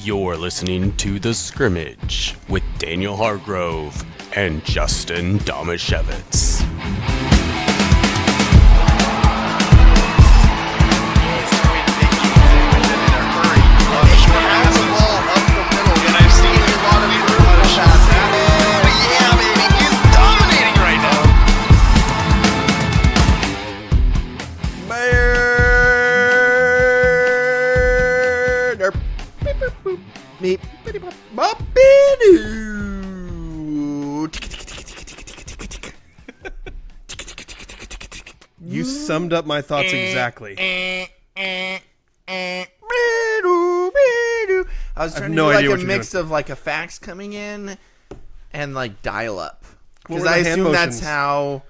You're listening to The Scrimmage with Daniel Hargrove and Justin Domashevitz. You summed up my thoughts exactly. I was trying to do like a mix of like a fax coming in and like dial up. Because I assume that's how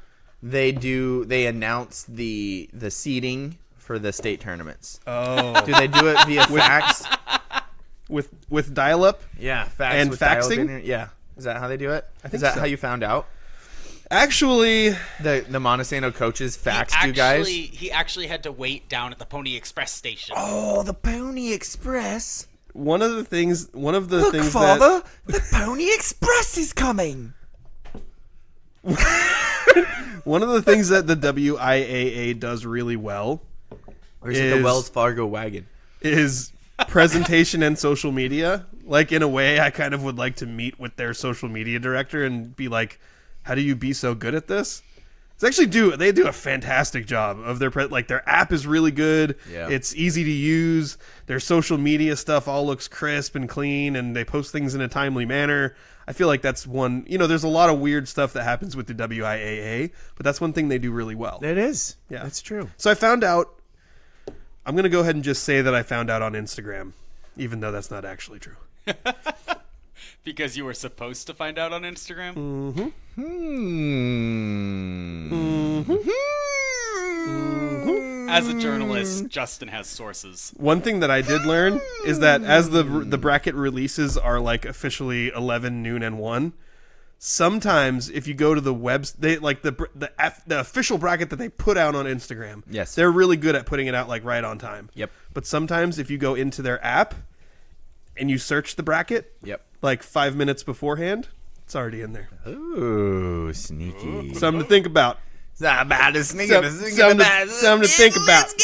they announce the seeding for the state tournaments. Oh. Do they do it via fax? With dial up? Yeah, fax and with faxing? Yeah. Is that how they do it? I think Is that so. how you found out? Actually, The Montesano coaches faxed you guys? He actually had to wait down at the Pony Express station. Oh, the Pony Express. one of the things Look, that Father, the Pony Express is coming. one of the things that the WIAA does really well Or is it the Wells Fargo wagon? is presentation and social media. Like, in a way, I kind of would like to meet with their social media director and be like, how do you be so good at this? They do a fantastic job of their app is really good. Yeah. It's easy to use. Their social media stuff all looks crisp and clean, and they post things in a timely manner. I feel like that's one, there's a lot of weird stuff that happens with the WIAA, but that's one thing they do really well. It is. Yeah. That's true. So I found out, I'm going to go ahead and just say that I found out on Instagram, even though that's not actually true. Because you were supposed to find out on Instagram? As a journalist, Justin has sources. One thing that I did learn is that as the bracket releases are like officially 11, noon, and 1, sometimes if you go to the they like the official bracket that they put out on Instagram, yes, they're really good at putting it out like right on time. Yep. But sometimes if you go into their app and you search the bracket, like 5 minutes beforehand, it's already in there. Ooh, sneaky. Something to think about. Something to think about. Let's get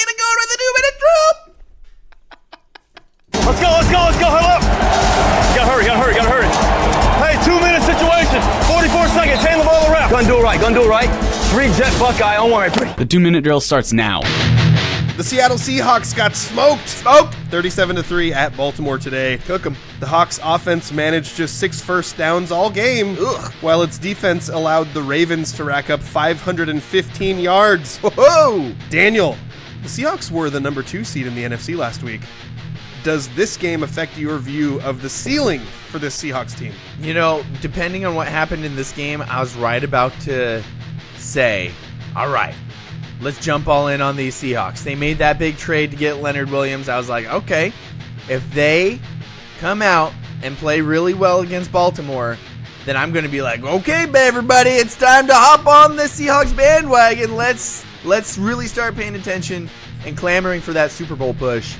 it going to the 2-minute drop. Let's go, huddle up. Gotta hurry. Hey, 2-minute situation, 44 seconds, hand the ball around. Gonna do it right. 3 jet Buckeye, don't worry. The 2-minute drill starts now. The Seattle Seahawks got smoked 37-3 at Baltimore today. Cook 'em. The Hawks offense managed just 6 first downs all game, while its defense allowed the Ravens to rack up 515 yards. Whoa! Daniel, the Seahawks were the number 2 seed in the NFC last week. Does this game affect your view of the ceiling for this Seahawks team? Depending on what happened in this game, I was right about to say, all right, let's jump all in on these Seahawks. They made that big trade to get Leonard Williams. I was like, okay, if they come out and play really well against Baltimore, then I'm going to be like, okay, everybody, it's time to hop on the Seahawks bandwagon. Let's really start paying attention and clamoring for that Super Bowl push.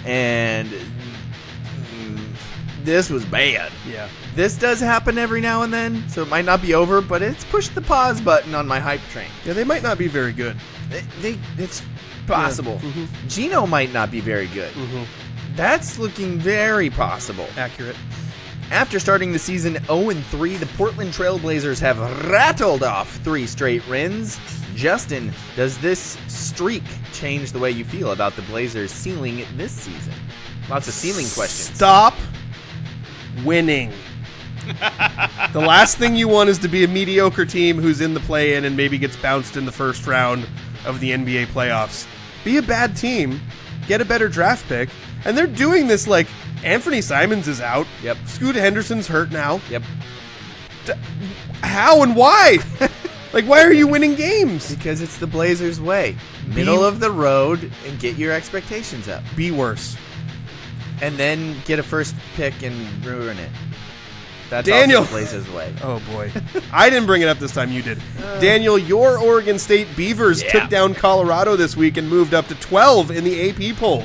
And this was bad. Yeah. This does happen every now and then, so it might not be over, but it's pushed the pause button on my hype train. Yeah, they might not be very good. It's possible. Yeah. Mm-hmm. Gino might not be very good. Mm-hmm. That's looking very possible. Accurate. After starting the season 0-3, the Portland Trail Blazers have rattled off 3 straight wins. Justin, does this streak change the way you feel about the Blazers' ceiling this season? Lots of ceiling questions. Stop winning. The last thing you want is to be a mediocre team who's in the play-in and maybe gets bounced in the first round of the NBA playoffs. Be a bad team, get a better draft pick, and they're doing this like Anthony Simons is out. Yep. Scoot Henderson's hurt now. Yep. How and why? Like, why are you winning games? Because it's the Blazers' way. Middle of the road and get your expectations up. Be worse. And then get a first pick and ruin it. That's Daniel. also the Blazers' way. Oh, boy. I didn't bring it up this time. You did. Daniel, your Oregon State Beavers took down Colorado this week and moved up to 12 in the AP poll.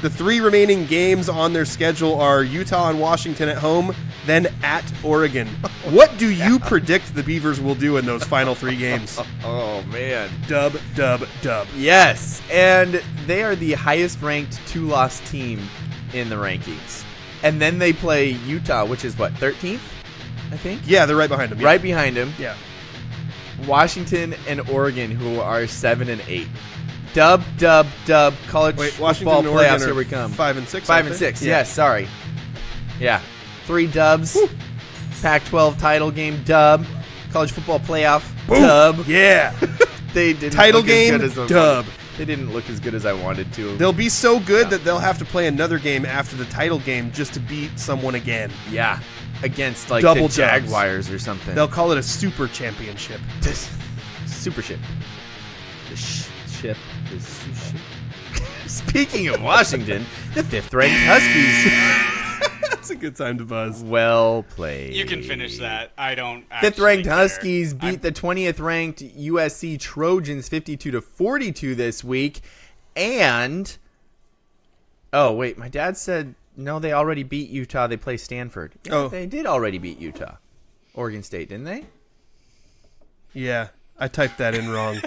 The 3 remaining games on their schedule are Utah and Washington at home, then at Oregon. What do you predict the Beavers will do in those final 3 games? Oh, man. Dub, dub, dub. Yes, and they are the highest-ranked 2-loss team in the rankings. And then they play Utah, which is, 13th, I think? Yeah, they're right behind them. Yeah. Right behind him. Yeah. Washington and Oregon, who are 7 and 8. Dub, dub, dub. College Washington football and Oregon playoffs. are Here we come. 5 and 6. 5 and 6. Yes, sorry. Yeah, 3 dubs. Woo. Pac-12 title game dub. College football playoff Boom. dub. Yeah. They didn't Title look game as good as dub. They didn't look as good as I wanted to. They'll be so good that they'll have to play another game after the title game just to beat someone again. Yeah, against like Double the dubs. Jaguars or something. They'll call it a super championship. Super ship. The ship is ship. Speaking of Washington, the 5th-ranked Huskies. That's a good time to buzz. Well played. You can finish that. I don't. actually 5th-ranked care. Huskies beat the 20th-ranked USC Trojans 52-42 this week, and oh wait, my dad said no. They already beat Utah. They play Stanford. Yeah, they did already beat Utah. Oregon State, didn't they? Yeah, I typed that in wrong.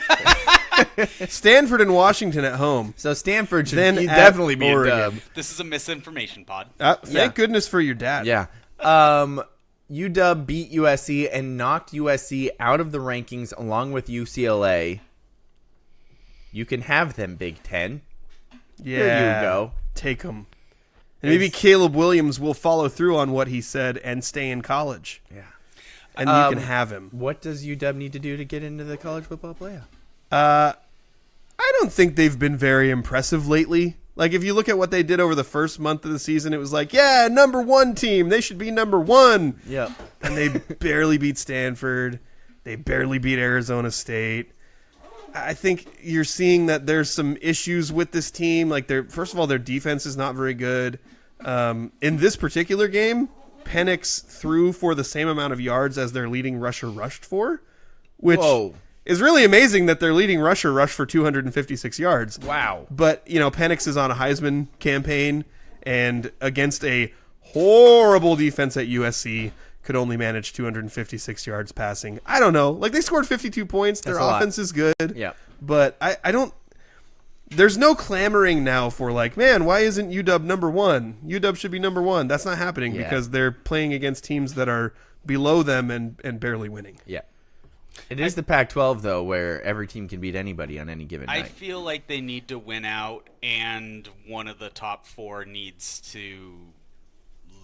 Stanford and Washington at home. So Stanford should Then definitely be Oregon. a dub. This is a misinformation pod. Thank goodness for your dad. Yeah. UW beat USC and knocked USC out of the rankings along with UCLA. You can have them, Big Ten. Yeah. Here you go. Take them. And maybe Caleb Williams will follow through on what he said and stay in college. Yeah. And you can have him. What does UW need to do to get into the college football playoff? I don't think they've been very impressive lately. Like, if you look at what they did over the first month of the season, it was like, yeah, #1 team. They should be #1. Yep. And they barely beat Stanford. They barely beat Arizona State. I think you're seeing that there's some issues with this team. Like, first of all, their defense is not very good. In this particular game, Penix threw for the same amount of yards as their leading rusher rushed for, which is really amazing that their leading rusher rushed for 256 yards. Wow. But, Penix is on a Heisman campaign, and against a horrible defense at USC, could only manage 256 yards passing. I don't know. Like, they scored 52 points. Their offense is good. Yeah. But I don't... There's no clamoring now for, like, man, why isn't UW #1? UW should be #1. That's not happening because they're playing against teams that are below them and barely winning. Yeah. It is the Pac-12, though, where every team can beat anybody on any given night. I feel like they need to win out, and one of the top 4 needs to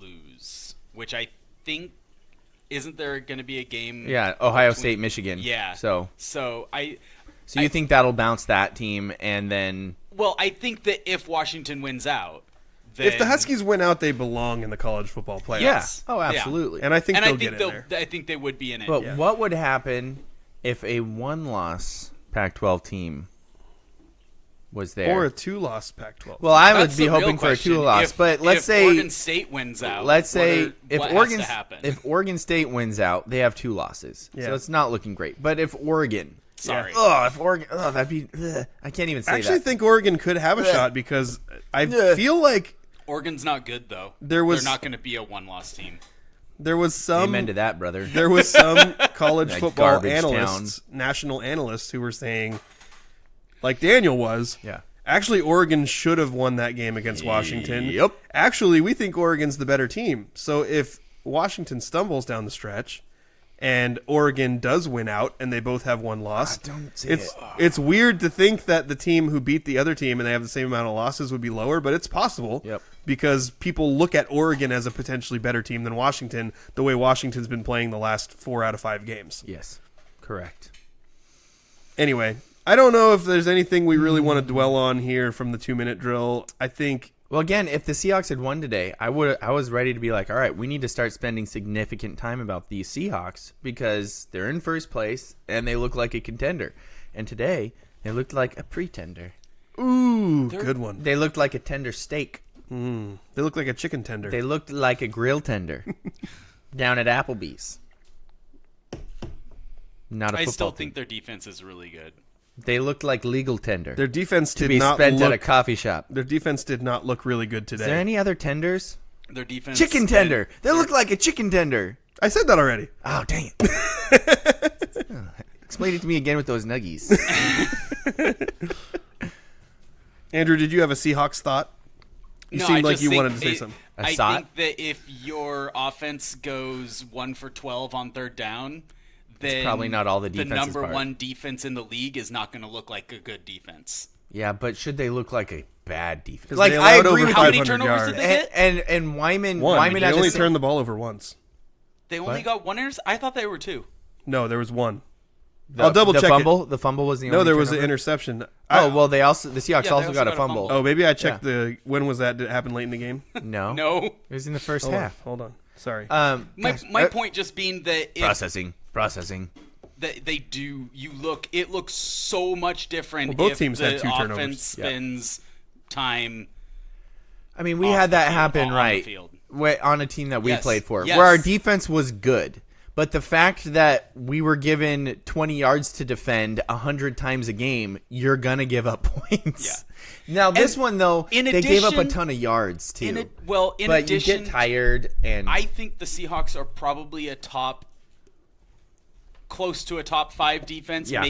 lose, which I think... Isn't there going to be a game? Yeah, Ohio State, Michigan. Yeah. So you think that'll bounce that team, and then... Well, I think that if Washington wins out, then... If the Huskies win out, they belong in the college football playoffs. Yeah. Oh, absolutely. And I think they'll get in there. I think they would be in it. But what would happen if a 1-loss Pac-12 team was there? Or a 2-loss Pac-12. Well, I That's would be the real hoping for a question. 2-loss, but let's if say Oregon State wins out. Let's say what has to happen? if Oregon State wins out, they have 2 losses. Yeah. So it's not looking great. But if Oregon, Sorry. if Oregon, that'd be. I can't even say I actually that. think Oregon could have a shot because I feel like Oregon's not good though. They're not going to be a 1-loss team. there was some Amen to that, brother. there was some college That football garbage analysts, national analysts, who were saying, like Daniel was, Yeah. actually Oregon should have won that game against Washington. Yep. Actually, we think Oregon's the better team. So if Washington stumbles down the stretch and Oregon does win out and they both have 1 loss, it's weird to think that the team who beat the other team and they have the same amount of losses would be lower, but it's possible. Yep. Because people look at Oregon as a potentially better team than Washington, the way Washington's been playing the last 4 out of 5 games. Yes, correct. Anyway, I don't know if there's anything we really want to dwell on here from the 2-minute drill. I think... Well, again, if the Seahawks had won today, I was ready to be like, all right, we need to start spending significant time about these Seahawks because they're in first place and they look like a contender. And today, they looked like a pretender. Ooh, good one. They looked like a tender steak. They look like a chicken tender. They looked like a grill tender down at Applebee's. Not a I football still team. think their defense is really good. They looked like legal tender. Their defense to did be not spent look. at a coffee shop. Their defense did not look really good today. Is there any other tenders? Their defense. Chicken tender. They look like a chicken tender. I said that already. Oh, dang it. Explain it to me again with those nuggies. Andrew, did you have a Seahawks thought? You seemed like you wanted to say something. I thought? think that if your offense goes 1 for 12 on third down, then probably not all the defense's number part. one defense in the league is not going to look like a good defense. Yeah, but should they look like a bad defense? 'Cause Like, they I allowed agree over with How you. many 500 turnovers yards. did they get? And Wyman, One. Wyman They had only to turned the ball over once. They only got one interception? I thought they were 2. No, there was one. I'll double check fumble. it. The fumble was the No, only there was an turnover? interception. Oh, well, the Seahawks Yeah, they also got a fumble. Oh, maybe I checked when was that? Did it happen late in the game? No. No. It was in the first Hold on. half. Hold on. Sorry. My point just being that if Processing. they do, it looks so much different Well, both if teams the had 2 turnovers. offense spends time I mean, we off had the that field, happen, on the right, field. on a team that we Yes, played for, yes. where our defense was good. But the fact that we were given 20 yards to defend 100 times a game, you're going to give up points. Yeah. Now, this one, though, in they gave up a addition- ton of yards, too. In but addition, you get tired, and I think the Seahawks are probably close to a top 5 defense, Yeah.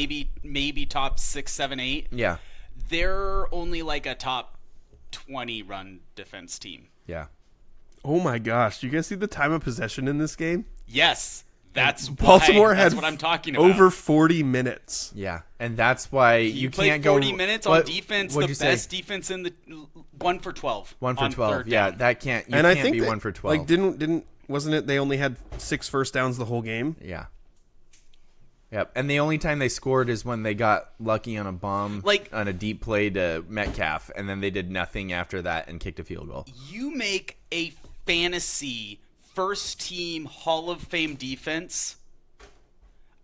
maybe top 6, 7, 8. yeah, They're only like a top 20 run defense team. yeah. Oh my gosh! Do you guys see the time of possession in this game? Yes, that's Baltimore that's had what I'm talking about. over 40 minutes. Yeah, and that's why you play can't 40 go minutes what- on defense, what'd the you say? best defense in the 1 for 12. 1 for on 12. third Yeah, down. that can't. You And can't I think be that, 1 for 12. Like wasn't it? They only had 6 first downs the whole game. Yeah. Yep. And the only time they scored is when they got lucky on a bomb, on a deep play to Metcalf, and then they did nothing after that and kicked a field goal. You make a fantasy first team Hall of Fame defense,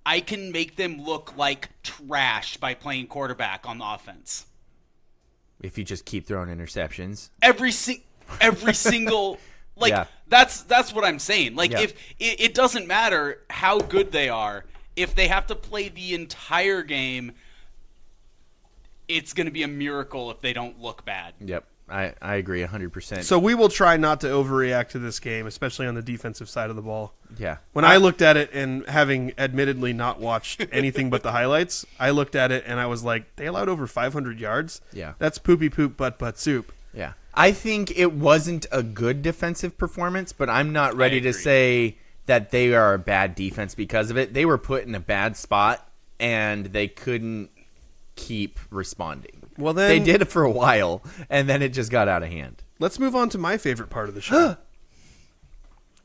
I can make them look like trash by playing quarterback on the offense. If you just keep throwing interceptions. Every single Yeah. that's what I'm saying. Like Yeah. if it doesn't matter how good they are, if they have to play the entire game, it's going to be a miracle if they don't look bad. Yep. I agree 100%. So we will try not to overreact to this game, especially on the defensive side of the ball. yeah. When I looked at it, and having admittedly not watched anything but the highlights, I looked at it and I was like, they allowed over 500 yards? Yeah. That's poopy poop butt soup. Yeah. I think it wasn't a good defensive performance, but I'm not ready to agree. say that they are a bad defense because of it. They were put in a bad spot, and they couldn't keep responding. Well, then They did it for a while, and then it just got out of hand. let's move on to my favorite part of the show.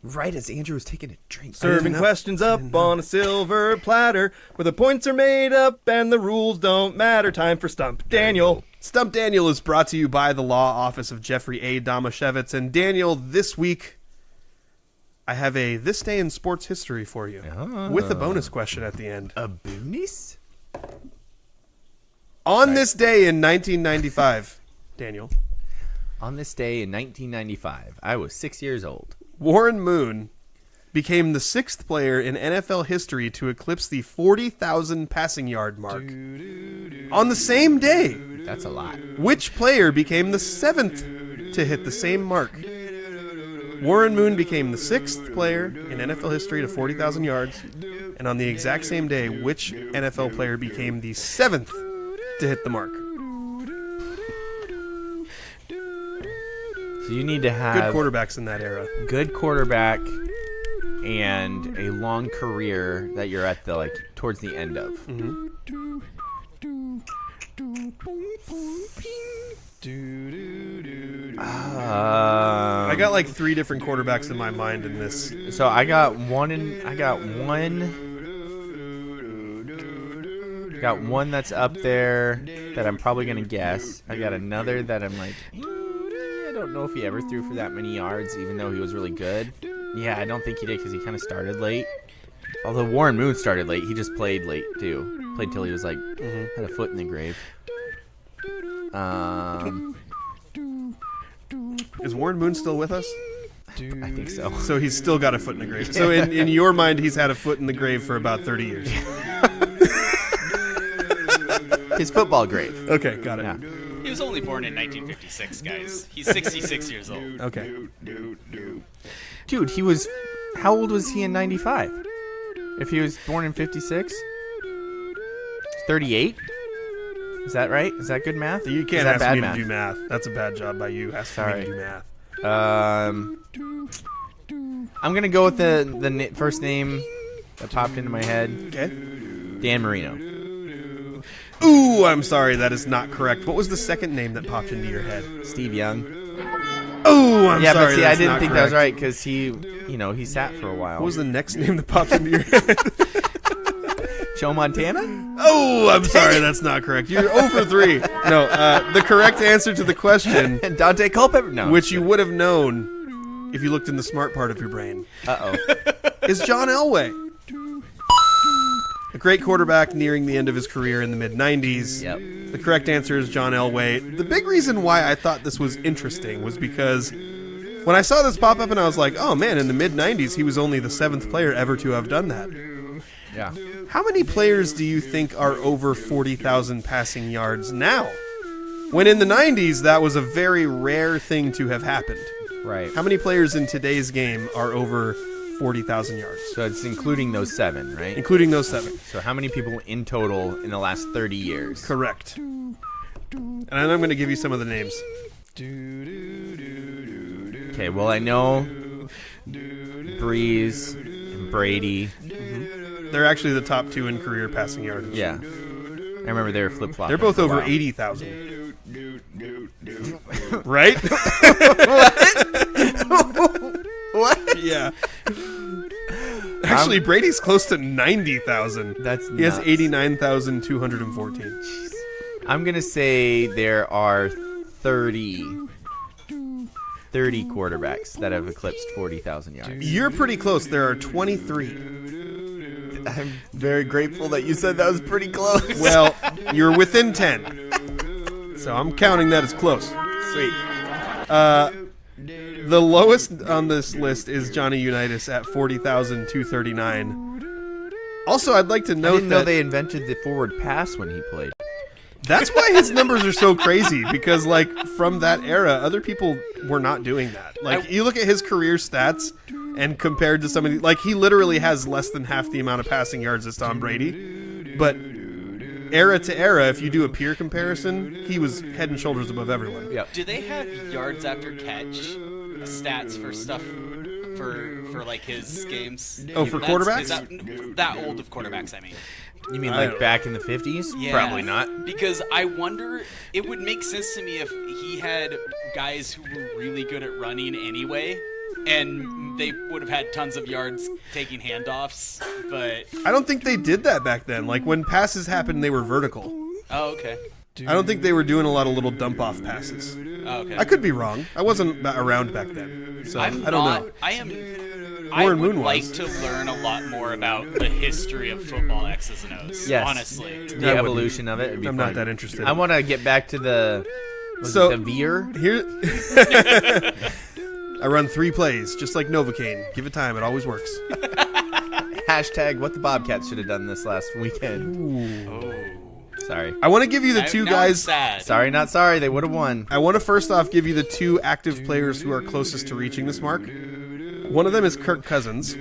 Right as Andrew was taking a drink. Serving questions up on a silver platter where the points are made up and the rules don't matter. Time for Stump Daniel. Stump Daniel is brought to you by the law office of Jeffrey A. Damashevitz. And Daniel, this week, I have a This Day in Sports History for you with a bonus question at the end. A boonis? On this day in 1995, Daniel, On this day in 1995, I was 6 years old. Warren Moon became the 6th player in NFL history to eclipse the 40,000 passing yard mark. On the same day, That's a lot. which player became the 7th to hit the same mark? Warren Moon became the 6th player in NFL history to 40,000 yards, and on the exact same day, which NFL player became the 7th to hit the mark? So you need to Good have quarterbacks in that era. good quarterback and a long career that you're at the towards the end of. I got like 3 different quarterbacks in my mind in this. So I got one that's up there that I'm probably gonna guess. I got another that I'm like, I don't know if he ever threw for that many yards, even though he was really good. Yeah, I don't think he did because he kind of started late. Although Warren Moon started late, he just played late too. Played till he was had a foot in the grave. Is Warren Moon still with us? I think so. So he's still got a foot in the grave. So in your mind, he's had a foot in the grave for about 30 years. His football grave. Okay, got it. Yeah. He was only born in 1956, guys. He's 66 years old. Okay. Dude, he was... How old was he in 95? If he was born in 56? 38? Is that right? Is that good math? You Is can't that ask bad me math? to do math. That's a bad job by you. Ask me Sorry. to do math. I'm going to go with the first name that popped into my head. Okay. Dan Marino. Ooh, I'm sorry. That is not correct. What was the second name that popped into your head? Steve Young. Ooh, I'm Yeah, sorry. but see, I that's didn't not think that was correct. right because he sat for a while. What was the next name that popped into your head? Joe Montana? Oh, I'm sorry. That's not correct. You're 0 for 3. No, the correct answer to the question, And Dante Culpepper? No. which you would have known if you looked in the smart part of your brain, Uh-oh. is John Elway. A great quarterback nearing the end of his career in the mid-90s. Yep. The correct answer is John Elway. The big reason why I thought this was interesting was because when I saw this pop up and I was like, oh man, in the mid-90s he was only the 7th player ever to have done that. Yeah. How many players do you think are over 40,000 passing yards now? When in the 90s that was a very rare thing to have happened. Right. How many players in today's game are over 40,000 yards? So it's including those 7, right? Including those 7. So how many people in total in the last 30 years? Correct. And I'm going to give you some of the names. Okay, well, I know Breeze and Brady. They're actually the top 2 in career passing yardage. Yeah. I remember they were flip-flopping. They're both for a over while. 80,000. Right? What? Yeah. Actually, Brady's close to 90,000. That's He has nuts. 89,214. I'm going to say there are 30 quarterbacks that have eclipsed 40,000 yards. You're pretty close. There are 23. I'm very grateful that you said that was pretty close. Well, you're within 10. So I'm counting that as close. Sweet. The lowest on this list is Johnny Unitas at 40,239. Also, I'd like to I note didn't know that they invented the forward pass when he played. that's why his numbers are so crazy, because like from that era, other people were not doing that. Like you look at his career stats and compared to somebody, like he literally has less than half the amount of passing yards as Tom Brady. But era to era, if you do a peer comparison, he was head and shoulders above everyone. Yep. Do they have yards after catch stats for stuff for like his games? Oh, for quarterbacks? Is that old of quarterbacks, I mean. You mean I like don't- back in the 50s? Yeah. Probably not. Because I wonder, it would make sense to me if he had guys who were really good at running anyway, and they would have had tons of yards taking handoffs, but... I don't think they did that back then. Like when passes happened, they were vertical. Oh, okay. I don't think they were doing a lot of little dump off passes. Oh, okay. I could be wrong. I wasn't around back then, so I don't know. I Warren would Moon like was. to learn a lot more about the history of football X's and O's, Yes. honestly. The evolution of it. Would be I'm fun. not that interested. I want to get back to the... Was So- it the veer? Here, I run 3 plays, just like Novocaine. Give it time; it always works. Hashtag what the Bobcats should have done this last weekend. Oh. Sorry. I want to give you the 2 Now I'm guys. sad. Sorry, not sorry. They would have won. I want to first off give you the 2 active players who are closest to reaching this mark. One of them is Kirk Cousins.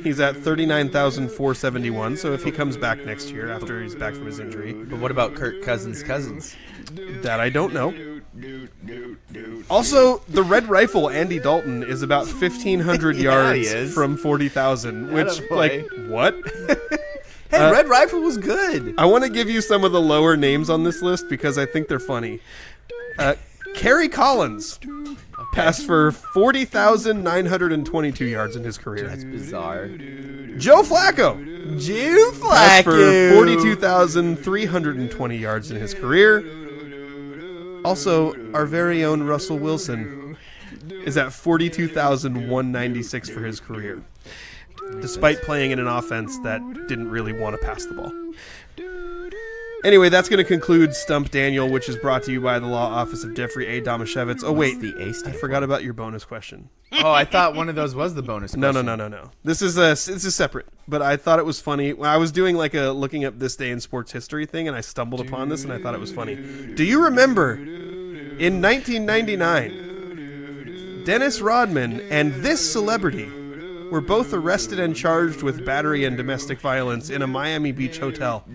He's at 39,471. So if he comes back next year after he's back from his injury, But what about Kirk Cousins' cousins? that I don't know. Also, the Red Rifle Andy Dalton is about 1,500 Yeah, he yards is. from 40,000. Which, Attaboy. like, what? Hey, Red Rifle was good. I want to give you some of the lower names on this list because I think they're funny. Kerry Collins passed for 40,922 yards in his career. That's bizarre. Joe Flacco Jew passed for 42,320 yards in his career. Also, our very own Russell Wilson is at 42,196 for his career, despite playing in an offense that didn't really want to pass the ball. Anyway, that's going to conclude Stump Daniel, which is brought to you by the Law Office of Jeffrey A. Domashevitz. Oh, wait. The A I stand forgot about your bonus question. Oh, I thought one of those was the bonus question. No. This is separate, but I thought it was funny. When I was doing like a looking up this day in sports history thing, and I stumbled upon this, and I thought it was funny. Do you remember in 1999, Dennis Rodman and this celebrity were both arrested and charged with battery and domestic violence in a Miami Beach hotel?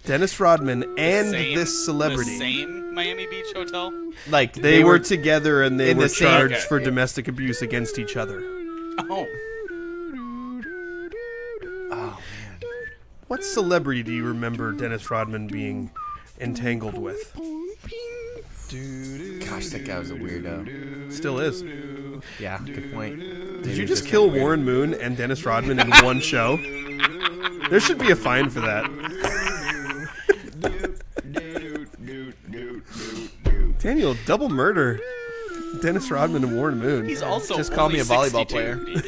Dennis Rodman and this celebrity. The same Miami Beach hotel? Like They were together and they in were the same- charged Okay. for domestic abuse against each other. Oh. What celebrity do you remember Dennis Rodman being entangled with? Gosh, that guy was a weirdo. Still is. Yeah, good point. Did you just kill Warren Moon and Dennis Rodman in one show? There should be a fine for that. Daniel, double murder. Dennis Rodman and Warren Moon. He's also Just call me only a volleyball 62, player. Daniel.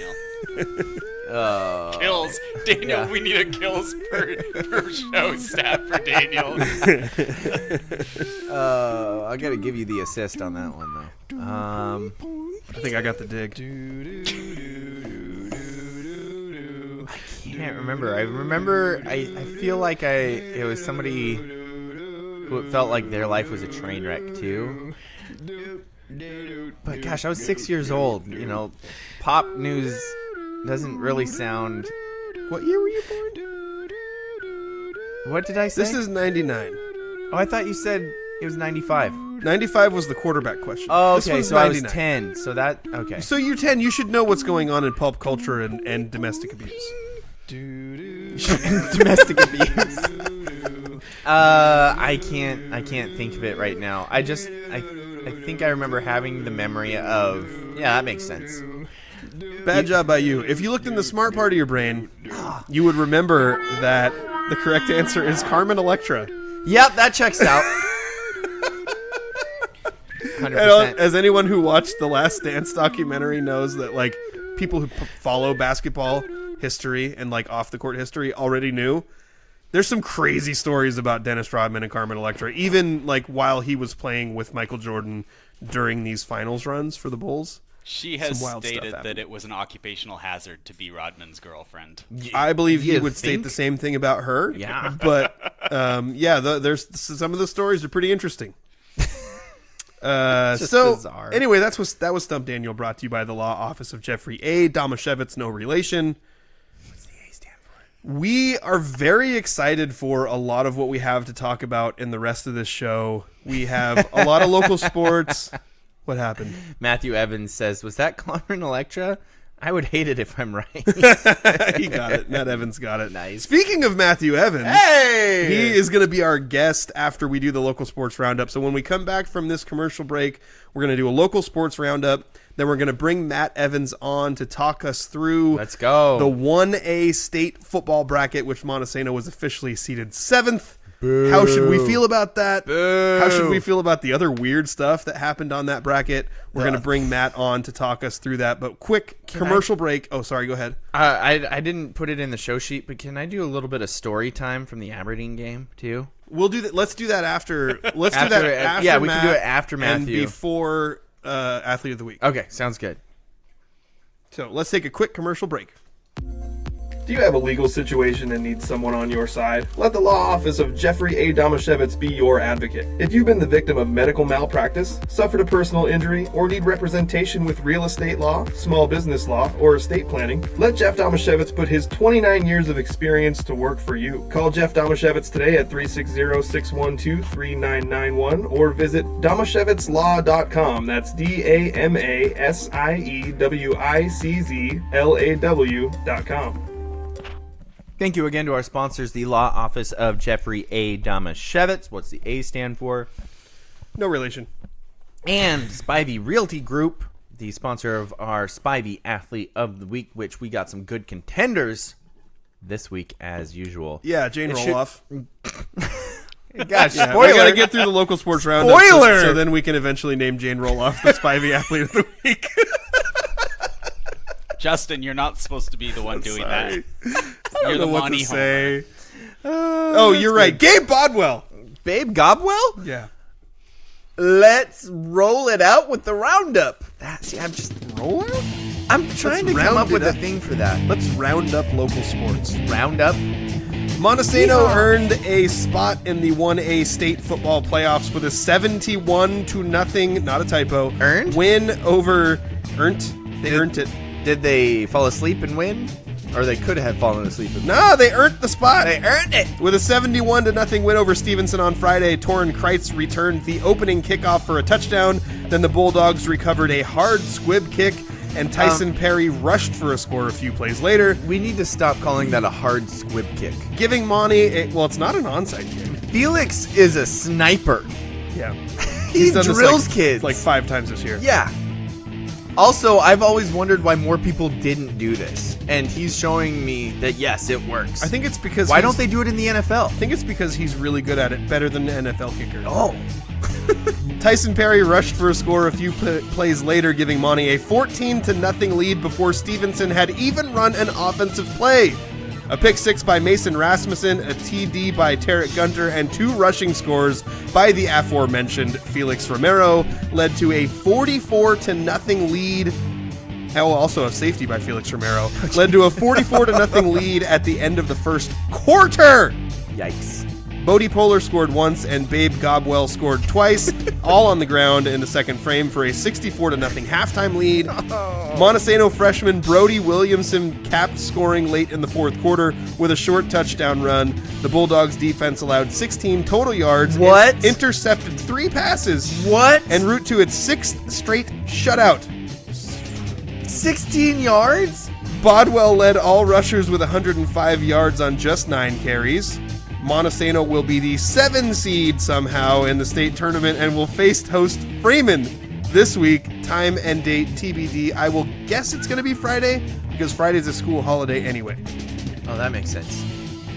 Kills. Daniel, yeah. we need a kills per show stat for Daniel. I gotta give you the assist on that one though. I think I got the dig. Can't remember. I feel like it was somebody who it felt like their life was a train wreck too. But gosh, I was 6 years old. You know, pop news doesn't really sound. What year were you born? What did I say? This is 99. Oh, I thought you said it was 95. 95 was the quarterback question. Oh, This okay. was So I was 99. 10. So that okay. So you're 10. You should know what's going on in pop culture and domestic abuse. Domestic abuse. I can't think of it right now. I think I remember having the memory of that makes sense. Bad job by you. If you looked in the smart part of your brain, you would remember that the correct answer is Carmen Electra. Yep, that checks out. 100%. As anyone who watched the Last Dance documentary knows, that like people who follow basketball history and like off the court history already knew. There's some crazy stories about Dennis Rodman and Carmen Electra, even like while he was playing with Michael Jordan during these finals runs for the Bulls. She has Some wild stuff stated happened. that it was an occupational hazard to be Rodman's girlfriend. I believe he You would state think? the same thing about her. Yeah. But there's some of the stories are pretty interesting. So bizarre. anyway, that was Stump Daniel, brought to you by the Law Office of Jeffrey A. Domashevitz, no relation. What's the A stand for? We are very excited for a lot of what we have to talk about in the rest of this show. We have a lot of local sports. What happened? Matthew Evans says, "Was that Carmen Electra? I would hate it if I'm right." He got it. Matt Evans got it. Nice. Speaking of Matthew Evans, Hey! he is going to be our guest after we do the local sports roundup. So when we come back from this commercial break, we're going to do a local sports roundup. Then we're going to bring Matt Evans on to talk us through Let's go. the 1A state football bracket, which Montesano was officially seated 7th. How should we feel about that? How should we feel about the other weird stuff that happened on that bracket? We're going to bring Matt on to talk us through that. But quick commercial break. Oh, sorry. Go ahead. I didn't put it in the show sheet, but can I do a little bit of story time from the Aberdeen game too? We'll do that. Let's do that after. Let's do that after. Yeah, we Matt can do it after and Matthew. before Athlete of the Week. Okay, sounds good. So let's take a quick commercial break. Do you have a legal situation and need someone on your side? Let the law office of Jeffrey A. Domashevitz be your advocate. If you've been the victim of medical malpractice, suffered a personal injury, or need representation with real estate law, small business law, or estate planning, let Jeff Domashevitz put his 29 years of experience to work for you. Call Jeff Domashevitz today at 360-612-3991 or visit domashevitzlaw.com. That's DAMASIEWICZLAW.com. Thank you again to our sponsors, the Law Office of Jeffrey A. Domashevitz. What's the A stand for? No relation. And Spivey Realty Group, the sponsor of our Spivey Athlete of the Week, which we got some good contenders this week as usual. Yeah, Jane It should- Roloff. Gosh, Yeah, spoiler. we got to get through the local sports roundup. Spoiler! So then we can eventually name Jane Roloff the Spivey Athlete of the Week. Justin, you're not supposed to be the one doing Sorry. that. I don't You're know the what Monty to say. You're right. Gabe Bodwell. Babe Gobwell? Yeah. Let's roll it out with the roundup. I'm just Roll out? I'm trying to come round up with it a up. thing for that. Let's round up local sports. Roundup. Montesano Yeehaw. earned a spot in the 1A state football playoffs with a 71-0, not a typo, Earned? win over earned. They earned it. Did they fall asleep and win? Or they could have fallen asleep and win? No, they earned the spot. They earned it. With a 71-0 win over Stevenson on Friday, Torrin Kreitz returned the opening kickoff for a touchdown. Then the Bulldogs recovered a hard squib kick, and Tyson Perry rushed for a score a few plays later, We need to stop calling that a hard squib kick. giving Monty it's not an onside kick. Felix is a sniper. Yeah. He done this, drills like, kids. like 5 times this year. Yeah. Also, I've always wondered why more people didn't do this. And he's showing me that, yes, it works. I think it's because Why don't they do it in the NFL? I think it's because he's really good at it, better than the NFL kicker. Oh. Tyson Perry rushed for a score a few plays later, giving Monty a 14-0 lead before Stevenson had even run an offensive play. A pick six by Mason Rasmussen, a TD by Tarek Gunter, and 2 rushing scores by the aforementioned Felix Romero led to a 44-0 lead. Also a safety by Felix Romero led to a 44-0 lead at the end of the first quarter. Yikes. Bodie Poehler scored once and Babe Gobwell scored twice, all on the ground in the second frame for a 64-0 halftime lead. Montesano freshman Brody Williamson capped scoring late in the fourth quarter with a short touchdown run. The Bulldogs defense allowed 16 total yards. What? And intercepted 3 passes. What? En route to its 6th straight shutout. 16 yards? Bodwell led all rushers with 105 yards on just 9 carries. Montesano will be the 7 seed somehow in the state tournament and will face host Freeman this week. Time and date TBD. I will guess it's going to be Friday because Friday's a school holiday anyway. Oh, that makes sense.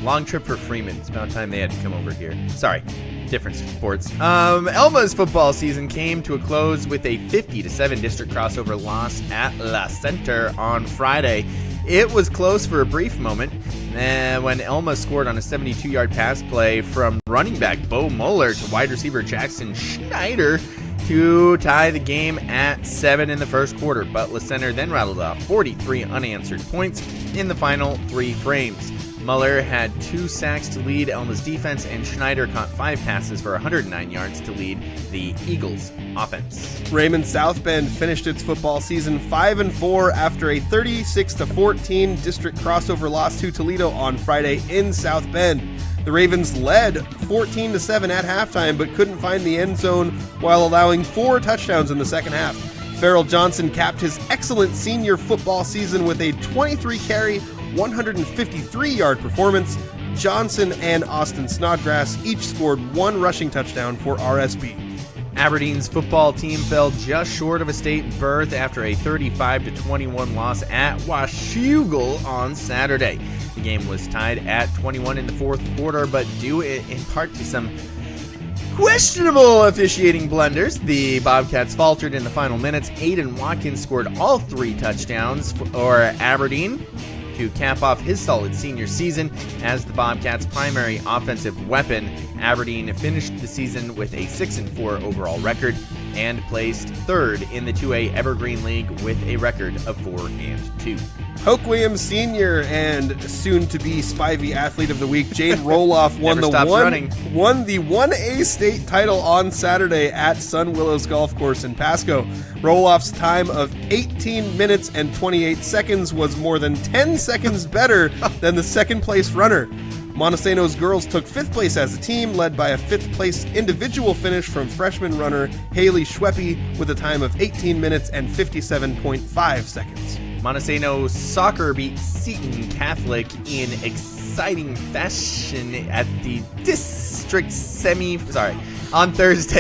Long trip for Freeman. It's about time they had to come over here. Sorry, different sports. Elma's football season came to a close with a 50-7 district crossover loss at La Center on Friday. It was close for a brief moment when Elma scored on a 72-yard pass play from running back Bo Mueller to wide receiver Jackson Schneider to tie the game at 7 in the first quarter. But La Center then rattled off 43 unanswered points in the final 3 frames. Mueller had 2 sacks to lead Elma's defense, and Schneider caught 5 passes for 109 yards to lead the Eagles' offense. Raymond South Bend finished its football season 5-4 after a 36-14 district crossover loss to Toledo on Friday in South Bend. The Ravens led 14-7 at halftime, but couldn't find the end zone while allowing 4 touchdowns in the second half. Farrell Johnson capped his excellent senior football season with a 23-carry, 153-yard performance. Johnson and Austin Snodgrass each scored 1 rushing touchdown for RSB. Aberdeen's football team fell just short of a state berth after a 35-21 loss at Washougal on Saturday. The game was tied at 21 in the fourth quarter, but due in part to some questionable officiating blunders, the Bobcats faltered in the final minutes. Aiden Watkins scored all 3 touchdowns for Aberdeen to cap off his solid senior season as the Bobcats' primary offensive weapon. Aberdeen finished the season with a 6-4 overall record and placed 3rd in the 2A Evergreen League with a record of 4-2. Hoquiam senior and soon-to-be Spivey Athlete of the Week, Jane Roloff won Never stops running. won the 1A state title on Saturday at Sun Willows Golf Course in Pasco. Roloff's time of 18 minutes and 28 seconds was more than 10 seconds better than the second-place runner. Montesano's girls took 5th place as a team, led by a 5th place individual finish from freshman runner Haley Schweppe with a time of 18 minutes and 57.5 seconds. Montesano soccer beat Seton Catholic in exciting fashion at the district on Thursday.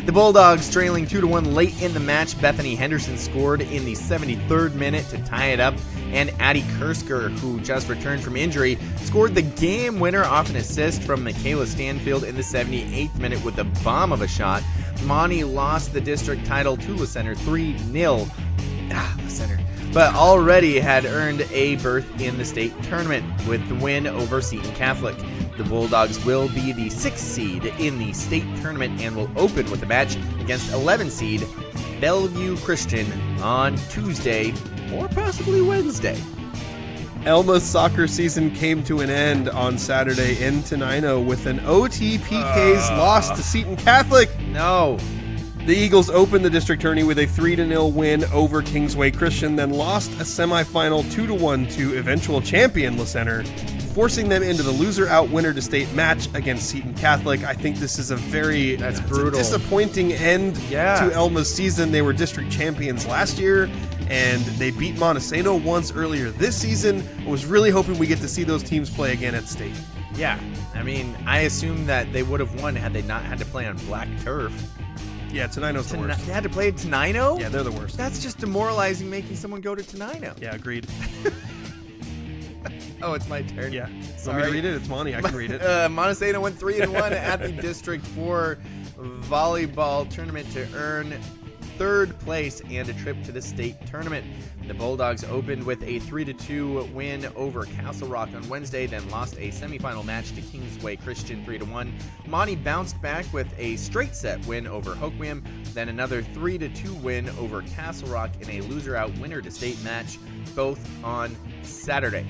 The Bulldogs trailing 2-1 late in the match. Bethany Henderson scored in the 73rd minute to tie it up, and Addie Kersker, who just returned from injury, scored the game winner off an assist from Michaela Stanfield in the 78th minute with a bomb of a shot. Monty lost the district title to La Center 3-0. La Center. but already had earned a berth in the state tournament with the win over Seton Catholic. The Bulldogs will be the 6th seed in the state tournament and will open with a match against 11 seed Bellevue Christian on Tuesday or possibly Wednesday. Elma's soccer season came to an end on Saturday in Tenino with an OTPK's loss to Seton Catholic. No. The Eagles opened the district tourney with a 3-0 win over Kingsway Christian, then lost a semifinal 2-1 to eventual champion La Center, forcing them into the loser-out winner-to-state match against Seton Catholic. I think this is a very brutal. Disappointing end to Elma's season. They were district champions last year, and they beat Montesano once earlier this season. I was really hoping we get to see those teams play again at state. Yeah, I mean, I assume that they would have won had they not had to play on black turf. Yeah, Tenino's the worst. They had to play at Tenino? Yeah, they're the worst. That's just demoralizing, making someone go to Tenino. Yeah, agreed. Oh, it's my turn. Yeah. Sorry. Want me to read it? It's Monty. I can read it. Montesano went 3-1 at the District 4 volleyball tournament to earn 3rd place and a trip to the state tournament. The Bulldogs opened with a 3-2 win over Castle Rock on Wednesday, then lost a semifinal match to Kingsway Christian 3-1. Monty bounced back with a straight set win over Hoquiam, then another 3-2 win over Castle Rock in a loser-out winner-to-state match, both on Saturday.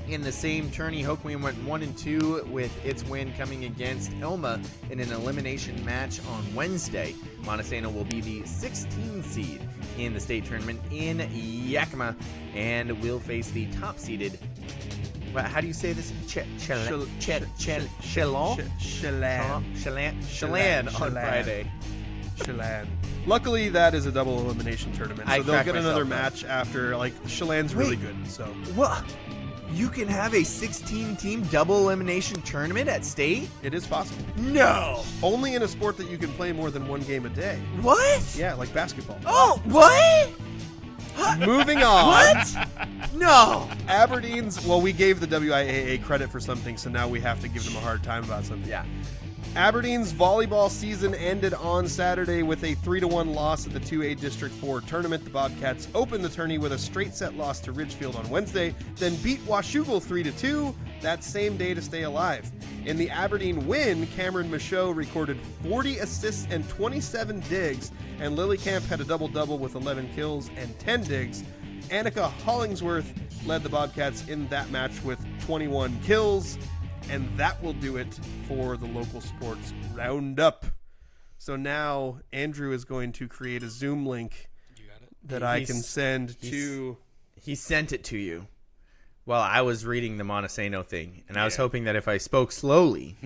In the same tourney, Hoquiam went 1-2 with its win coming against Elma in an elimination match on Wednesday. Montesano will be the 16th seed in the state tournament in Yakima and will face the top-seeded. How do you say this? Chelan on Friday. Chelan. Luckily, that is a double elimination tournament, so they'll get another match after. Like, Chelan's really good. So what? You can have a 16-team double elimination tournament at state? It is possible. No. Only in a sport that you can play more than one game a day. What? Yeah, like basketball. Oh, what? Moving on. What? No. Aberdeen's, well, we gave the WIAA credit for something, so now we have to give them a hard time about something. Yeah. Aberdeen's volleyball season ended on Saturday with a 3-1 loss at the 2A District 4 tournament. The Bobcats opened the tourney with a straight set loss to Ridgefield on Wednesday, then beat Washougal 3-2 that same day to stay alive. In the Aberdeen win, Cameron Michaud recorded 40 assists and 27 digs, and Lillicamp had a double-double with 11 kills and 10 digs. Annika Hollingsworth led the Bobcats in that match with 21 kills. And that will do it for the local sports roundup. So now Andrew is going to create a Zoom link that I can send to. He sent it to you while I was reading the Montesano thing. And I was hoping that if I spoke slowly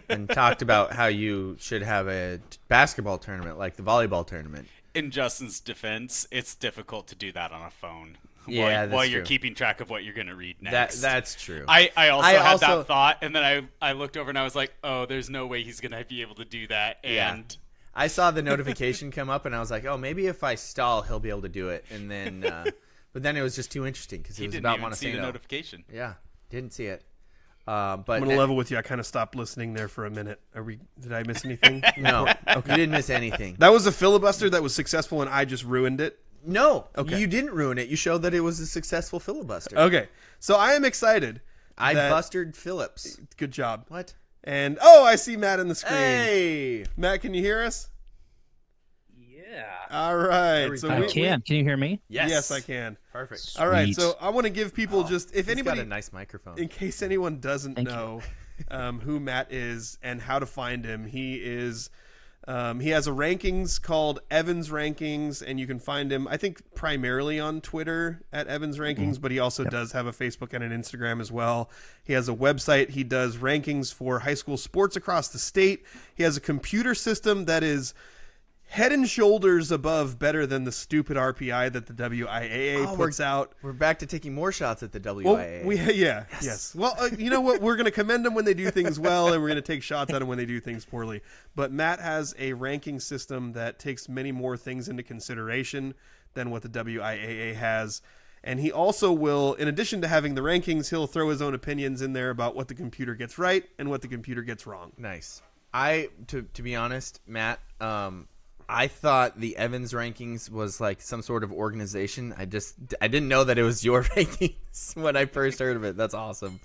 and talked about how you should have a basketball tournament like the volleyball tournament. In Justin's defense, it's difficult to do that on a phone. Yeah, while you're true. keeping track of what you're going to read next. That's true. I also had that thought, and then I looked over and I was like, oh, there's no way he's going to be able to do that. And I saw the notification come up, and I was like, oh, maybe if I stall, he'll be able to do it. And then, but then it was just too interesting because it was about Montesano. See the notification. Yeah, didn't see it. But I'm going to level with you. I kind of stopped listening there for a minute. Did I miss anything? No, okay. You didn't miss anything. That was a filibuster that was successful, and I just ruined it. No, okay. You didn't ruin it. You showed that it was a successful filibuster. Okay, so I am excited. I busted Phillips. Good job. What? And, I see Matt on the screen. Hey! Matt, can you hear us? Yeah. All right. So I can. Can you hear me? Yes. Yes, I can. Perfect. Sweet. All right, so I want to give people if anybody got a nice microphone. In case anyone doesn't know who Matt is and how to find him, he is he has a rankings called Evans Rankings, and you can find him, I think, primarily on Twitter at Evans Rankings, but he also does have a Facebook and an Instagram as well. He has a website. He does rankings for high school sports across the state. He has a computer system that is head and shoulders above better than the stupid RPI that the WIAA puts out. We're back to taking more shots at the WIAA. Well, yes. Well, you know what? We're going to commend them when they do things well, and we're going to take shots at them when they do things poorly. But Matt has a ranking system that takes many more things into consideration than what the WIAA has. And he also will, in addition to having the rankings, he'll throw his own opinions in there about what the computer gets right and what the computer gets wrong. Nice. To be honest, Matt, I thought the Evans rankings was like some sort of organization. I didn't know that it was your rankings when I first heard of it. That's awesome.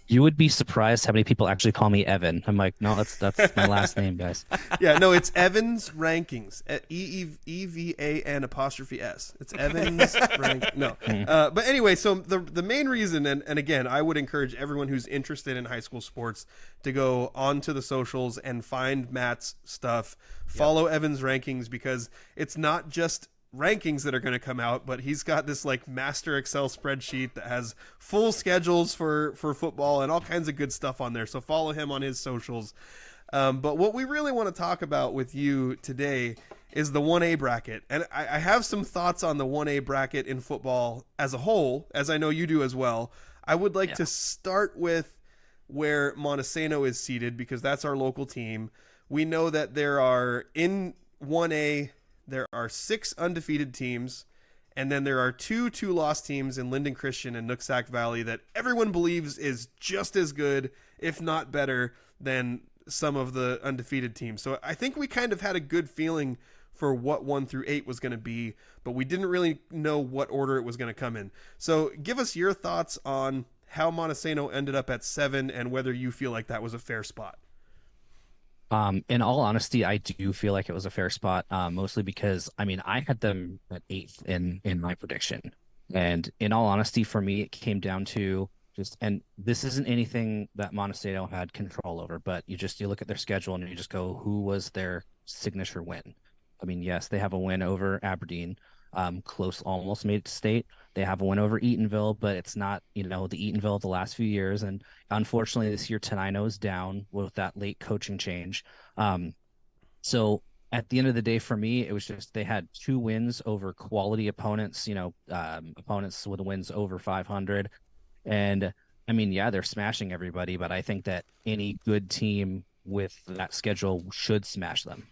You would be surprised how many people actually call me Evan. I'm like, no, that's my last name, guys. Yeah, no, it's Evans Rankings. EVAN apostrophe S. It's Evans Rank. No. But anyway, so the main reason, and again, I would encourage everyone who's interested in high school sports to go onto the socials and find Matt's stuff. Follow Evans Rankings, because it's not just rankings that are going to come out, but he's got this like master Excel spreadsheet that has full schedules for football and all kinds of good stuff on there. So follow him on his socials. But what we really want to talk about with you today is the 1A bracket. And I have some thoughts on the 1A bracket in football as a whole, as I know you do as well. I would like to start with where Montesano is seated, because that's our local team. We know that there are in 1A, there are 6 undefeated teams, and then there are 2 two-loss teams in Linden Christian and Nooksack Valley that everyone believes is just as good, if not better, than some of the undefeated teams. So I think we kind of had a good feeling for what 1 through 8 was going to be, but we didn't really know what order it was going to come in. So give us your thoughts on how Montesano ended up at 7 and whether you feel like that was a fair spot. In all honesty, I do feel like it was a fair spot, mostly because, I mean, I had them at 8th in my prediction. And in all honesty, for me, it came down to just, and this isn't anything that Montesano had control over, but you look at their schedule and you just go, who was their signature win? I mean, yes, they have a win over Aberdeen, close, almost made it to state. They have a win over Eatonville, but it's not, the Eatonville of the last few years. And unfortunately, this year, Tenino is down with that late coaching change. So at the end of the day, for me, it was just they had 2 wins over quality opponents, opponents with wins over 500. And I mean, yeah, they're smashing everybody, but I think that any good team with that schedule should smash them.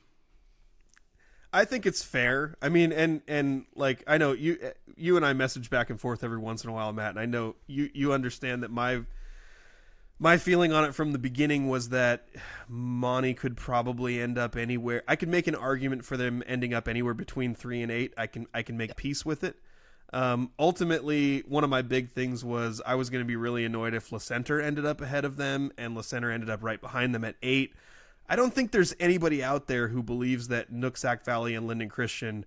I think it's fair. I mean, and like, I know you and I message back and forth every once in a while, Matt, and I know you understand that my feeling on it from the beginning was that Monty could probably end up anywhere. I could make an argument for them ending up anywhere between 3 and 8. I can make peace with it. Ultimately, one of my big things was I was going to be really annoyed if La Center ended up ahead of them and La Center ended up right behind them at 8. I don't think there's anybody out there who believes that Nooksack Valley and Linden Christian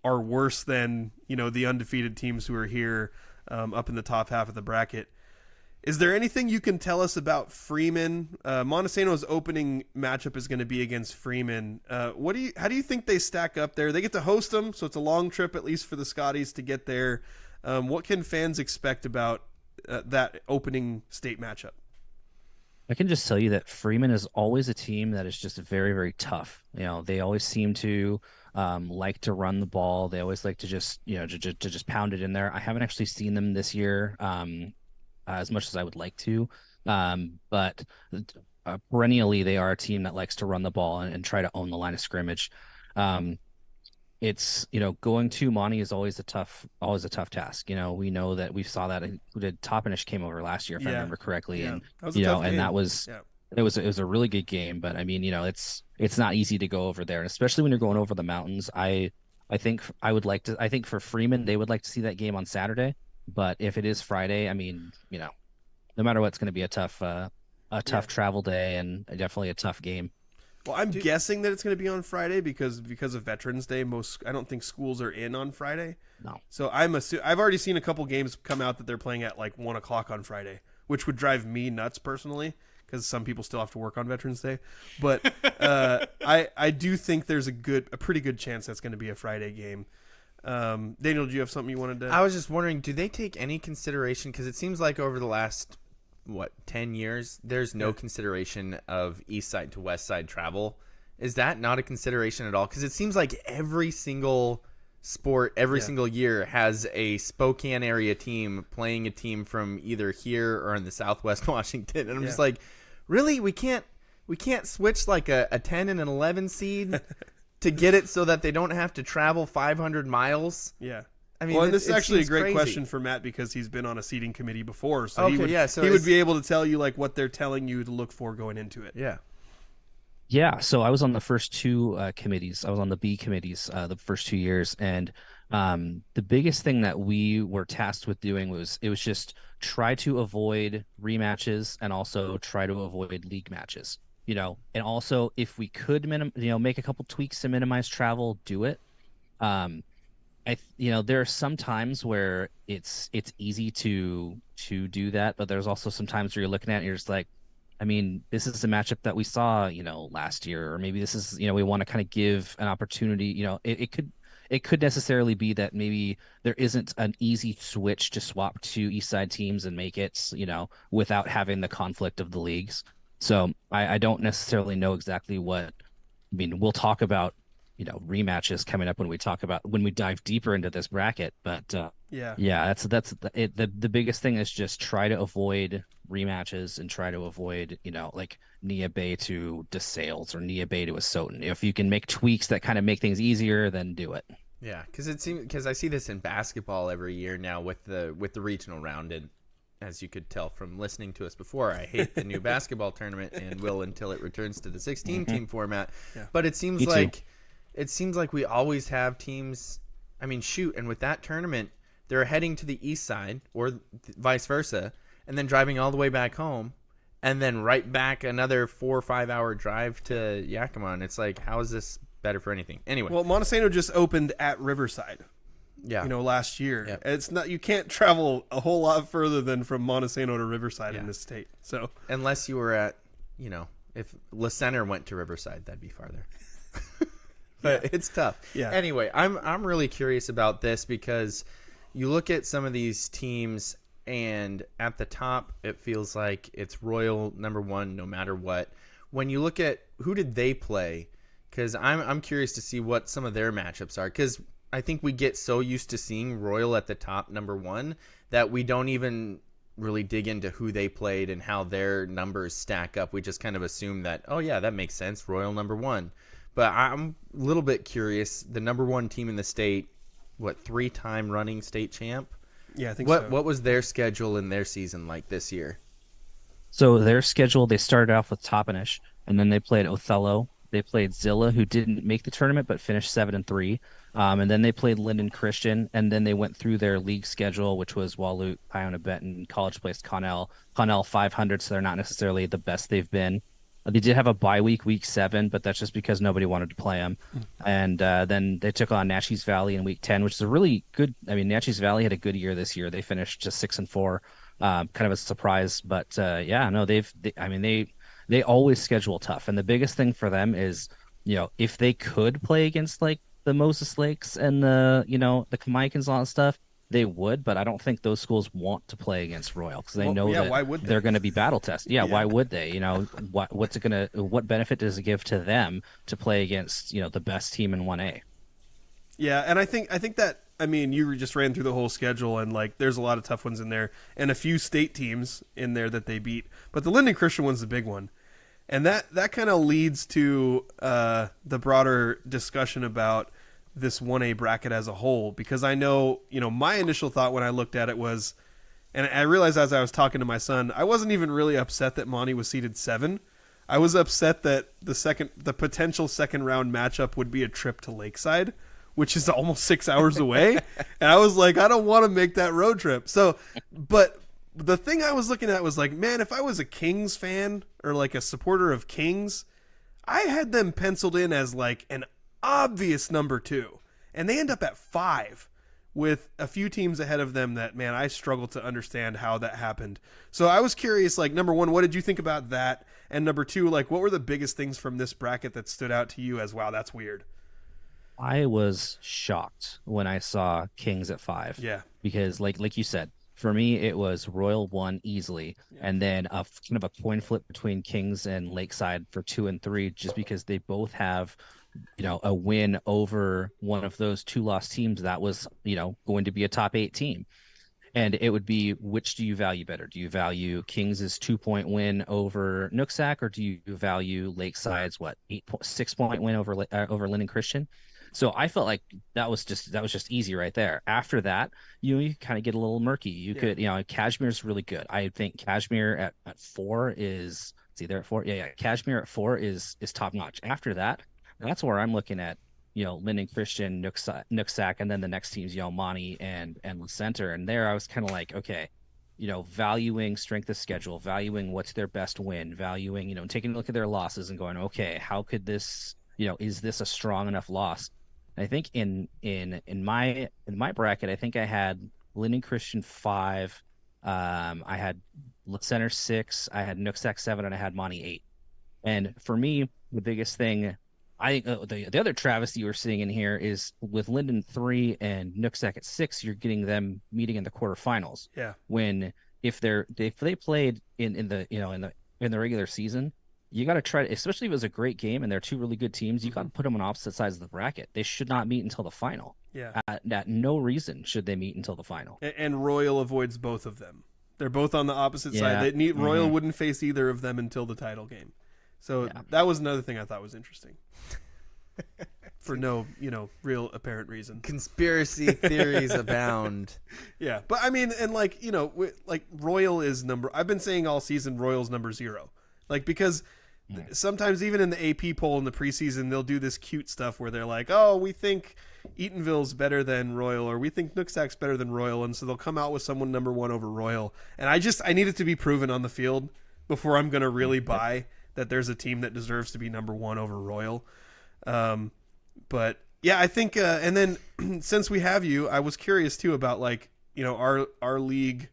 are worse than, the undefeated teams who are here up in the top half of the bracket. Is there anything you can tell us about Freeman? Montesano's opening matchup is going to be against Freeman. How do you think they stack up there? They get to host them, so it's a long trip at least for the Scotties to get there. What can fans expect about that opening state matchup? I can just tell you that Freeman is always a team that is just very, very tough. They always seem to like to run the ball. They always like to just pound it in there. I haven't actually seen them this year as much as I would like to, but perennially they are a team that likes to run the ball and try to own the line of scrimmage. It's going to Monty is always a tough task. We know that we saw that. Who did Toppenish came over last year, if I remember correctly, and that was a tough game. That was it was a really good game. But I mean, it's not easy to go over there, and especially when you're going over the mountains. I think for Freeman they would like to see that game on Saturday, but if it is Friday, I mean, no matter what, it's going to be a tough travel day and definitely a tough game. Well, I'm guessing that it's going to be on Friday because of Veterans Day. I don't think schools are in on Friday. No. So I've already seen a couple games come out that they're playing at like 1:00 on Friday, which would drive me nuts personally because some people still have to work on Veterans Day. But I do think there's a pretty good chance that's going to be a Friday game. Daniel, do you have something you wanted to? I was just wondering, do they take any consideration? Because it seems like over the last 10 years, there's no consideration of east side to west side travel. Is that not a consideration at all? Because it seems like every single sport, every single year has a Spokane area team playing a team from either here or in the Southwest Washington. And I'm just like, really? We can't switch like a 10 and an 11 seed to get it so that they don't have to travel 500 miles? Yeah. I mean, and this is actually a great crazy question for Matt because he's been on a seating committee before, so he would be able to tell you like what they're telling you to look for going into it. Yeah. Yeah, so I was on the first two committees. I was on the B committees the first 2 years, and the biggest thing that we were tasked with doing was it was just try to avoid rematches and also try to avoid league matches. And also if we could make a couple tweaks to minimize travel, do it. Um, there are some times where it's easy to do that, but there's also some times where you're looking at it and you're just like, I mean, this is a matchup that we saw, last year, or maybe this is, we want to kind of give an opportunity. It could necessarily be that maybe there isn't an easy switch to swap to East Side teams and make it, without having the conflict of the leagues. So I don't necessarily know exactly what. I mean, we'll talk about, rematches coming up when we dive deeper into this bracket. But yeah, the biggest thing is just try to avoid rematches and try to avoid, like Nia Bay to DeSales or Nia Bay to Asotin. If you can make tweaks that kind of make things easier, then do it. Yeah, because I see this in basketball every year now with the regional round, and as you could tell from listening to us before, I hate the new basketball tournament and will until it returns to the 16-team format. Yeah. But it seems like we always have teams. I mean, shoot, and with that tournament, they're heading to the east side or vice versa, and then driving all the way back home, and then right back another 4 or 5 hour drive to Yakima. And it's like, how is this better for anything? Anyway, well, Montesano just opened at Riverside. Yeah, last year. Yep. It's not, you can't travel a whole lot further than from Montesano to Riverside in this state. So unless you were at, if La Center went to Riverside, that'd be farther. But it's tough. Yeah. Anyway, I'm really curious about this because you look at some of these teams, and at the top, it feels like it's Royal number one no matter what. When you look at who did they play, because I'm curious to see what some of their matchups are, because I think we get so used to seeing Royal at the top, number one, that we don't even really dig into who they played and how their numbers stack up. We just kind of assume that, oh yeah, that makes sense, Royal number one. But I'm a little bit curious. The number one team in the state, 3-time running state champ? Yeah, I think so. What was their schedule in their season like this year? So their schedule, they started off with Toppenish, and then they played Othello. They played Zilla, who didn't make the tournament but finished 7-3. And then they played Linden Christian, and then they went through their league schedule, which was Waloot, Iona Benton, College Place, Connell 500, so they're not necessarily the best they've been. They did have a bye week 7, but that's just because nobody wanted to play them. And then they took on Natchez Valley in week 10, which is a really good. I mean, Natchez Valley had a good year this year. They finished just 6-4, kind of a surprise. But they always schedule tough. And the biggest thing for them is, if they could play against like the Moses Lakes and the Kamaikans and all that stuff, they would, but I don't think those schools want to play against Royal because they know that they're going to be battle tested. Yeah, why would they? What benefit does it give to them to play against, the best team in 1A? Yeah, and I think that, I mean, you just ran through the whole schedule, and like there's a lot of tough ones in there and a few state teams in there that they beat, but the Linden Christian one's the big one. And that kind of leads to the broader discussion about this 1A bracket as a whole, because I know, my initial thought when I looked at it was, and I realized as I was talking to my son, I wasn't even really upset that Monty was seeded 7. I was upset that the potential second round matchup would be a trip to Lakeside, which is almost 6 hours away. And I was like, I don't want to make that road trip. So, but the thing I was looking at was like, man, if I was a Kings fan or like a supporter of Kings, I had them penciled in as like an obvious number 2, and they end up at 5 with a few teams ahead of them that, man, I struggle to understand how that happened. So I was curious, like, number 1, what did you think about that? And number 2, like, what were the biggest things from this bracket that stood out to you as, wow, that's weird? I was shocked when I saw Kings at 5. Yeah. Because like you said, for me, it was Royal 1 easily, and then a kind of a coin flip between Kings and Lakeside for 2 and 3, just because they both have, a win over one of those 2-loss teams that was, going to be a top 8 team. And it would be, which do you value better? Do you value Kings's 2-point win over Nooksack, or do you value Lakeside's 6-point win over Linden Christian? So I felt like that was just easy right there. After that, you kind of get a little murky. You could, Cashmere's really good. I think Cashmere at 4 is see there at 4. Yeah, Kashmir at 4 is top notch. After that, that's where I'm looking at, Lyndon Christian, Nooksack, and then the next team's, Monty and Center. And there I was kind of like, okay, valuing strength of schedule, valuing what's their best win, valuing, taking a look at their losses and going, okay, how could this, is this a strong enough loss? And I think in my bracket, I think I had Lyndon Christian 5, I had Center 6, I had Nooksack 7, and I had Monty 8. And for me, the biggest thing, I think the other travesty we're seeing in here is with Lyndon 3 and Nooksack at 6, you're getting them meeting in the quarterfinals. Yeah. When if they played in the regular season, you got to try to, especially if it was a great game and they're two really good teams, you got to put them on opposite sides of the bracket. They should not meet until the final. Yeah. At no reason should they meet until the final. And Royal avoids both of them. They're both on the opposite side. Royal wouldn't face either of them until the title game. So that was another thing I thought was interesting. For no, real apparent reason. Conspiracy theories abound. Yeah, but I mean, and Royal is I've been saying all season Royal's number 0. Because sometimes even in the AP poll in the preseason, they'll do this cute stuff where they're like, oh, we think Eatonville's better than Royal, or we think Nooksack's better than Royal, and so they'll come out with someone number 1 over Royal. And I need it to be proven on the field before I'm going to really buy that there's a team that deserves to be number 1 over Royal. But yeah, I think, and then since we have you, I was curious too about our league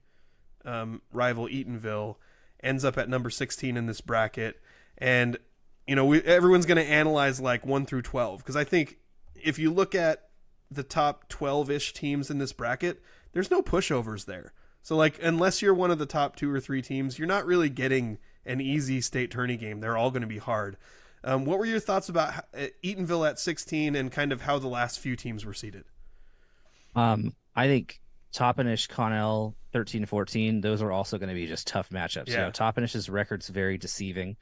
rival Eatonville ends up at number 16 in this bracket. And, everyone's going to analyze 1 through 12. Cause I think if you look at the top 12-ish teams in this bracket, there's no pushovers there. So unless you're one of the top 2 or 3 teams, you're not really getting an easy state tourney game. They're all going to be hard. What were your thoughts about Eatonville at 16 and kind of how the last few teams were seated? I think Toppenish, Connell, 13-14, those are also going to be just tough matchups. Yeah. Toppenish's record's very deceiving.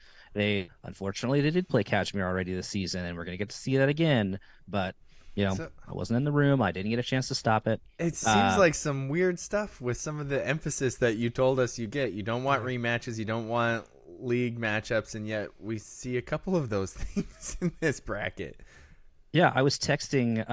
Unfortunately, they did play Kashmir already this season, and we're going to get to see that again. But, I wasn't in the room. I didn't get a chance to stop it. It seems like some weird stuff with some of the emphasis that you told us you get. You don't want rematches. You don't want league matchups, and yet we see a couple of those things in this bracket. Yeah, I was texting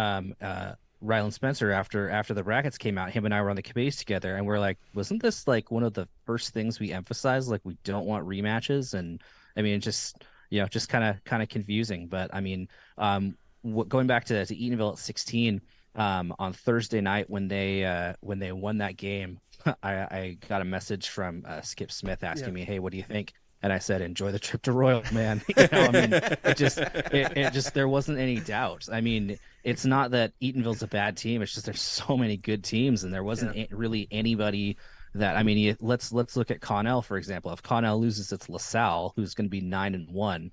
Rylan Spencer after the brackets came out. Him and I were on the committees together, and we're like, wasn't this one of the first things we emphasized? We don't want rematches, and I mean, just kind of confusing. But I mean, going back to Eatonville at 16 on Thursday night when they won that game, I got a message from Skip Smith asking me, hey, what do you think? And I said, enjoy the trip to Royal, man. I mean, it just there wasn't any doubt. I mean, it's not that Eatonville's a bad team. It's just there's so many good teams, and there wasn't really anybody that. I mean, let's look at Connell, for example. If Connell loses, it's LaSalle, who's going to be 9-1,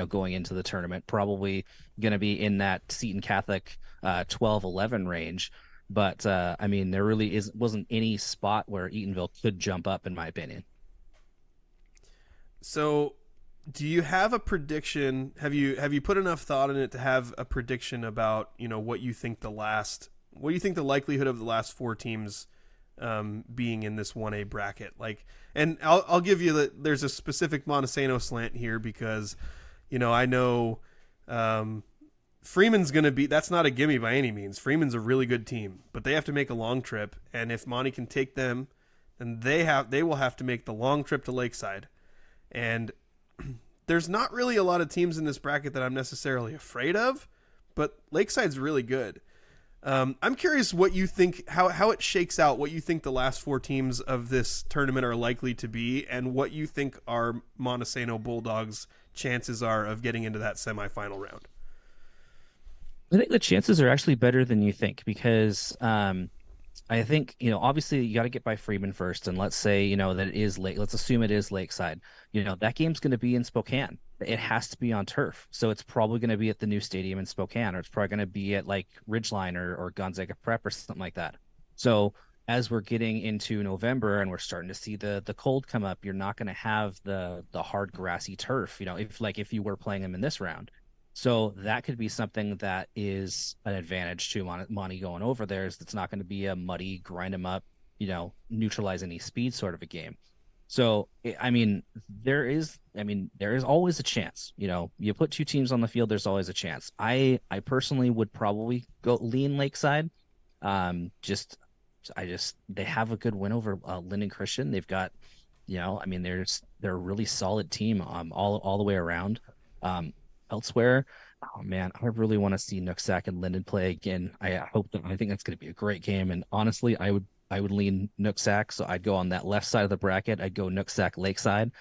going into the tournament, probably going to be in that Seton Catholic 12-11 range. But I mean, there really wasn't any spot where Eatonville could jump up, in my opinion. So, do you have a prediction? Have you put enough thought in it to have a prediction about what you think the likelihood of the last 4 teams being in this 1A bracket? And I'll give you there's a specific Montesano slant here because I know Freeman's going to be, that's not a gimme by any means. Freeman's a really good team, but they have to make a long trip, and if Monty can take them, then they will have to make the long trip to Lakeside. And there's not really a lot of teams in this bracket that I'm necessarily afraid of, but Lakeside's really good. I'm curious what you think, how it shakes out, what you think the last 4 teams of this tournament are likely to be, and what you think our Montesano Bulldogs' chances are of getting into that semifinal round. I think the chances are actually better than you think because I think, obviously you got to get by Freeman first. And let's say, that it is let's assume it is Lakeside. That game's going to be in Spokane. It has to be on turf. So it's probably going to be at the new stadium in Spokane, or it's probably going to be at Ridgeline or Gonzaga Prep or something like that. So as we're getting into November and we're starting to see the cold come up, you're not going to have the hard grassy turf, if you were playing them in this round. So that could be something that is an advantage to Monty going over there. Is it's not going to be a muddy, grind them up, neutralize any speed sort of a game. So I mean, there is always a chance. You put two teams on the field, there's always a chance. I personally would probably go lean Lakeside. Just I just they have a good win over Linden Christian. They've got, I mean, they're a really solid team all the way around. Elsewhere, oh man, I really want to see Nooksack and Linden play again. I think that's going to be a great game. And honestly, I would lean Nooksack, so I'd go on that left side of the bracket. I'd go Nooksack Lakeside.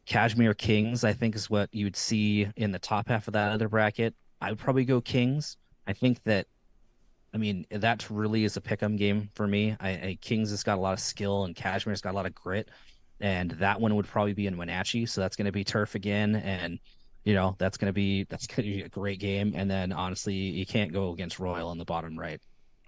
Kashmir Kings, I think, is what you would see in the top half of that other bracket. I would probably go Kings. I think that, I mean, that really is a pick'em game for me. Kings has got a lot of skill and Kashmir's got a lot of grit, and that one would probably be in Wenatchee, so that's going to be turf again, and that's going to be a great game. And then honestly, you can't go against Royal on the bottom right,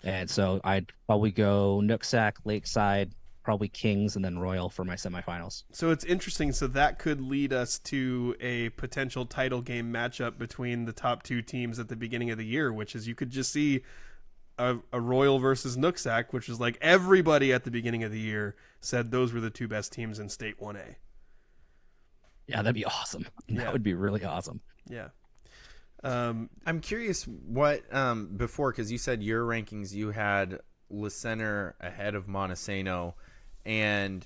and so I'd probably go Nooksack, Lakeside, probably Kings, and then Royal for my semifinals. So it's interesting. So that could lead us to a potential title game matchup between the top two teams at the beginning of the year, which is you could just see a Royal versus Nooksack, which is like everybody at the beginning of the year said those were the two best teams in State 1A. Yeah, that'd be awesome. That would be really awesome. Yeah. I'm curious what before, because you said your rankings, you had Le Center ahead of Montesano, and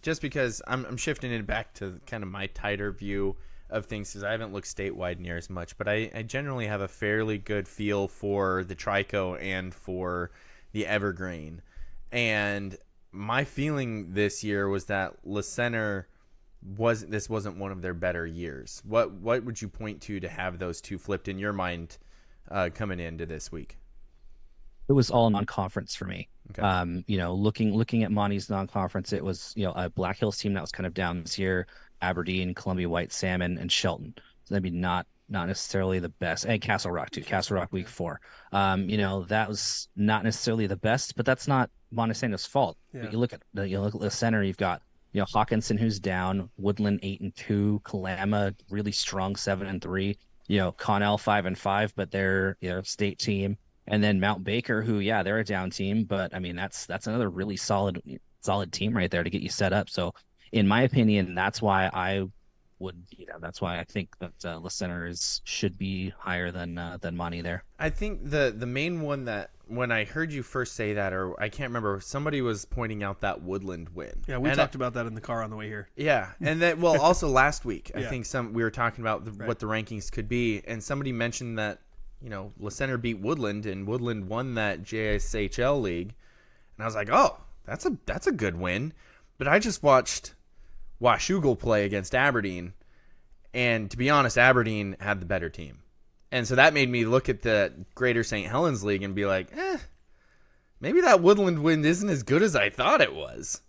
just because I'm shifting it back to kind of my tighter view of things, because I haven't looked statewide near as much, but I generally have a fairly good feel for the Trico and for the Evergreen, and my feeling this year was that Le Center wasn't one of their better years. What would you point to have those two flipped in your mind coming into this week? It was all non-conference for me. Okay. Looking at Monty's non-conference, it was a Black Hills team that was kind of down this year, Aberdeen, Columbia White Salmon, and Shelton. So that'd be not necessarily the best, and Castle Rock too. Castle Rock week 4. That was not necessarily the best, but that's not Montesano's fault. Yeah. But you look at the center, you've got Hawkinson, who's down, Woodland 8-2, Kalama really strong 7-3, Connell 5-5, but they're state team. And then Mount Baker, who, they're a down team, but I mean, that's another really solid team right there to get you set up. So in my opinion, that's why I think that Le Center should be higher than Monty there. I think the main one that when I heard you first say that, or I can't remember, somebody was pointing out that Woodland win. Yeah, we talked about that in the car on the way here. Yeah, and that also last week, I Yeah. think we were talking about what the rankings could be, and somebody mentioned that Le Center beat Woodland, and Woodland won that JSHL league, and I was like, oh, that's a good win. But I just watched Washougal play against Aberdeen, and to be honest, Aberdeen had the better team. And so that made me look at the Greater St. Helens League and be like, maybe that Woodland win isn't as good as I thought it was.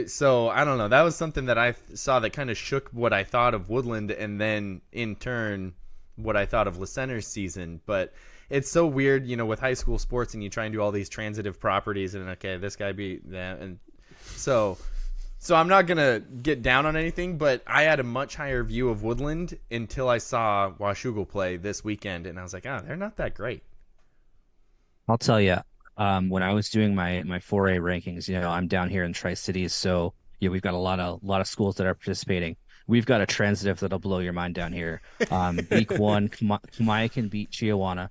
So I don't know. That was something that I saw that kind of shook what I thought of Woodland, and then in turn what I thought of Le Center's season. But it's so weird, with high school sports, and you try and do all these transitive properties, and okay, this guy beat that, and so I'm not going to get down on anything, but I had a much higher view of Woodland until I saw Washougal play this weekend, and I was like, they're not that great. I'll tell you, when I was doing my 4A rankings, I'm down here in Tri-Cities, so we've got a lot of schools that are participating. We've got a transitive that'll blow your mind down here. Week 1, Kamaya can beat Chiawana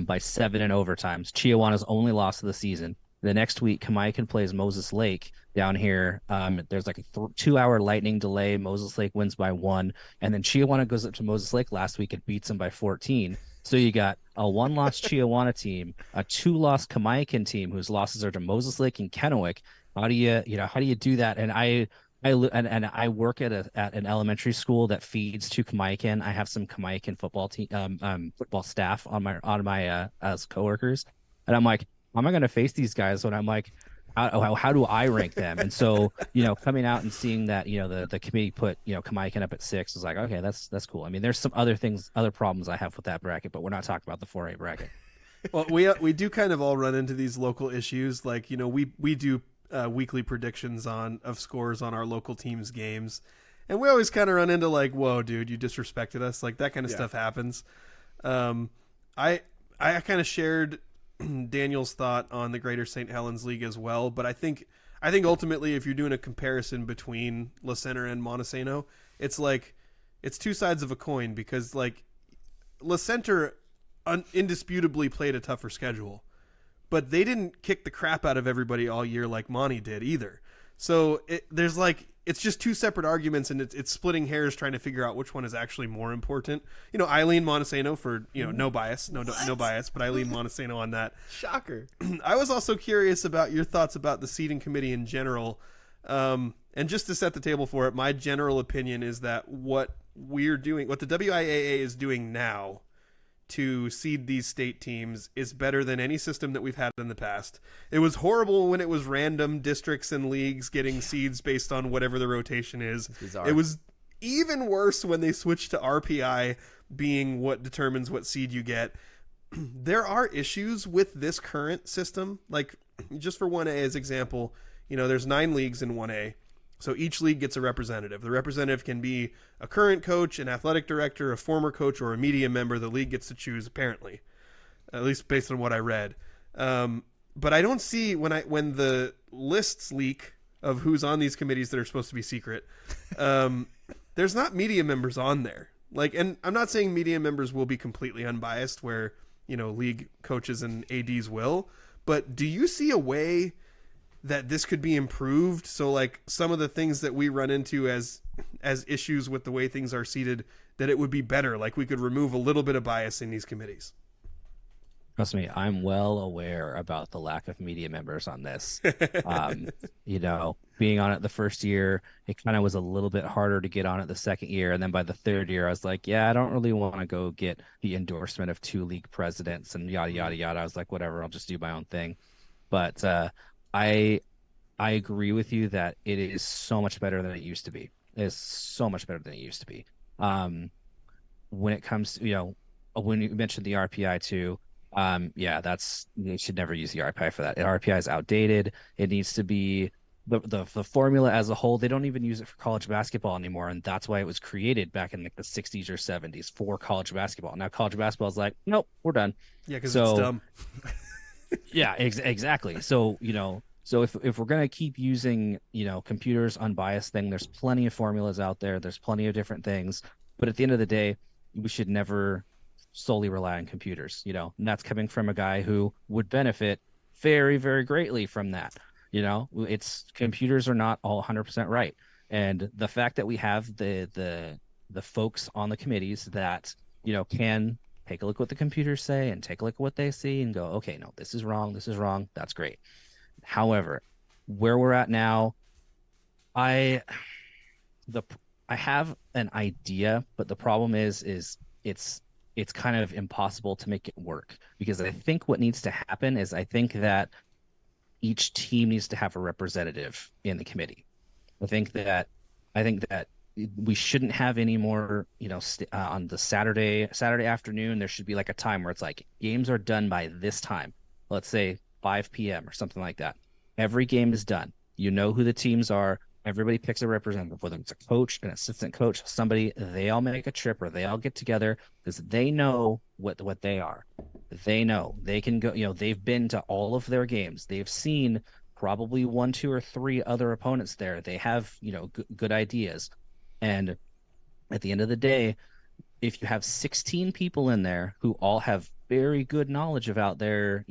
by 7 in overtimes. Chiawana's only loss of the season. The next week, Kamaikan plays Moses Lake down here. There's like a 2-hour lightning delay. Moses Lake wins by 1. And then Chiawana goes up to Moses Lake last week and beats them by 14. So you got a 1-loss Chiawana team, a 2-loss Kamaikan team whose losses are to Moses Lake and Kennewick. How do you do that? And I work at an elementary school that feeds to Kamaikan. I have some Kamaikan football staff on my as coworkers, and I'm like, how am I going to face these guys when I'm like, how do I rank them? And so, coming out and seeing that, the committee put, Kamaikan up at 6 was like, okay, that's cool. I mean, there's some other problems I have with that bracket, but we're not talking about the 4A bracket. Well, we do kind of all run into these local issues. Like, we do weekly predictions of scores on our local teams' games, and we always kind of run into like, whoa, dude, you disrespected us. Like that kind of stuff happens. I kind of shared Daniel's thought on the Greater St. Helens League as well, but I think I think ultimately, if you're doing a comparison between La Center and Montesano, it's like it's two sides of a coin because like La Center indisputably played a tougher schedule, but they didn't kick the crap out of everybody all year like Monty did either. So there's like it's just two separate arguments, and it's splitting hairs trying to figure out which one is actually more important. You know, I lean Montesano for no bias, no bias, but I lean Montesano on that. Shocker. I was also curious about your thoughts about the seating committee in general. And just to set the table for it, my general opinion is that what we're doing, what the WIAA is doing now to seed these state teams is better than any system that we've had in the past. It was horrible when it was random districts and leagues getting seeds based on whatever the rotation is. It was even worse when they switched to RPI being what determines what seed you get. There are issues with this current system. Like, just for 1A as example, there's 9 leagues in 1A. So each league gets a representative. The representative can be a current coach, an athletic director, a former coach, or a media member. The league gets to choose, apparently, at least based on what I read. But I don't see when the lists leak of who's on these committees that are supposed to be secret. There's not media members on there. And I'm not saying media members will be completely unbiased, where league coaches and ads will. But do you see a way that this could be improved, so like some of the things that we run into as issues with the way things are seated, that it would be better, like we could remove a little bit of bias in these committees? Trust me, I'm well aware about the lack of media members on this. Being on it the first year, it kind of was a little bit harder to get on it the second year, and then by the third year I was like, I don't really want to go get the endorsement of 2 league presidents and yada yada yada. I was like, whatever, I'll just do my own thing. But I agree with you that it is so much better than it used to be. It is so much better than it used to be. When it comes to, when you mentioned the RPI too, you should never use the RPI for that. RPI is outdated. It needs to be the formula as a whole. They don't even use it for college basketball anymore, and that's why it was created back in the 60s or 70s for college basketball. Now college basketball is like, nope, we're done. Yeah, because it's dumb. Yeah, exactly. So, so if we're going to keep using, computers unbiased thing, there's plenty of formulas out there. There's plenty of different things. But at the end of the day, we should never solely rely on computers, and that's coming from a guy who would benefit very, very greatly from that. Computers are not all 100% right. And the fact that we have the folks on the committees that, can take a look at what the computers say and take a look at what they see and go, okay, no, this is wrong. That's great. However, where we're at now, I have an idea, but the problem is it's kind of impossible to make it work, because I think what needs to happen is I think that each team needs to have a representative in the committee. I think that we shouldn't have any more, on the Saturday afternoon, there should be like a time where it's like games are done by this time. Let's say 5 p.m. or something like that. Every game is done. You know who the teams are. Everybody picks a representative, whether it's a coach, an assistant coach, somebody. They all make a trip, or they all get together, because they know what they are. They know they can go. They've been to all of their games. They've seen probably 1, 2, or 3 other opponents there. They have good ideas. And at the end of the day, if you have 16 people in there who all have very good knowledge about their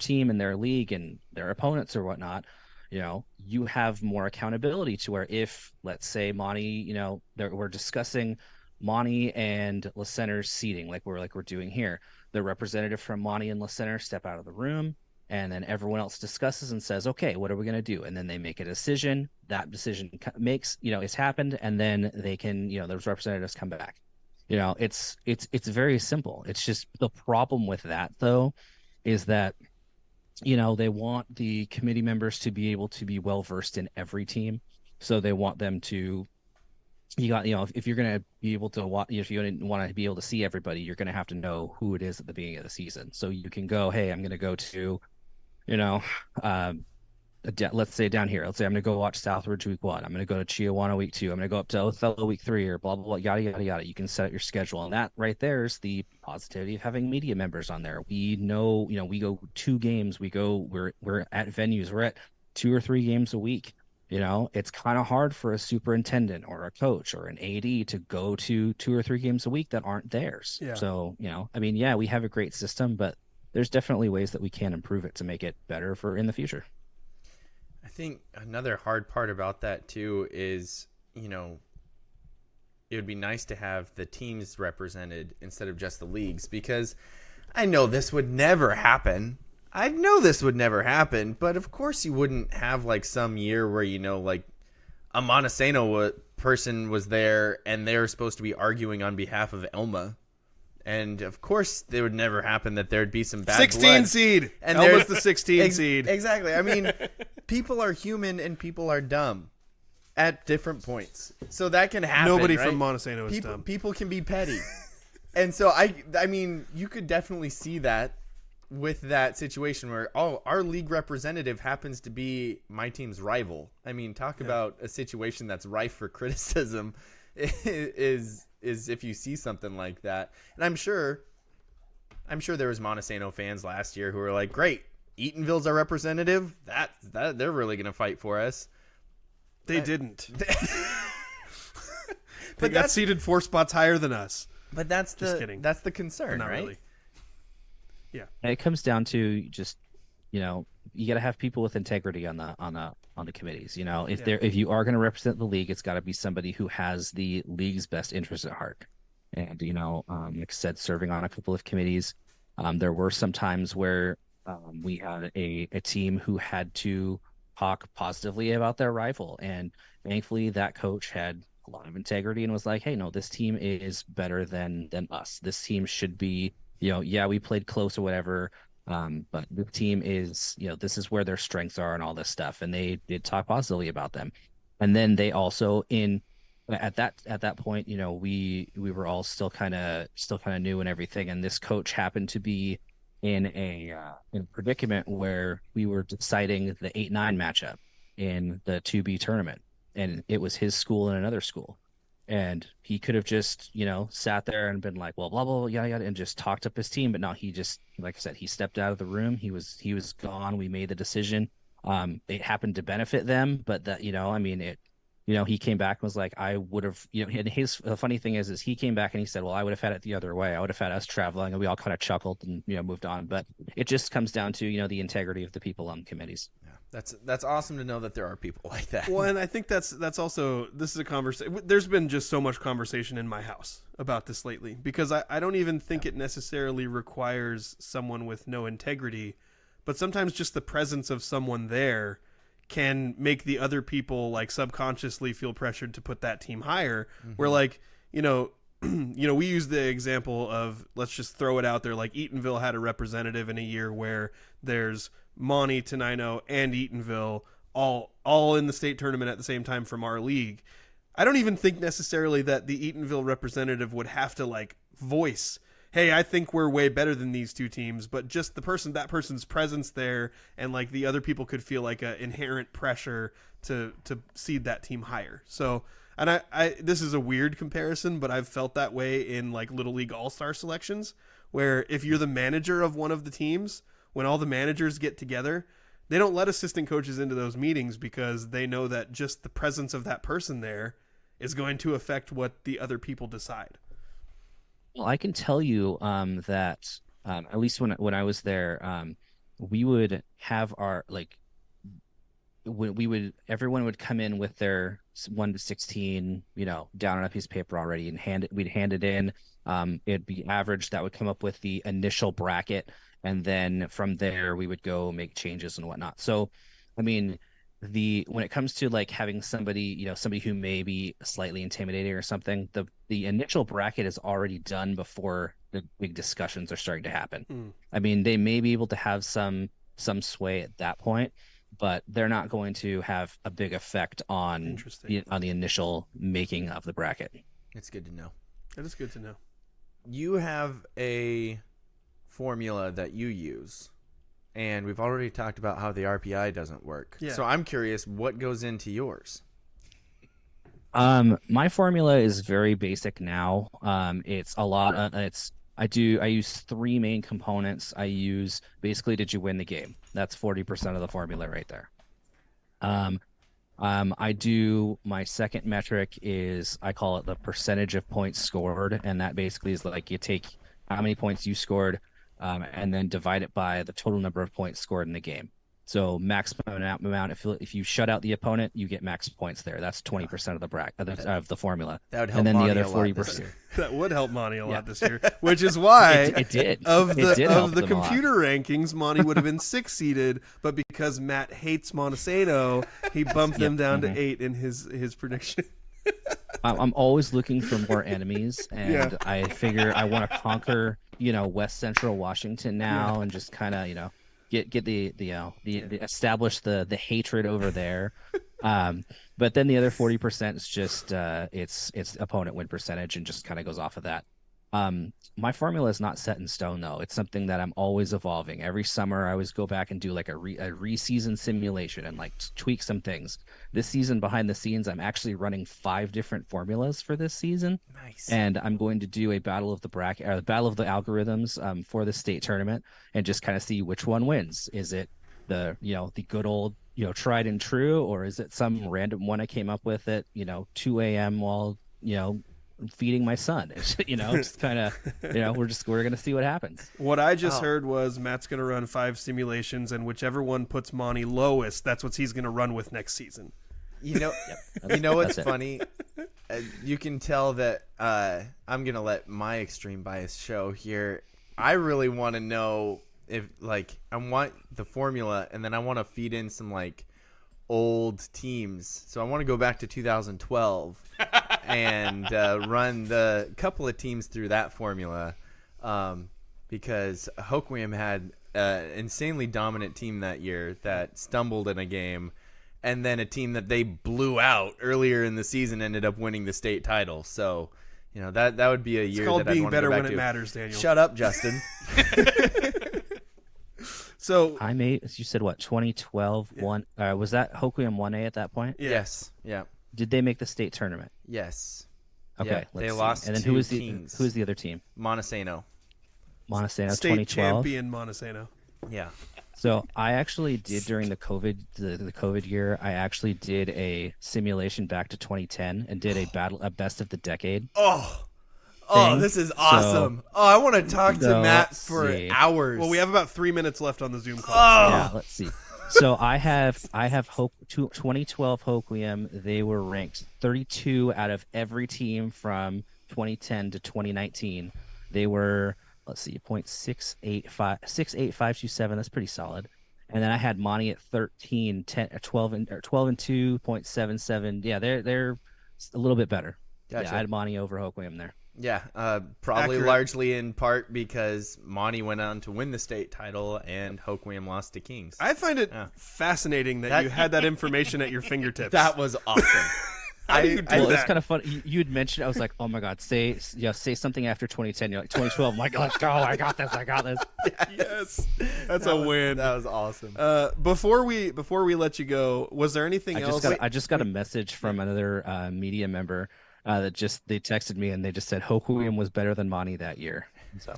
team and their league and their opponents or whatnot, you have more accountability to where if, let's say, Monty, we're discussing Monty and La Center's seating, like we're doing here. The representative from Monty and La Center step out of the room, and then everyone else discusses and says, okay, what are we going to do? And then they make a decision. That decision makes, it's happened, and then they can, those representatives come back. It's very simple. It's just the problem with that, though, is that, they want the committee members to be able to be well versed in every team. So they want them to, if you're going to be able to watch, if you want to be able to see everybody, you're going to have to know who it is at the beginning of the season. So you can go, hey, I'm going to go to, let's say down here, let's say I'm going to go watch Southridge week 1. I'm going to go to Chiawana week 2. I'm going to go up to Othello week 3, or blah, blah, blah, yada, yada, yada. You can set your schedule. And that right there is the positivity of having media members on there. We know, we go 2 games. We're at venues. We're at 2 or 3 games a week. It's kind of hard for a superintendent or a coach or an AD to go to 2 or 3 games a week that aren't theirs. Yeah. So, I mean, yeah, we have a great system, but there's definitely ways that we can improve it to make it better for in the future. I think another hard part about that too is, it would be nice to have the teams represented instead of just the leagues, because I know this would never happen. But of course you wouldn't have like some year where, like a Montesano person was there and they're supposed to be arguing on behalf of Elma. And of course it would never happen that there'd be some bad 16 blood. seed. And Elma's the 16 seed. Exactly. I mean, people are human and people are dumb at different points. So that can happen. Nobody right? from Montesano is dumb. People can be petty. And so I mean, you could definitely see that with that situation where our league representative happens to be my team's rival. I mean, talk about a situation that's rife for criticism is if you see something like that. And I'm sure there was Montesano fans last year who were like, "Great, Eatonville's our representative. That they're really going to fight for us." They didn't. They got seated 4 spots higher than us. But that's kidding. That's the concern, Not right? really. Yeah. And it comes down to just, you got to have people with integrity on the committees. If you are going to represent the league, it's got to be somebody who has the league's best interest at heart. And like I said, serving on a couple of committees, there were some times where we had a team who had to talk positively about their rival, and thankfully that coach had a lot of integrity and was like, "Hey, no, this team is better than us. This team should be." Yeah, we played close or whatever, but the team is, this is where their strengths are and all this stuff. And they did talk positively about them. And then they also at that point, we were all still kind of new and everything. And this coach happened to be in a predicament where we were deciding the 8-9 matchup in the 2B tournament, and it was his school and another school. And he could have just, sat there and been like, well, blah, blah, blah, yada, yada, and just talked up his team. But no, he just, like I said, he stepped out of the room. He was gone. We made the decision. It happened to benefit them, but that, he came back and was like, I would have, and the funny thing is he came back and he said, well, I would have had it the other way. I would have had us traveling, and we all kind of chuckled and, moved on. But it just comes down to, the integrity of the people on committees. Yeah. That's awesome to know that there are people like that. Well, and I think that's also, this is a conversation. There's been just so much conversation in my house about this lately, because I don't even think it necessarily requires someone with no integrity, but sometimes just the presence of someone there can make the other people like subconsciously feel pressured to put that team higher. Mm-hmm. Where like, we use the example of, let's just throw it out there, like Eatonville had a representative in a year where there's Monty, Tenino, and Eatonville all in the state tournament at the same time from our league. I don't even think necessarily that the Eatonville representative would have to like voice, hey, I think we're way better than these two teams, but just that person's presence there, and like the other people could feel like an inherent pressure to seed that team higher. So, and I this is a weird comparison, but I've felt that way in like Little League All-Star selections, where if you're the manager of one of the teams, when all the managers get together, they don't let assistant coaches into those meetings because they know that just the presence of that person there is going to affect what the other people decide. Well, I can tell you that at least when I was there, we would have our everyone would come in with their 1 to 16, down on a piece of paper already, and we'd hand it in. It'd be average. That would come up with the initial bracket. And then from there, we would go make changes and whatnot. So, I mean, when it comes to like having somebody, somebody who may be slightly intimidating or something, the initial bracket is already done before the big discussions are starting to happen. I mean, they may be able to have some sway at that point, but they're not going to have a big effect on the initial making of the bracket. It's good to know. It is good to know. You have a formula that you use, and we've already talked about how the RPI doesn't work. Yeah. So I'm curious, what goes into yours? My formula is very basic now. It's a lot of, I use 3 main components. I use basically, did you win the game? That's 40% of the formula right there. Um, I do my second metric is I call it the percentage of points scored, and that basically is like you take how many points you scored, and then divide it by the total number of points scored in the game. So maximum amount. If you shut out the opponent, you get max points there. That's 20% of the of the formula. That would help and then Monty the a other lot 40%. That would help Monty a lot this year, which is why It did. of It the did help of the them a lot. computer rankings, Monty would have been 6 seeded, but because Matt hates Montesano, he bumped them down to 8 in his prediction. I'm always looking for more enemies, and I figure I want to conquer, West Central Washington now, and just kind of, get the establish the hatred over there. But then the other 40% is just it's opponent win percentage, and just kind of goes off of that. My formula is not set in stone, though. It's something that I'm always evolving. Every summer, I always go back and do like a re-season simulation and like tweak some things. This season, behind the scenes, I'm actually running 5 different formulas for this season. Nice. And I'm going to do a battle of the bracket, or the battle of the algorithms, for the state tournament, and just kind of see which one wins. Is it the good old tried and true, or is it some random one I came up with at 2 a.m. while feeding my son? Just kind of we're gonna see what happens. What I just heard was Matt's gonna run 5 simulations, and whichever one puts Monty lowest, that's what he's gonna run with next season. What's funny? You can tell that I'm gonna let my extreme bias show here. I really want to know if I want the formula, and then I want to feed in some old teams. So I want to go back to 2012 and run the couple of teams through that formula, because Hoquiam had an insanely dominant team that year that stumbled in a game, and then a team that they blew out earlier in the season ended up winning the state title. So that would be a year It's called that I'd being want to better go back when to. it matters, Daniel. Shut up, Justin. So you said what, 2012 one? Was that Hoquiam 1A at that point? Yes. Yeah. Did they make the state tournament? Yes. Okay, Yeah, let's they see. lost And then to who was Kings. the other team? Montesano. Montesano, state 2012. champion Montesano. Yeah. So I actually did during the COVID year. I actually did a simulation back to 2010 and did a best of the decade. Oh, this is awesome. I want to talk to Matt let's for see. hours. Well, we have about 3 minutes left on the Zoom call. Yeah, let's see. So I have 2012 Hoquiam. They were ranked 32 out of every team from 2010 to 2019. They were, let's see, 68527. That's pretty solid. And then I had Monty at 13, 10, 12 and 2.77. Yeah, they're a little bit better. Gotcha. Yeah, I had Monty over Hoquiam there. Yeah, probably Accurate. largely in part because Monty went on to win the state title and Hoquiam lost to Kings. I find it fascinating that you had that information at your fingertips. That was awesome. How do you do Well, that? it's kind of fun. You had mentioned. I was like, oh my god, say something after 2010. You're like 2012. I'm like, let's go. I got this. Yes, that's a win. That was awesome. Before we let you go, was there anything else? I just got a message from another media member they texted me and they just said Hoquiam was better than Monty that year. So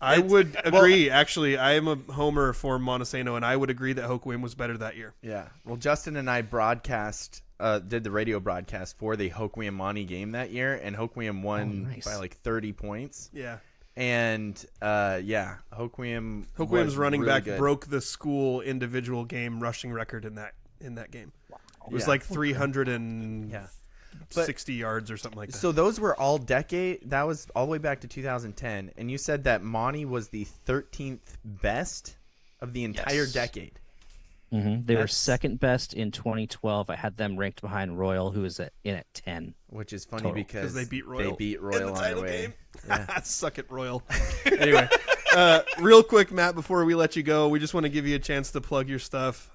I would agree. Actually, I am a homer for Montesano, and I would agree that Hoquiam was better that year. Yeah. Well, Justin and I did the radio broadcast for the Hoquiam Monty game that year, and Hoquiam won by 30 points. Yeah. And Hoquiam's Hoquiam's running really back good. broke the school individual game rushing record in that game. It was like 360 yards or something like that. So those were all decade. That was all the way back to 2010. And you said that Monty was the 13th best of the entire decade. Mm-hmm. They were second best in 2012. I had them ranked behind Royal, who was in at 10. Which is funny Total. because they beat Royal, in the on title their way. game. Yeah. Suck it, Royal. Anyway, real quick, Matt, before we let you go, we just want to give you a chance to plug your stuff.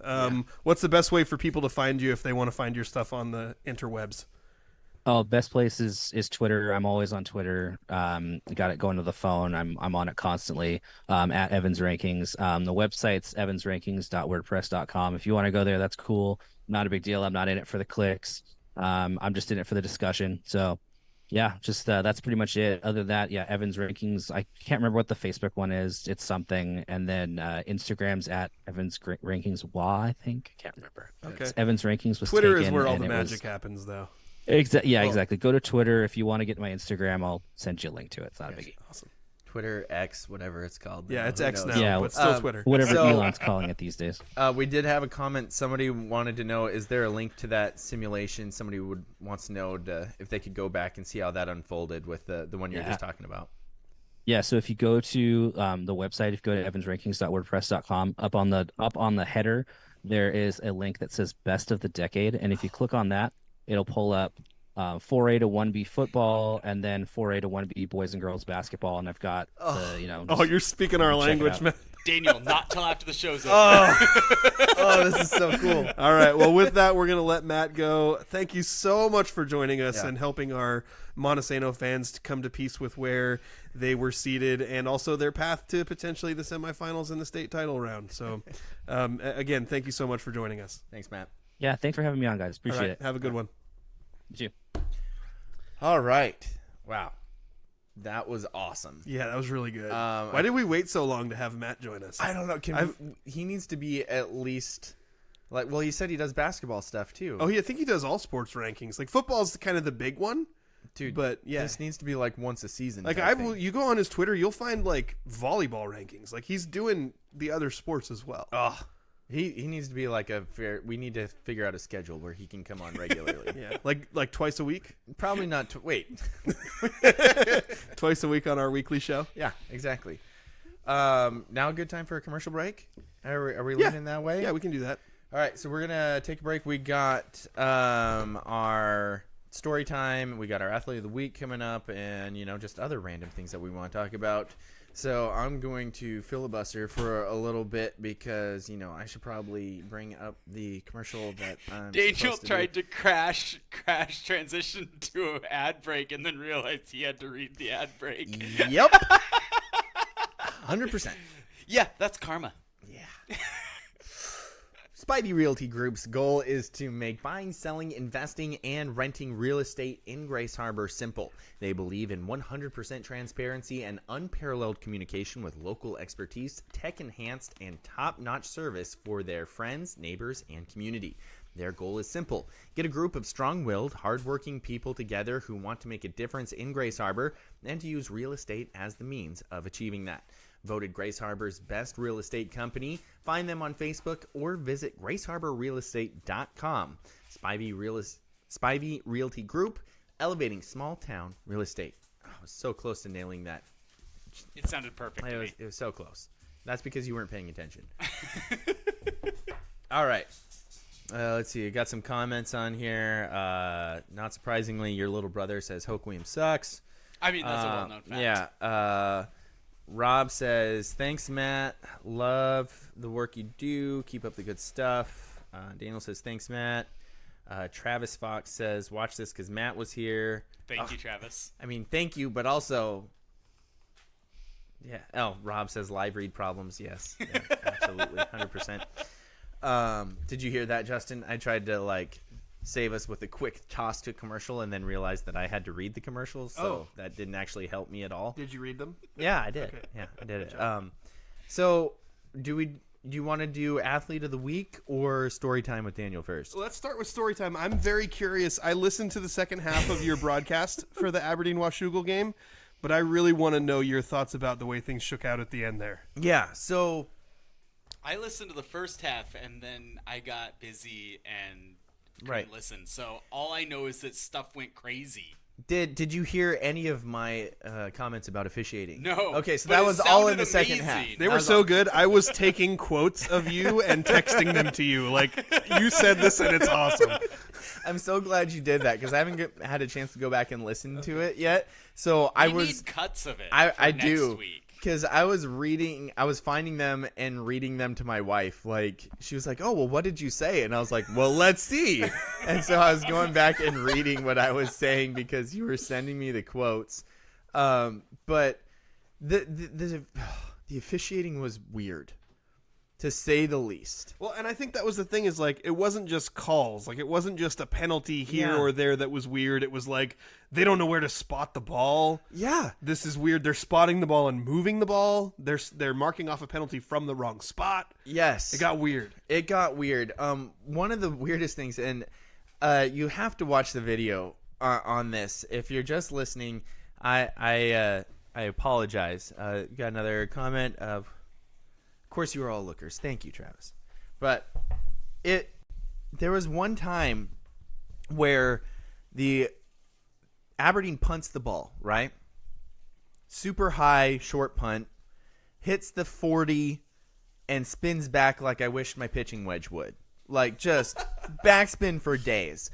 What's the best way for people to find you if they want to find your stuff on the interwebs? Oh, best place is Twitter. I'm always on Twitter. Got it going to the phone. I'm on it constantly. At Evans Rankings. The website's evansrankings.wordpress.com. If you want to go there, that's cool. Not a big deal. I'm not in it for the clicks. I'm just in it for the discussion. So, Yeah, just that's pretty much it. Other than that, yeah, Evan's rankings. I can't remember what the Facebook one is. It's something, and then Instagram's at Evan's rankings. I think I can't remember. Okay. It's Evan's rankings was Twitter taken, is where all and the it magic was happens, though. exactly. Go to Twitter if you want to get my Instagram. I'll send you a link to it. It's not a biggie. Awesome. Twitter, X, whatever it's called. Yeah, it's Who X knows? now, Yeah, but still Twitter. Whatever So- Elon's calling it these days. We did have a comment. Somebody wanted to know, is there a link to that simulation? Somebody wants to know if they could go back and see how that unfolded with the one you're just talking about. Yeah, so if you go to the website, if you go to evansrankings.wordpress.com, up on the header, there is a link that says Best of the Decade, and if you click on that, it'll pull up 4A to 1B football, and then 4A to 1B boys and girls basketball, and I've got Oh, you're speaking our language, man. Daniel, not till after the show's over. Oh, this is so cool. All right. Well, with that, we're going to let Matt go. Thank you so much for joining us and helping our Montesano fans to come to peace with where they were seated and also their path to potentially the semifinals and the state title round. So, again, thank you so much for joining us. Thanks, Matt. Yeah, thanks for having me on, guys. All Appreciate right, it. have a good one. You too. All right. Wow. That was awesome. Yeah, that was really good. Why did we wait so long to have Matt join us? I don't know. He needs to be at least he said he does basketball stuff too. Oh, yeah, I think he does all sports rankings. Like football's kind of the big one, dude. But yeah, this needs to be like once a season. like you go on his Twitter, you'll find like volleyball rankings. Like he's doing the other sports as well. Oh, he needs to be like we need to figure out a schedule where he can come on regularly. Yeah, like twice a week. Probably not. Wait, twice a week on our weekly show. Yeah, exactly. Now a good time for a commercial break. Are we leaning that way? Yeah, we can do that. All right, so we're gonna take a break. We got our story time. We got our athlete of the week coming up, and just other random things that we want to talk about. So I'm going to filibuster for a little bit because I should probably bring up the commercial that Daniel tried to crash transition to an ad break and then realized he had to read the ad break. Yep. 100%. Yeah, that's karma. Yeah. Spivey Realty Group's goal is to make buying, selling, investing, and renting real estate in Grace Harbor simple. They believe in 100% transparency and unparalleled communication with local expertise, tech-enhanced, and top-notch service for their friends, neighbors, and community. Their goal is simple. Get a group of strong-willed, hardworking people together who want to make a difference in Grace Harbor and to use real estate as the means of achieving that. Voted Grace Harbor's best real estate company. Find them on Facebook or visit graceharborrealestate.com. Spivey Realty Group, elevating small town real estate. I was so close to nailing that. It sounded perfect to me. It was so close. That's because you weren't paying attention. All right. Let's see. I got some comments on here. Not surprisingly, your little brother says Hoquiam sucks. I mean, that's a well-known fact. Yeah. Rob says, thanks, Matt. Love the work you do. Keep up the good stuff. Daniel says, thanks, Matt. Travis Fox says, watch this because Matt was here. Thank you, Travis. I mean, thank you, but also, yeah. Oh, Rob says, live read problems. Yes, yeah, absolutely, 100%. Did you hear that, Justin? I tried to, save us with a quick toss to commercial and then realized that I had to read the commercials, so that didn't actually help me at all. Did you read them? Yeah, I did. Okay. Yeah, I did it. So do you want to do athlete of the week or story time with Daniel first? Let's start with story time. I'm very curious. I listened to the second half of your broadcast for the Aberdeen-Washougal game, but I really want to know your thoughts about the way things shook out at the end there. Yeah, so I listened to the first half and then I got busy and couldn't listen. So all I know is that stuff went crazy. Did you hear any of my comments about officiating? No. Okay, so that was all in the second half. They were so good. I was taking quotes of you and texting them to you. Like, you said this and it's awesome. I'm so glad you did that because I haven't had a chance to go back and listen to it yet. So I need cuts of it. I next do. Week. Because I was finding them and reading them to my wife. Like, she was like, oh, well, what did you say? And I was like, well, let's see. And so I was going back and reading what I was saying because you were sending me the quotes. But the officiating was weird. to say the least. Well, and I think that was the thing is like it wasn't just calls. Like it wasn't just a penalty here or there that was weird. It was like they don't know where to spot the ball. Yeah. This is weird. They're spotting the ball and moving the ball. They're marking off a penalty from the wrong spot. Yes. It got weird. It got weird. One of the weirdest things, and you have to watch the video on this. If you're just listening, I apologize. Got another comment of course you were all lookers. Thank you, Travis. But there was one time where the Aberdeen punts the ball, right? Super high, short punt, hits the 40 and spins back like I wish my pitching wedge would. Like just backspin for days.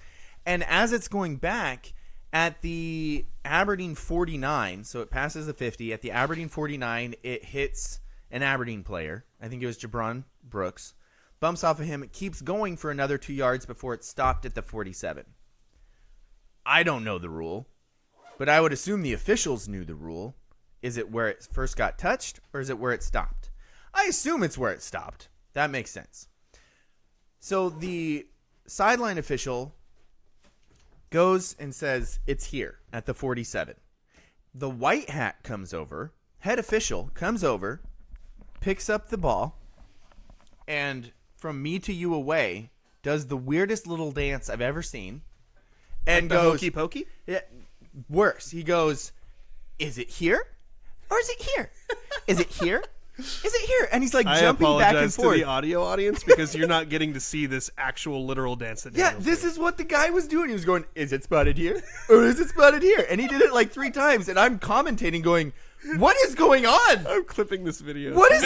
And as it's going back at the Aberdeen 49, so it passes the 50, at the Aberdeen 49, it hits an Aberdeen player. I think it was Jabron Brooks. Bumps off of him. It keeps going for another 2 yards before it stopped at the 47. I don't know the rule, but I would assume the officials knew the rule. Is it where it first got touched, or is it where it stopped? I assume it's where it stopped. That makes sense. So the sideline official goes and says it's here at the 47. The white hat comes over, head official comes over, picks up the ball, and from me to you away, does the weirdest little dance I've ever seen. And like goes, hokey pokey? Yeah, worse. He goes, is it here? Or is it here? Is it here? Is it here? And he's like jumping back and I apologize forth. to the audio audience because you're not getting to see this actual literal dance that Yeah, Daniel's this doing. is what the guy was doing. He was going, is it spotted here? Or is it spotted here? And he did it like 3 times. And I'm commentating going, what is going on? I'm clipping this video. What is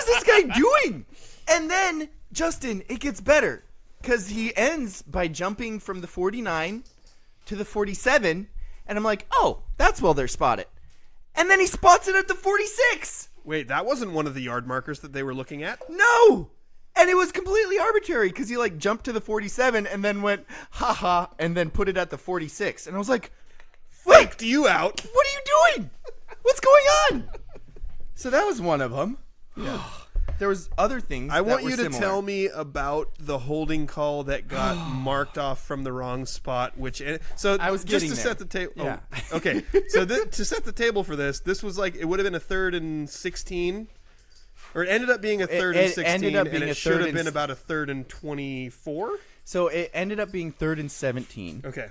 this guy doing? And then, Justin, it gets better. Because he ends by jumping from the 49 to the 47. And I'm like, oh, that's well they're spotted. And then he spots it at the 46. Wait, that wasn't one of the yard markers that they were looking at? No! And it was completely arbitrary because he like jumped to the 47 and then went, haha, and then put it at the 46. And I was like, wait, Fucked you out. what are you doing? What's going on? So that was one of them. Yeah. There was other things I want that were you to similar. tell me about the holding call that got marked off from the wrong spot. So I was just getting to there. set the table. Yeah. Oh, okay. So to set the table for this was like it would have been a 3rd and 16, or it ended up being a 3rd and It 16, ended up and being it a should third have and been about a 3rd and 24. So it ended up being 3rd and 17. Okay.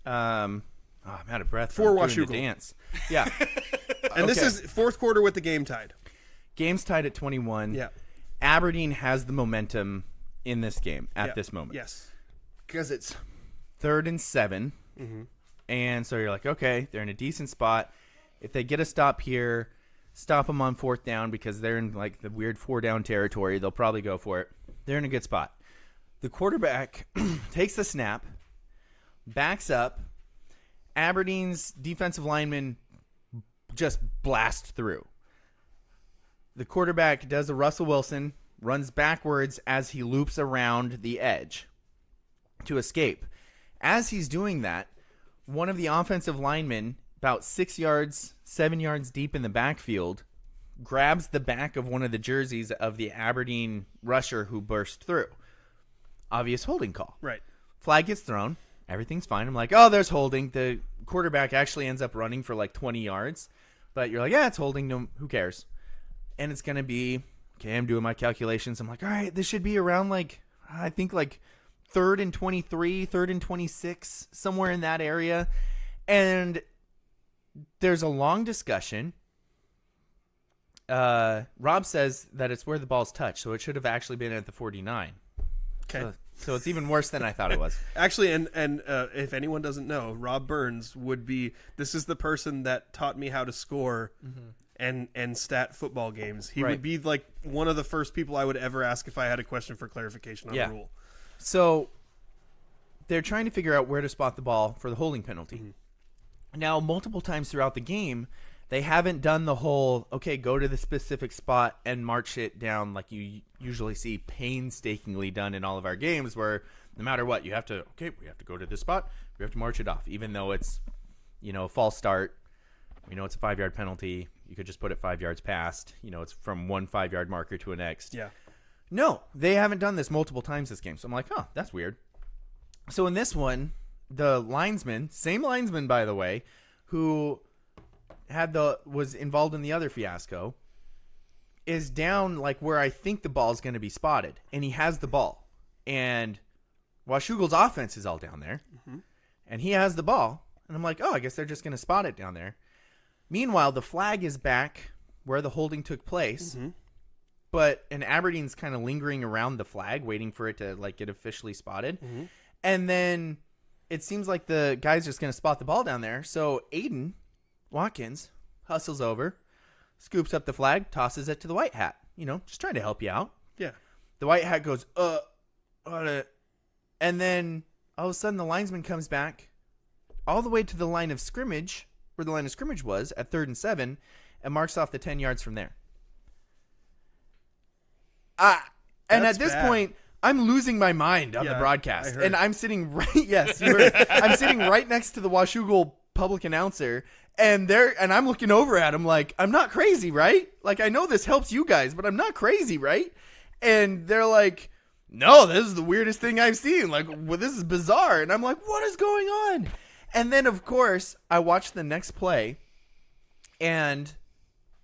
I'm out of breath. For from doing Washougal. the dance. Yeah. And this Okay. is 4th quarter with the game tied. Game's tied at 21. Yeah. Aberdeen has the momentum in this game at Yeah. this moment. Yes. Because it's 3rd and 7. Mm-hmm. And so you're like, okay, they're in a decent spot. If they get a stop here, stop them on 4th down because they're in like the weird 4-down territory. They'll probably go for it. They're in a good spot. The quarterback takes the snap, backs up. Aberdeen's defensive lineman just blast through. The quarterback does a Russell Wilson, runs backwards as he loops around the edge to escape. As he's doing that, one of the offensive linemen, about 6 yards, 7 yards deep in the backfield, grabs the back of one of the jerseys of the Aberdeen rusher who burst through. Obvious holding call. Right. Flag gets thrown. Everything's fine. I'm like, oh, there's holding. The quarterback actually ends up running for like 20 yards. But you're like, yeah, it's holding. No, who cares? And it's going to be, okay, I'm doing my calculations. I'm like, all right, this should be around like, I think like 3rd and 23, 3rd and 26, somewhere in that area. And there's a long discussion. Rob says that it's where the ball's touched, so it should have actually been at the 49. Okay. So it's even worse than I thought it was. Actually, and if anyone doesn't know, Rob Burns would be. This is the person that taught me how to score and stat football games. He Right. would be like one of the first people I would ever ask if I had a question for clarification on Yeah. a rule. So they're trying to figure out where to spot the ball for the holding penalty. Now, multiple times throughout the game, they haven't done the whole, okay, go to the specific spot and march it down like you usually see painstakingly done in all of our games where no matter what, we have to go to this spot, we have to march it off, even though it's, false start. We know it's a 5-yard penalty. You could just put it 5 yards past. It's from one 5-yard marker to a next. Yeah. No, they haven't done this multiple times this game. So I'm like, oh, that's weird. So in this one, the linesman, same linesman, by the way, who was involved in the other fiasco, is down like where I think the ball is going to be spotted. And he has the ball. And Washougal's offense is all down there. Mm-hmm. And he has the ball. And I'm like, oh, I guess they're just going to spot it down there. Meanwhile, the flag is back where the holding took place. Mm-hmm. And Aberdeen's kind of lingering around the flag, waiting for it to like get officially spotted. Mm-hmm. And then it seems like the guy's just going to spot the ball down there. So Aiden Watkins hustles over, scoops up the flag, tosses it to the white hat. Just trying to help you out. Yeah. The white hat goes, and then all of a sudden the linesman comes back all the way to the line of scrimmage, where the line of scrimmage was at 3rd and 7, and marks off the 10 yards from there. And at this point, I'm losing my mind on the broadcast, and I'm sitting right. Yes, you heard. I'm sitting right next to the Washougal public announcer, and I'm looking over at him like, I'm not crazy, right? Like, I know this helps you guys, but I'm not crazy, right? And they're like, no, this is the weirdest thing I've seen. Like, well, this is bizarre. And I'm like, what is going on? And then, of course, I watched the next play, and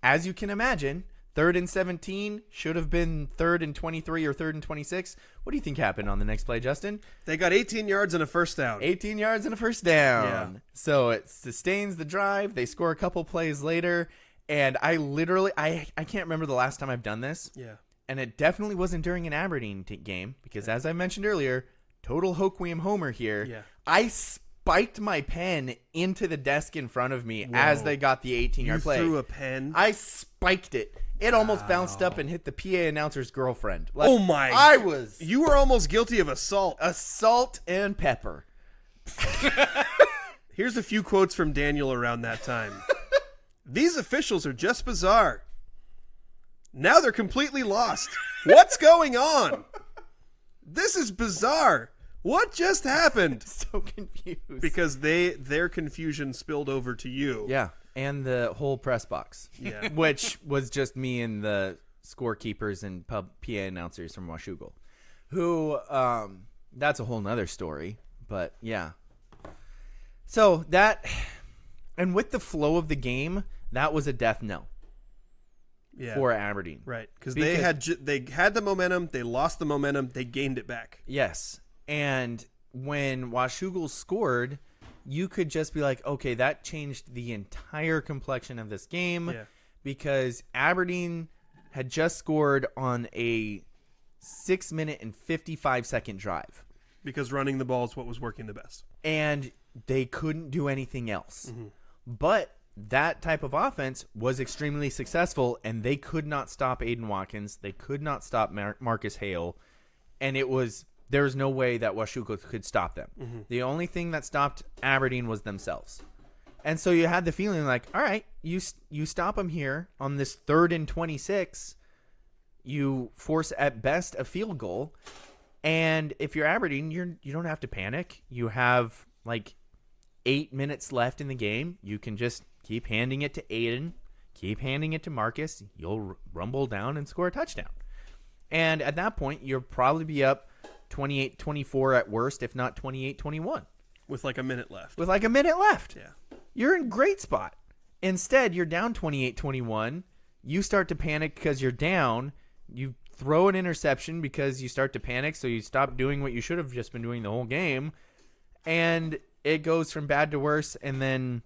as you can imagine, 3rd and 17 should have been 3rd and 23 or 3rd and 26. What do you think happened on the next play, Justin? They got 18 yards and a first down. 18 yards and a first down. Yeah. So it sustains the drive. They score a couple plays later. And I literally, I can't remember the last time I've done this. Yeah. And it definitely wasn't during an Aberdeen game because, as I mentioned earlier, total Hoquiam homer here. Yeah. I spiked my pen into the desk in front of me as they got the 18-yard play. You threw a pen? I spiked it. It almost bounced up and hit the PA announcer's girlfriend. Like, oh my! You were almost guilty of assault. Assault and pepper. Here's a few quotes from Daniel around that time. These officials are just bizarre. Now they're completely lost. What's going on? This is bizarre. What just happened? So confused. Because their confusion spilled over to you. Yeah. And the whole press box. Yeah. Which was just me and the scorekeepers and PA announcers from Washougal. Who, that's a whole nother story. But, yeah. So, and with the flow of the game, that was a death knell. Yeah. For Aberdeen. Right. Because they had the momentum. They lost the momentum. They gained it back. Yes. And when Washougal scored, you could just be like, okay, that changed the entire complexion of this game. Yeah. Because Aberdeen had just scored on a 6-minute and 55-second drive. Because running the ball is what was working the best. And they couldn't do anything else. Mm-hmm. But that type of offense was extremely successful, and they could not stop Aiden Watkins. They could not stop Marcus Hale. And there was no way that Washougal could stop them. Mm-hmm. The only thing that stopped Aberdeen was themselves. And so you had the feeling like, all right, you stop them here on this 3rd and 26. You force at best a field goal. And if you're Aberdeen, you don't have to panic. You have like 8 minutes left in the game. You can just keep handing it to Aiden, keep handing it to Marcus. You'll rumble down and score a touchdown. And at that point, you'll probably be up 28-24 at worst, if not 28-21. With like a minute left. Yeah. You're in great spot. Instead, you're down 28-21. You start to panic because you're down. You throw an interception because you start to panic, so you stop doing what you should have just been doing the whole game. And it goes from bad to worse, and then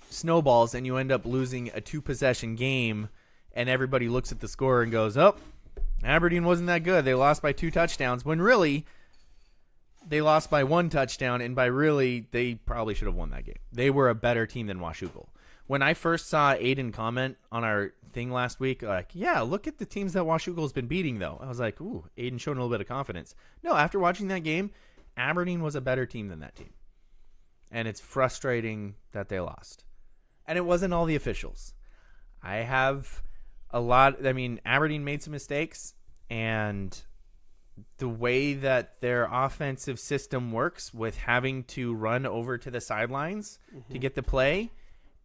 snowballs, and you end up losing a 2-possession game, and everybody looks at the score and goes, oh, Aberdeen wasn't that good. They lost by 2 touchdowns, when really they lost by 1 touchdown, and by really they probably should have won that game. They were a better team than Washougal. When I first saw Aiden comment on our thing last week, like, yeah, look at the teams that Washougal's been beating, though. I was like, ooh, Aiden showing a little bit of confidence. No, after watching that game, Aberdeen was a better team than that team. And it's frustrating that they lost. And it wasn't all the officials. Aberdeen made some mistakes, and the way that their offensive system works with having to run over to the sidelines to get the play,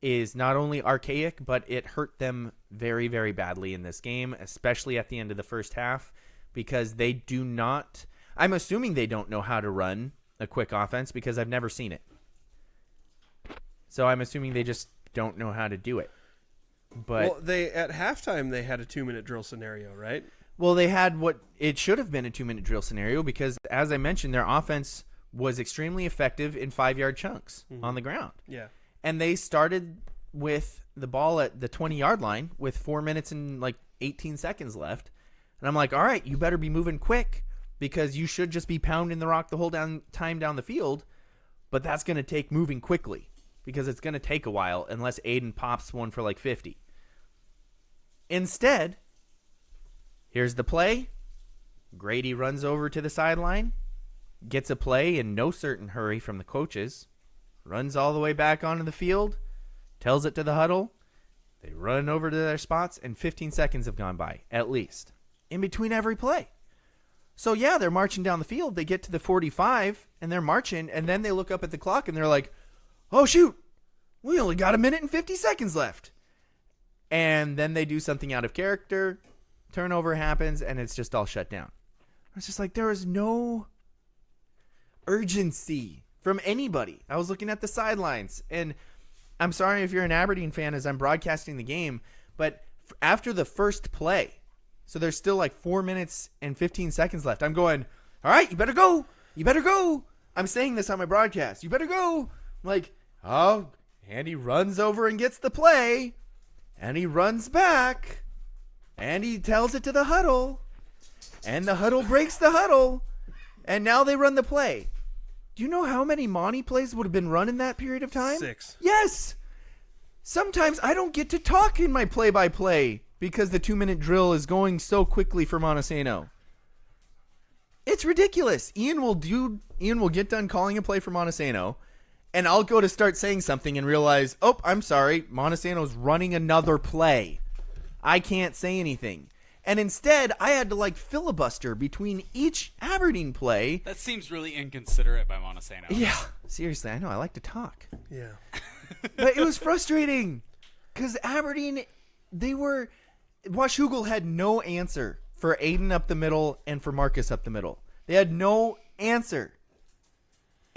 is not only archaic, but it hurt them very, very badly in this game, especially at the end of the first half, because they do not – I'm assuming they don't know how to run a quick offense because I've never seen it. So I'm assuming they just don't know how to do it. But Well, at halftime, they had a 2-minute drill scenario, right? Well, they had what it should have been a 2-minute drill scenario because, as I mentioned, their offense was extremely effective in 5-yard chunks on the ground. Yeah. And they started with the ball at the 20-yard line with 4 minutes and like 18 seconds left. And I'm like, all right, you better be moving quick because you should just be pounding the rock the whole time down the field. But that's going to take moving quickly because it's going to take a while unless Aiden pops one for like 50. Instead, here's the play. Grady runs over to the sideline, gets a play in no certain hurry from the coaches, runs all the way back onto the field, tells it to the huddle. They run over to their spots, and 15 seconds have gone by, at least, in between every play. So, yeah, they're marching down the field. They get to the 45, and they're marching, and then they look up at the clock, and they're like, oh, shoot, we only got 1 minute and 50 seconds left. And then they do something out of character, turnover happens, and it's just all shut down. It's just like there is no urgency from anybody. I was looking at the sidelines, and I'm sorry if you're an Aberdeen fan as I'm broadcasting the game, but after the first play, so there's still like 4 minutes and 15 seconds left, I'm going, all right, you better go. You better go. I'm saying this on my broadcast. You better go. I'm like, oh, and he runs over and gets the play. And he runs back, and he tells it to the huddle, and the huddle breaks the huddle, and now they run the play. Do you know how many Monty plays would have been run in that period of time? 6. Yes. Sometimes I don't get to talk in my play-by-play because the 2-minute drill is going so quickly for Montesano. It's ridiculous. Ian will get done calling a play for Montesano, and I'll go to start saying something and realize, oh, I'm sorry, Montesano's running another play. I can't say anything. And instead, I had to like filibuster between each Aberdeen play. That seems really inconsiderate by Montesano. Yeah, seriously, I know. I like to talk. Yeah. But it was frustrating because Aberdeen, Washougal had no answer for Aiden up the middle and for Marcus up the middle. They had no answer.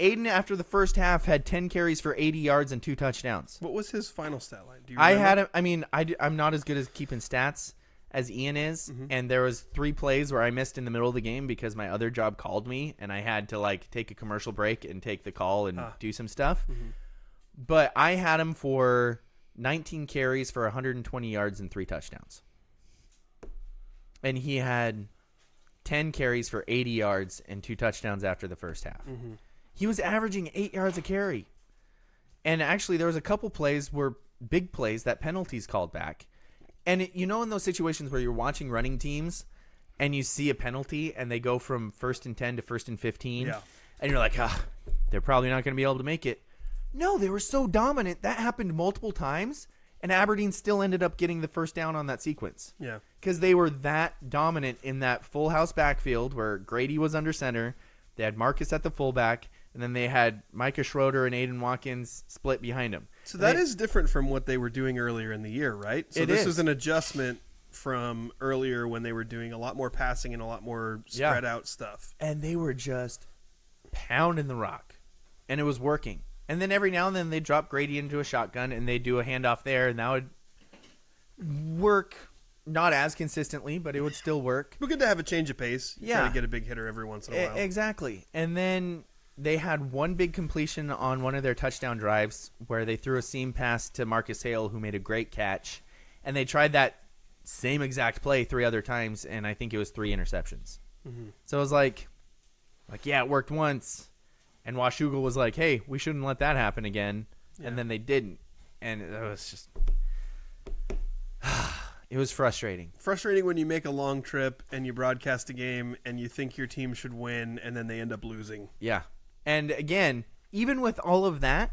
Aiden, after the first half, had 10 carries for 80 yards and 2 touchdowns. What was his final stat line? Do you I remember? had him. I mean, I'm not as good as keeping stats as Ian is, and there was 3 plays where I missed in the middle of the game because my other job called me, and I had to like take a commercial break and take the call and do some stuff. But I had him for 19 carries for 120 yards and 3 touchdowns, and he had 10 carries for 80 yards and 2 touchdowns after the first half. He was averaging 8 yards a carry. And actually, there was a couple plays where big plays that penalties called back. And in those situations where you're watching running teams and you see a penalty and they go from 1st and 10 to 1st and 15, and you're like, they're probably not going to be able to make it. No, they were so dominant. That happened multiple times, and Aberdeen still ended up getting the first down on that sequence. Yeah. Because they were that dominant in that full house backfield where Grady was under center. They had Marcus at the fullback. And then they had Micah Schroeder and Aiden Watkins split behind him. So that is different from what they were doing earlier in the year, right? So this is an adjustment from earlier when they were doing a lot more passing and a lot more spread out stuff. And they were just pounding the rock. And it was working. And then every now and then they drop Grady into a shotgun and they do a handoff there, and that would work. Not as consistently, but it would still work. But good to have a change of pace. You Yeah. Try to get a big hitter every once in a while. Exactly. And then they had one big completion on one of their touchdown drives where they threw a seam pass to Marcus Hale, who made a great catch. And they tried that same exact play 3 other times, and I think it was 3 interceptions. So it was like, yeah, it worked once. And Washougal was like, hey, we shouldn't let that happen again. Yeah. And then they didn't. And it was just... It was frustrating. Frustrating when you make a long trip and you broadcast a game and you think your team should win and then they end up losing. Yeah. And again, even with all of that,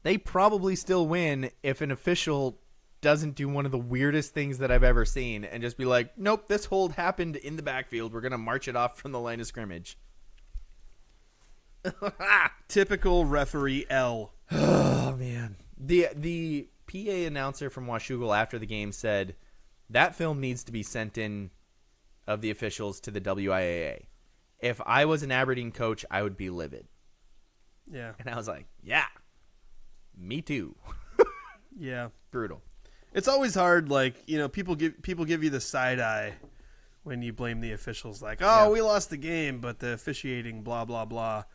they probably still win if an official doesn't do one of the weirdest things that I've ever seen and just be like, nope, this hold happened in the backfield. We're going to march it off from the line of scrimmage. Typical referee L. Oh, man. The PA announcer from Washougal after the game said that film needs to be sent in of the officials to the WIAA. If I was an Aberdeen coach, I would be livid. Yeah. And I was like, yeah, me too. Yeah. Brutal. It's always hard, like, you know, people give you the side eye when you blame the officials, like, oh, we lost the game, but the officiating, blah, blah, blah.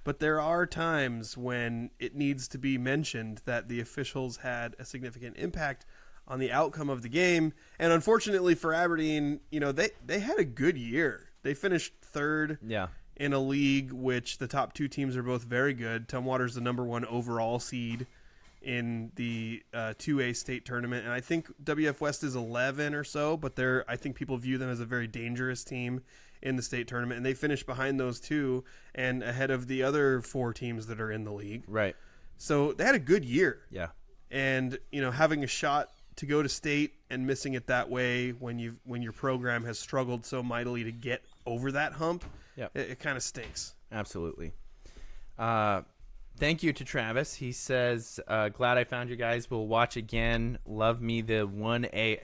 But there are times when it needs to be mentioned that the officials had a significant impact on the outcome of the game. And unfortunately for Aberdeen, you know, they had a good year. They finished third in a league which the top two teams are both very good. Tumwater's the number 1 overall seed in the 2A state tournament, and I think WF West is 11 or so, but I think people view them as a very dangerous team in the state tournament, and they finished behind those two and ahead of the other 4 teams that are in the league. Right. So they had a good year. Yeah. And, you know, having a shot to go to state and missing it that way when your program has struggled so mightily to get over that hump, it kind of stinks. Absolutely. Thank you to Travis. He says, glad I found you guys. We'll watch again. Love me the 1A.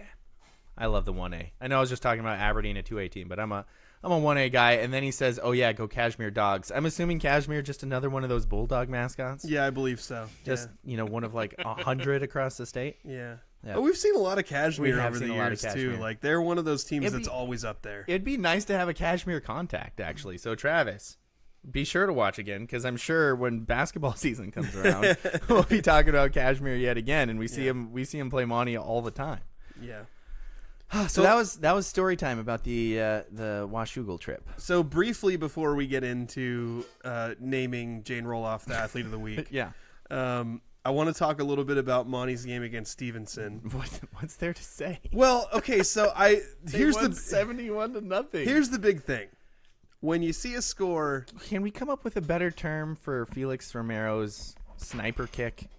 I love the 1A. I know I was just talking about Aberdeen, a 2A team, but I'm a 1A guy. And then he says, oh, yeah, go Cashmere Dogs. I'm assuming Cashmere just another one of those Bulldog mascots? Yeah, I believe so. Just, you know, one of like 100 across the state? Yeah. Oh, we've seen a lot of Cashmere over the seen a lot of years, too. Like, they're one of those teams that's always up there. It'd be nice to have a Cashmere contact, actually. So, Travis, be sure to watch again, because I'm sure when basketball season comes around, we'll be talking about Cashmere yet again, and we see him play Monty all the time. Yeah. So that was story time about the Washougal trip. So briefly before we get into naming Jane Roloff the athlete of the week, I want to talk a little bit about Monty's game against Stevenson. What's there to say? Well, okay, so here's the 71-0. Here's the big thing. When you see a score, can we come up with a better term for Felix Romero's sniper kick,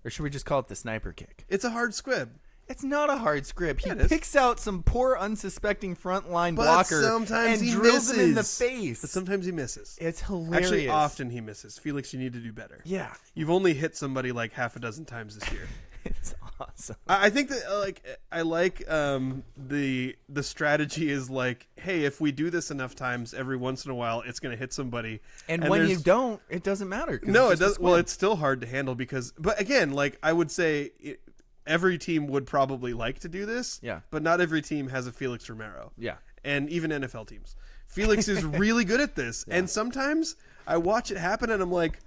or should we just call it the sniper kick? It's a hard squib. It's not a hard script. He picks out some poor, unsuspecting frontline blocker sometimes and he drills misses. him in the face. But sometimes he misses. It's hilarious. Actually, often he misses. Felix, you need to do better. Yeah. You've only hit somebody like half a dozen times this year. It's awesome. I think that I like the strategy is like, hey, if we do this enough times, every once in a while, it's going to hit somebody. And when you don't, it doesn't matter. No, it does. Well, it's still hard to handle but again, like I would say, every team would probably like to do this. Yeah. But not every team has a Felix Romero. Yeah. And even NFL teams. Felix is really good at this. Yeah. And sometimes I watch it happen and I'm like,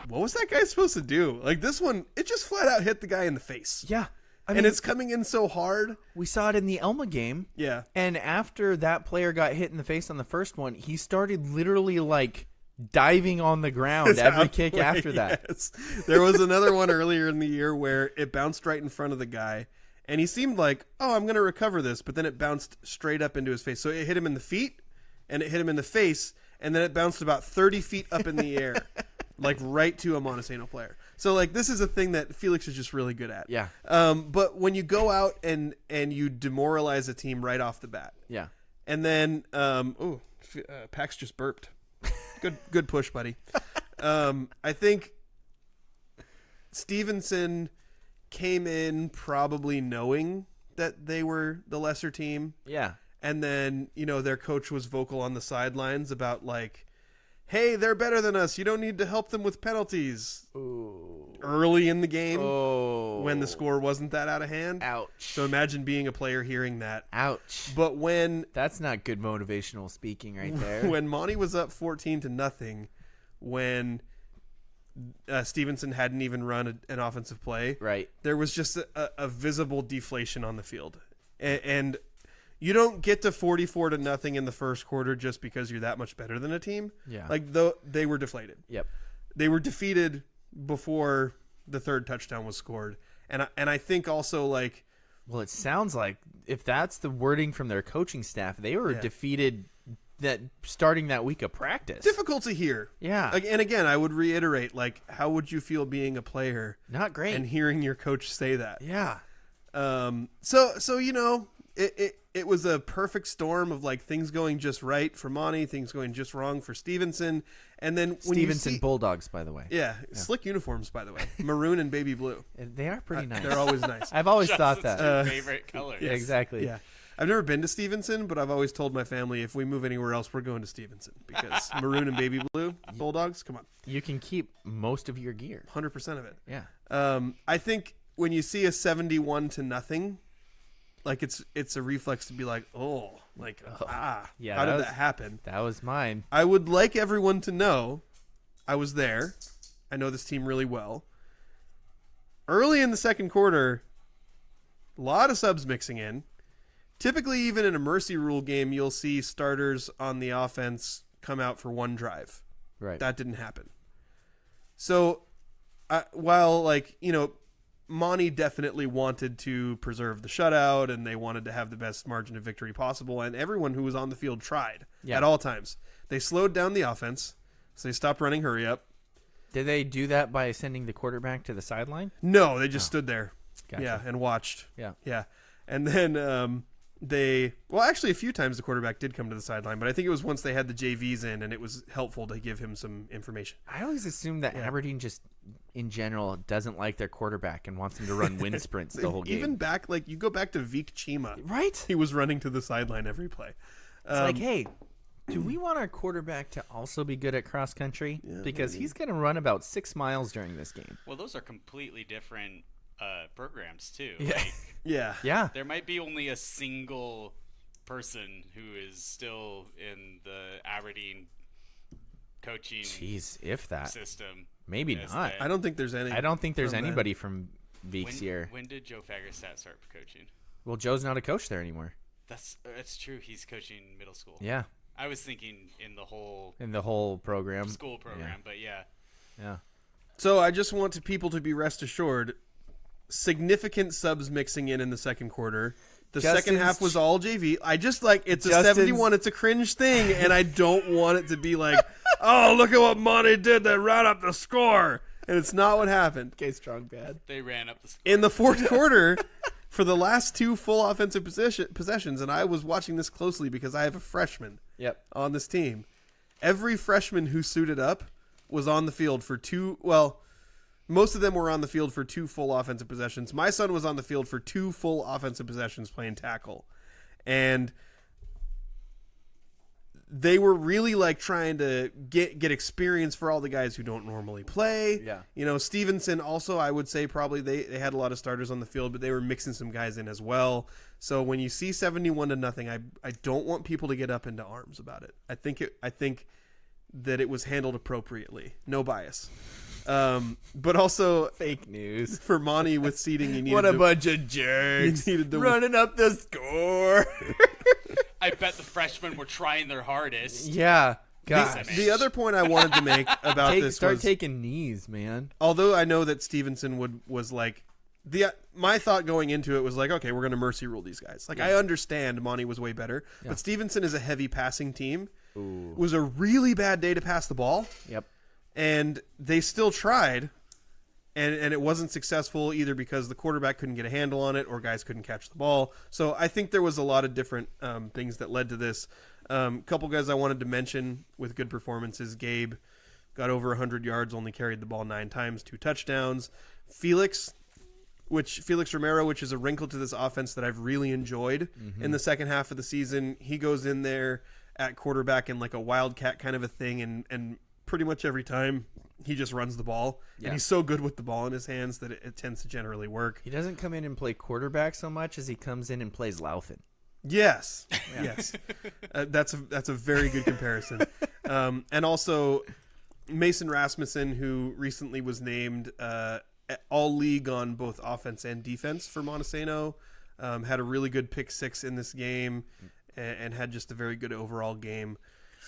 what was that guy supposed to do? Like this one, it just flat out hit the guy in the face. Yeah. And it's coming in so hard. We saw it in the Elma game. Yeah. And after that player got hit in the face on the first one, he started literally like diving on the ground every kick after that. Yes. There was another one earlier in the year where it bounced right in front of the guy. And he seemed like, oh, I'm going to recover this. But then it bounced straight up into his face. So it hit him in the feet and it hit him in the face. And then it bounced about 30 feet up in the air. Like right to a Montesano player. So like this is a thing that Felix is just really good at. Yeah. But when you go out and you demoralize a team right off the bat. Yeah. And then Pax just burped. Good push, buddy. I think Stevenson came in probably knowing that they were the lesser team. Yeah. And then, you know, their coach was vocal on the sidelines about like, hey, they're better than us. You don't need to help them with penalties. Ooh. Early in the game when the score wasn't that out of hand. Ouch. So imagine being a player hearing that. Ouch. But when... That's not good motivational speaking right there. When Monty was up 14-0, when Stevenson hadn't even run an offensive play, right, there was just a visible deflation on the field. And you don't get to 44-0 in the first quarter just because you're that much better than a team. Yeah. Like they were deflated. Yep. They were defeated before the third touchdown was scored. And I think also like, well, it sounds like if that's the wording from their coaching staff, they were defeated that starting that week of practice. Difficult to hear. Yeah. And again, I would reiterate, like, how would you feel being a player? Not great. And hearing your coach say that. Yeah. So you know, it was a perfect storm of like things going just right for Monty, things going just wrong for Stevenson, and then when Stevenson you see, Bulldogs, by the way. yeah, slick uniforms, by the way, maroon and baby blue. They are pretty nice. They're always nice. I've always thought Justin's that. two favorite colors. Yeah, exactly. Yeah. I've never been to Stevenson, but I've always told my family if we move anywhere else, we're going to Stevenson because maroon and baby blue Bulldogs. Come on, You can keep most of your gear. 100% of it. Yeah. I think when you see a 71-0, like it's a reflex to be like, yeah, Yeah, how did was- that happen? That was mine. I would like everyone to know I was there. I know this team really well. Early in the second quarter, a lot of subs mixing in. Typically, even in a mercy rule game, you'll see starters on the offense come out for one drive. Right. That didn't happen. So, while, like, you know, Monty definitely wanted to preserve the shutout and they wanted to have the best margin of victory possible, and everyone who was on the field tried at all times. They slowed down the offense, so they stopped running hurry up. Did they do that by sending the quarterback to the sideline? No, they just stood there. Gotcha. Yeah, and watched. Yeah. Yeah. And then actually a few times the quarterback did come to the sideline, but I think it was once they had the JVs in and it was helpful to give him some information. I always assume that Aberdeen just, in general, doesn't like their quarterback and wants him to run wind sprints the whole game. Even back, like, you go back to Vic Chima. Right? He was running to the sideline every play. It's like, hey, do we want our quarterback to also be good at cross country? Because he's going to run about 6 miles during this game. Well, those are completely different programs too. Yeah. Like, Yeah. Yeah. there might be only a single person who is still in the Aberdeen coaching Jeez, if that. system. Maybe as not. that- I don't think there's any. I don't think there's from that. anybody from Veek's here. When did Joe Fagerstadt start coaching? Well, Joe's not a coach there anymore. That's true. He's coaching middle school. Yeah. I was thinking in the whole In the whole program. school program, but yeah. Yeah. So I just want people to be rest assured, significant subs mixing in the second quarter. The second Justin's- half was all JV. I just like it's a Justin's- 71. It's a cringe thing, and I don't want it to be like, oh, look at what Monty did. They ran up the score, and it's not what happened. Okay, strong bad. They ran up the score. In the fourth quarter, for the last two full offensive possessions, and I was watching this closely because I have a freshman Yep. on this team. Every freshman who suited up was on the field for two. Well, most of them were on the field for two full offensive possessions. My son was on the field for two full offensive possessions playing tackle. And they were really like trying to get experience for all the guys who don't normally play. Yeah. You know, Stevenson also, I would say probably they had a lot of starters on the field, but they were mixing some guys in as well. So when you see 71-0, I don't want people to get up into arms about it. I think that it was handled appropriately. No bias. But also Fake news. for Monty with seeding, you needed What a to, bunch of jerks. you needed to Running up the score. I bet the freshmen were trying their hardest. Yeah. Gosh. The other point I wanted to make about this Start was, taking knees, man. although I know that Stevenson was like my thought going into it was like, okay, we're going to mercy rule these guys. Like I understand Monty was way better, but Stevenson is a heavy passing team. It was a really bad day to pass the ball, Yep. and they still tried, and it wasn't successful either because the quarterback couldn't get a handle on it or guys couldn't catch the ball. So I think there was a lot of different things that led to this. Couple guys I wanted to mention with good performances. Gabe got over 100 yards, only carried the ball 9 times, 2 touchdowns. Felix Romero, which is a wrinkle to this offense that I've really enjoyed in the second half of the season. He goes in there at quarterback in like a wildcat kind of a thing, and pretty much every time he just runs the ball. And he's so good with the ball in his hands that it tends to generally work. He doesn't come in and play quarterback so much as he comes in and plays Lauthen. Yes, yes, that's a very good comparison. And also Mason Rasmussen, who recently was named all league on both offense and defense for Montesano, had a really good pick 6 in this game, and had just a very good overall game.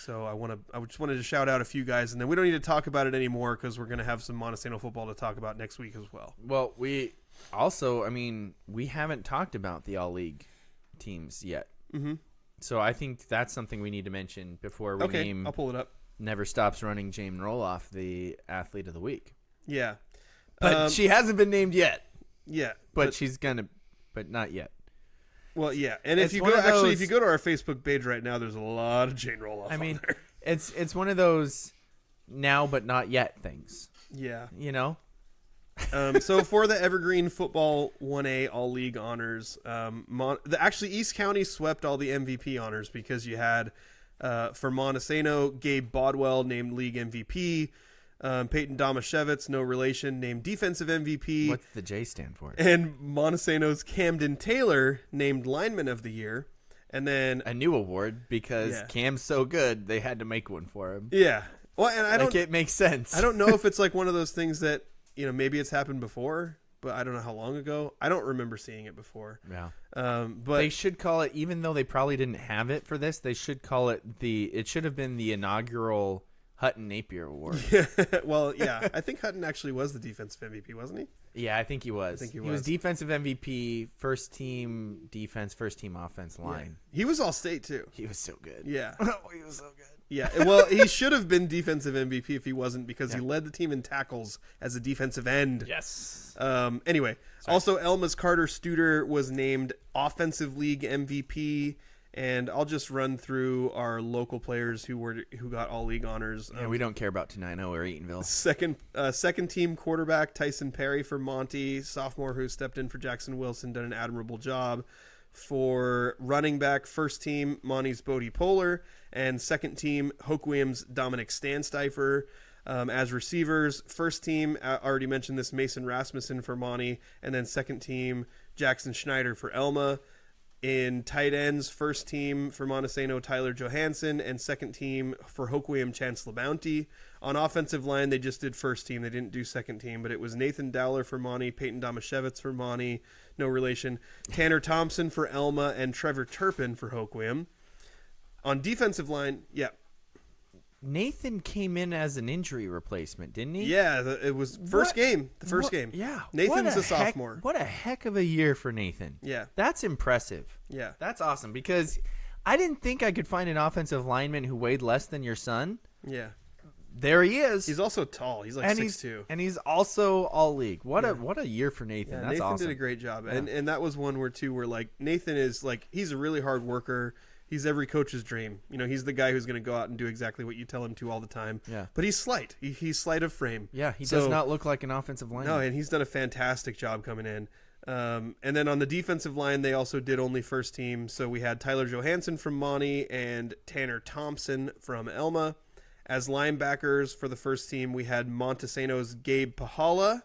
So I just wanted to shout out a few guys, and then we don't need to talk about it anymore because we're going to have some Montesano football to talk about next week as well. Well, we also, we haven't talked about the all-league teams yet. Mm-hmm. So I think that's something we need to mention before we Okay, name I'll pull it up. Never Stops Running Jamin Roloff the Athlete of the Week. Yeah. But she hasn't been named yet. Yeah. But she's going to, but not yet. Well, yeah, and if It's you one go of those- if you go to our Facebook page right now, there's a lot of Jane Roloff. I mean, on there. it's one of those now but not yet things. Yeah. You know? So for the Evergreen Football 1A All League honors, actually East County swept all the MVP honors because you had for Montesano, Gabe Bodwell named league MVP, Peyton Domashevitz, no relation, named defensive MVP. What's the J stand for? And Montesano's Camden Taylor named lineman of the year. And then A new award because Yeah. Cam's so good they had to make one for him. yeah. Well, and I don't it makes sense. I don't know if it's like one of those things that, maybe it's happened before, but I don't know how long ago. I don't remember seeing it before. Yeah. But They should call it, even though they probably didn't have it for this, they should call it it should have been the inaugural Hutton Napier Award. well, yeah, I think Hutton actually was the defensive MVP, wasn't he? Yeah, I think he was. think he was was. defensive MVP, first team defense, first team offense line. He was all state too. He was so good. Yeah. Oh, he was so good. Yeah. Well, he should have been defensive MVP if he wasn't because he led the team in tackles as a defensive end. Yes. Anyway, also Elma's Carter Studer was named Offensive League MVP. And I'll just run through our local players who got all league honors. Yeah, we don't care about Tenino or Eatonville. Second team quarterback Tyson Perry for Monty, sophomore who stepped in for Jackson Wilson, done an admirable job. For running back, first team Monty's Bodie Polar, and second team Hoquiam's Dominic Stansteifer. As receivers, first team, already mentioned this, Mason Rasmussen for Monty, and then second team Jackson Schneider for Elma. In tight ends, first team for Montesano, Tyler Johansson, and second team for Hoquiam, Chance LaBounty. On offensive line, they just did first team. They didn't do second team, but it was Nathan Dowler for Monty, Peyton Domashevitz for Monty, no relation, Tanner Thompson for Elma, and Trevor Turpin for Hoquiam. On defensive line, yeah. Nathan came in as an injury replacement, didn't he? Yeah, it was first game. The first What- game. Yeah. Nathan's a heck- sophomore. What a heck of a year for Nathan. Yeah. That's impressive. Yeah. That's awesome because I didn't think I could find an offensive lineman who weighed less than your son. Yeah. There he is. He's also tall. He's like and 6'2". and he's also all league. What a year for Nathan. Yeah, That's Nathan awesome. did a great job. Yeah. And that was one where like Nathan is like, he's a really hard worker. He's every coach's dream. He's the guy who's going to go out and do exactly what you tell him to all the time. Yeah. But he's slight. He's slight of frame. Yeah, he So- does not look like an offensive lineman. No, and he's done a fantastic job coming in. And then on the defensive line, they also did only first team. So we had Tyler Johansson from Monty and Tanner Thompson from Elma. As linebackers for the first team, we had Montesano's Gabe Pahala,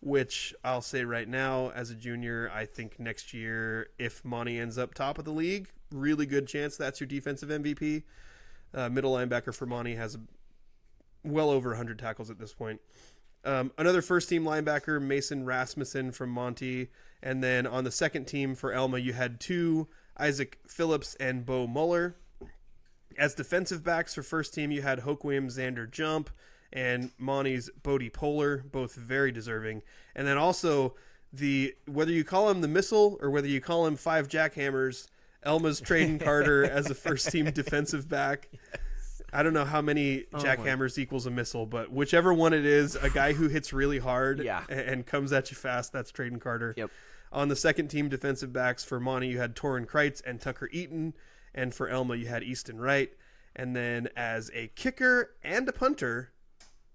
which I'll say right now, as a junior, I think next year, if Monty ends up top of the league, really good chance that's your defensive MVP. Middle linebacker for Monty has well over 100 tackles at this point. Another first-team linebacker, Mason Rasmussen from Monty. And then on the second team for Elma, you had two, Isaac Phillips and Bo Muller. As defensive backs for first team, you had Hoquiam Xander Jump and Monty's Bodie Polar, both very deserving. And then also, whether you call him the Missile or whether you call him Five Jackhammers, Elma's Traden Carter as a first-team defensive back. I don't know how many jackhammers equals a missile, but whichever one it is, a guy who hits really hard and comes at you fast, that's Traden Carter. Yep. On the second team defensive backs for Monty, you had Torrin Kreitz and Tucker Eaton. And for Elma, you had Easton Wright. And then as a kicker and a punter,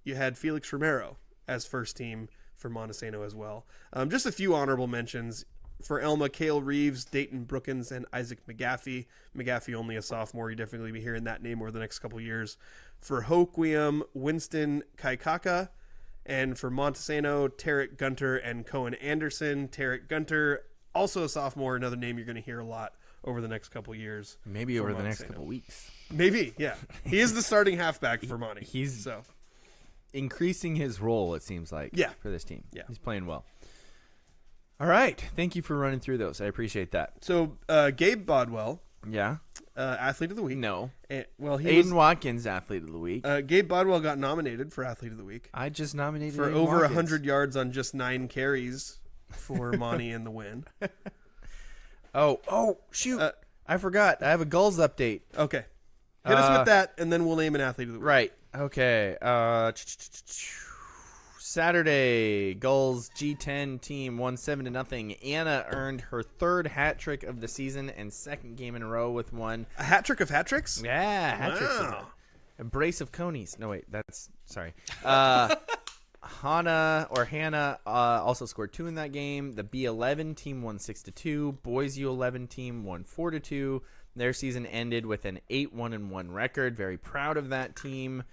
you had Felix Romero as first team for Montesano as well. Just a few honorable mentions. For Elma, Cale Reeves, Dayton Brookins, and Isaac McGaffey. McGaffey only a sophomore. You'll definitely be hearing that name over the next couple years. For Hoquiam, Winston Kaikaka. And for Montesano, Tarek Gunter and Cohen Anderson. Tarek Gunter, also a sophomore, another name you're going to hear a lot over the next couple years. Maybe over the next Montesano. couple weeks. Maybe, yeah. He is the starting halfback for Monty. He's so increasing his role, it seems like, Yeah. for this team. Yeah. He's playing well. All right. Thank you for running through those. I appreciate that. So Gabe Bodwell, Yeah. Athlete of the Week. No. Well, he Aiden Watkins, Athlete of the Week. Gabe Bodwell got nominated for Athlete of the Week I just nominated for Aiden over Watkins. 100 yards on just 9 carries for Monty in the win. Oh, shoot. I forgot. I have a goals update. Okay. Hit us with that, and then we'll name an Athlete of the Week. Right. Okay. Saturday, Gulls G10 team won 7-0. Anna earned her 3rd hat trick of the season and 2nd game in a row with one. A hat trick of hat tricks? Yeah, hat tricks. Wow. A brace of conies. No, wait, that's sorry. Hannah also scored 2 in that game. The B11 team won 6-2. Boys U11 team won 4-2. Their season ended with an 8-1-1 record. Very proud of that team.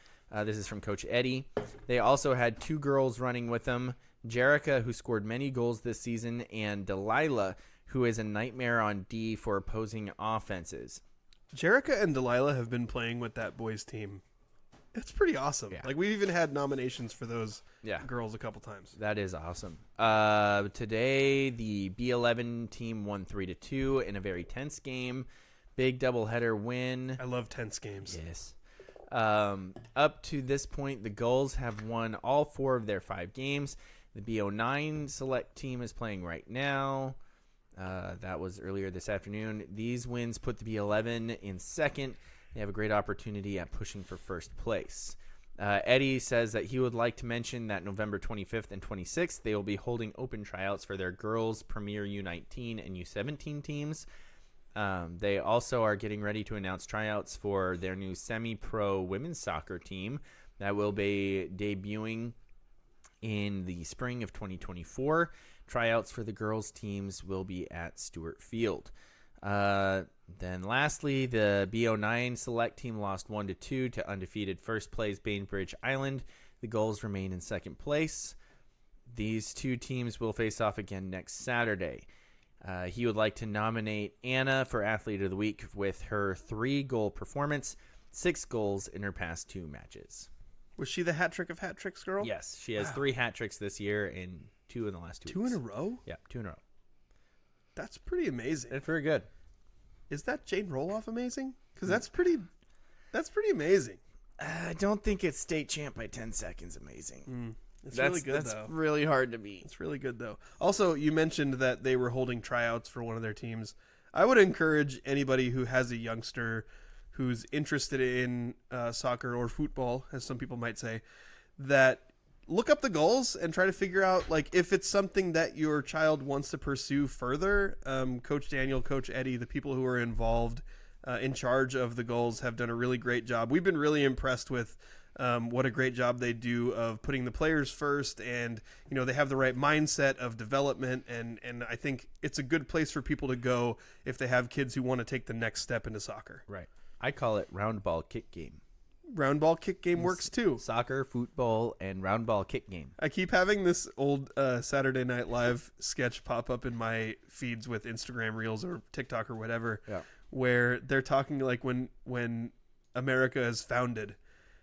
This is from Coach Eddie. They also had 2 girls running with them, Jerica, who scored many goals this season, and Delilah, who is a nightmare on D for opposing offenses. Jerica and Delilah have been playing with that boys team. It's pretty awesome. Yeah. Like, we've even had nominations for those Yeah. girls a couple times. That is awesome. Today, the B11 team won 3-2 in a very tense game. Big doubleheader win. I love tense games. Yes. Up to this point, the Gulls have won all 4 of their 5 games. The B09 select team is playing right now. That was earlier this afternoon. These wins put the B11 in 2nd. They have a great opportunity at pushing for 1st place. Eddie says that he would like to mention that November 25th and 26th, they will be holding open tryouts for their girls' Premier U19 and U17 teams. They also are getting ready to announce tryouts for their new semi-pro women's soccer team that will be debuting in the spring of 2024. Tryouts for the girls' teams will be at Stewart Field. Then lastly, the B09 select team lost 1-2 to undefeated first place Bainbridge Island. The Gulls remain in 2nd place. These 2 teams will face off again next Saturday. He would like to nominate Anna for Athlete of the Week with her 3-goal performance, 6 goals in her past 2 matches. Was she the hat trick of hat tricks girl? Yes, she has 3 hat tricks this year and 2 in the last 2 2 weeks. in a row? Yeah, 2 in a row. That's pretty amazing. It's very good. Is that Jane Roloff amazing? Because that's pretty amazing. I don't think it's state champ by 10 seconds amazing. It's really good, that's though. really hard to beat. It's really good, though. Also, you mentioned that they were holding tryouts for one of their teams. I would encourage anybody who has a youngster who's interested in soccer or football, as some people might say, that look up the goals and try to figure out, like, if it's something that your child wants to pursue further. Coach Daniel, Coach Eddie, the people who are involved in charge of the goals have done a really great job. We've been really impressed with what a great job they do of putting the players first, and they have the right mindset of development, and I think it's a good place for people to go if they have kids who want to take the next step into soccer. Right. I call it round ball kick game. Round ball kick game works too. Soccer, football, and round ball kick game. I keep having this old Saturday Night Live sketch pop up in my feeds with Instagram Reels or TikTok or whatever, where they're talking like when America is founded.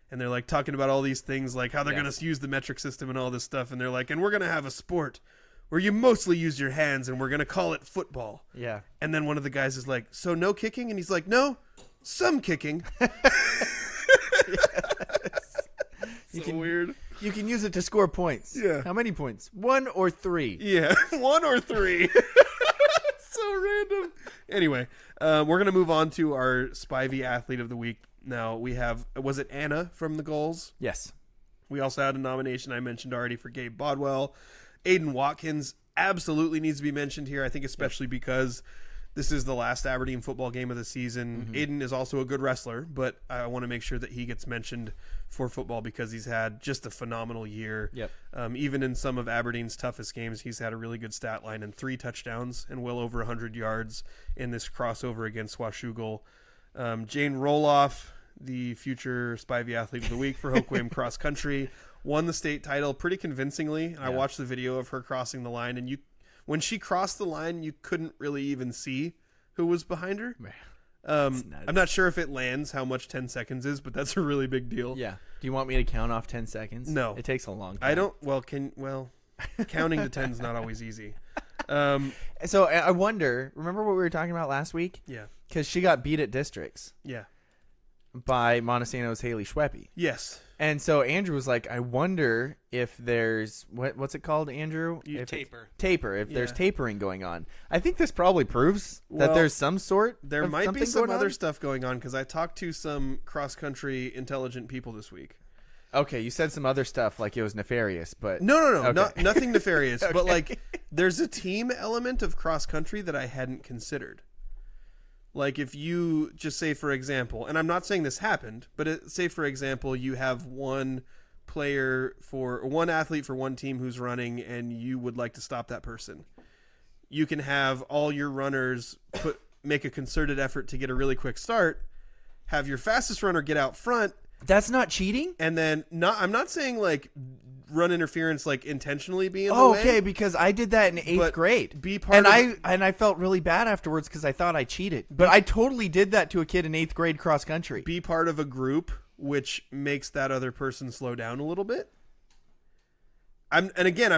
And they're like talking about all these things, like how they're going to use the metric system and all this stuff. And they're like, and we're going to have a sport where you mostly use your hands, and we're going to call it football. Yeah. And then one of the guys is like, so no kicking? And he's like, no, some kicking. Weird. You can use it to score points. Yeah. How many points? 1 or 3? Yeah, 1 or 3. So random. Anyway, we're going to move on to our Spivey Athlete of the Week. Now, we have, was it Anna from the Gulls? Yes. We also had a nomination I mentioned already for Gabe Bodwell. Aiden Watkins absolutely needs to be mentioned here, I think, especially because this is the last Aberdeen football game of the season. Aiden is also a good wrestler, but I want to make sure that he gets mentioned for football because he's had just a phenomenal year. Yep. Even in some of Aberdeen's toughest games, he's had a really good stat line and 3 touchdowns and well over 100 yards in this crossover against Washougal. Jane Roloff, the future Spivey Athlete of the Week for Hoquiam Cross Country, won the state title pretty convincingly. I watched the video of her crossing the line, and when she crossed the line, you couldn't really even see who was behind her. I'm not sure if it lands how much 10 seconds is, but that's a really big deal. Yeah. Do you want me to count off 10 seconds? No. It takes a long time. I don't. Well, counting to 10 is not always easy. So I wonder, remember what we were talking about last week? Yeah. Because she got beat at districts Yeah. by Montesano's Haley Schweppe. Yes. And so Andrew was like, I wonder if there's, what's it called, Andrew? Taper. If there's tapering going on. I think this probably proves that there's some sort There of might be something some going other on. stuff going on because I talked to some cross-country intelligent people this week. Okay, you said some other stuff like it was nefarious, but No, Okay. nothing nefarious. But Okay. like, there's a team element of cross country that I hadn't considered. Like, if you just say, for example, and I'm not saying this happened, but say for example, you have one athlete for one team who's running, and you would like to stop that person. You can have all your runners make a concerted effort to get a really quick start. Have your fastest runner get out front. that's not cheating. And then I'm not saying like run interference like intentionally be in the way. Okay, because I did that in 8th But grade. be part and of I felt really bad afterwards because I thought I cheated. But I totally did that to a kid in 8th grade cross country. be part of a group which makes that other person slow down a little bit. I'm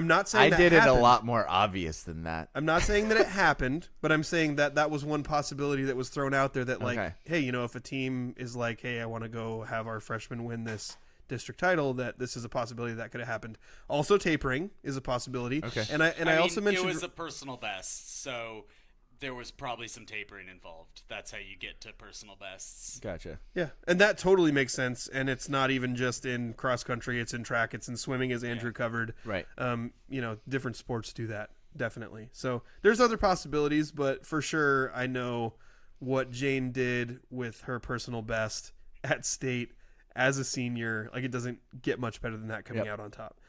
not saying I that did it a happened. lot more obvious than that. I'm not saying that it happened, but I'm saying that was one possibility that was thrown out there that like, Okay. hey, if a team is like, hey, I want to go have our freshmen win this district title, that this is a possibility that could have happened. Also, tapering is a possibility. Okay. And I also mentioned it was a personal best, so there was probably some tapering involved. That's how you get to personal bests. Gotcha. yeah, and that totally makes sense. And it's not even just in cross country; it's in track, it's in swimming, as Andrew covered. Right. Different sports do that definitely. So there's other possibilities, but for sure, I know what Jane did with her personal best at state as a senior. Like, it doesn't get much better than that coming out on top.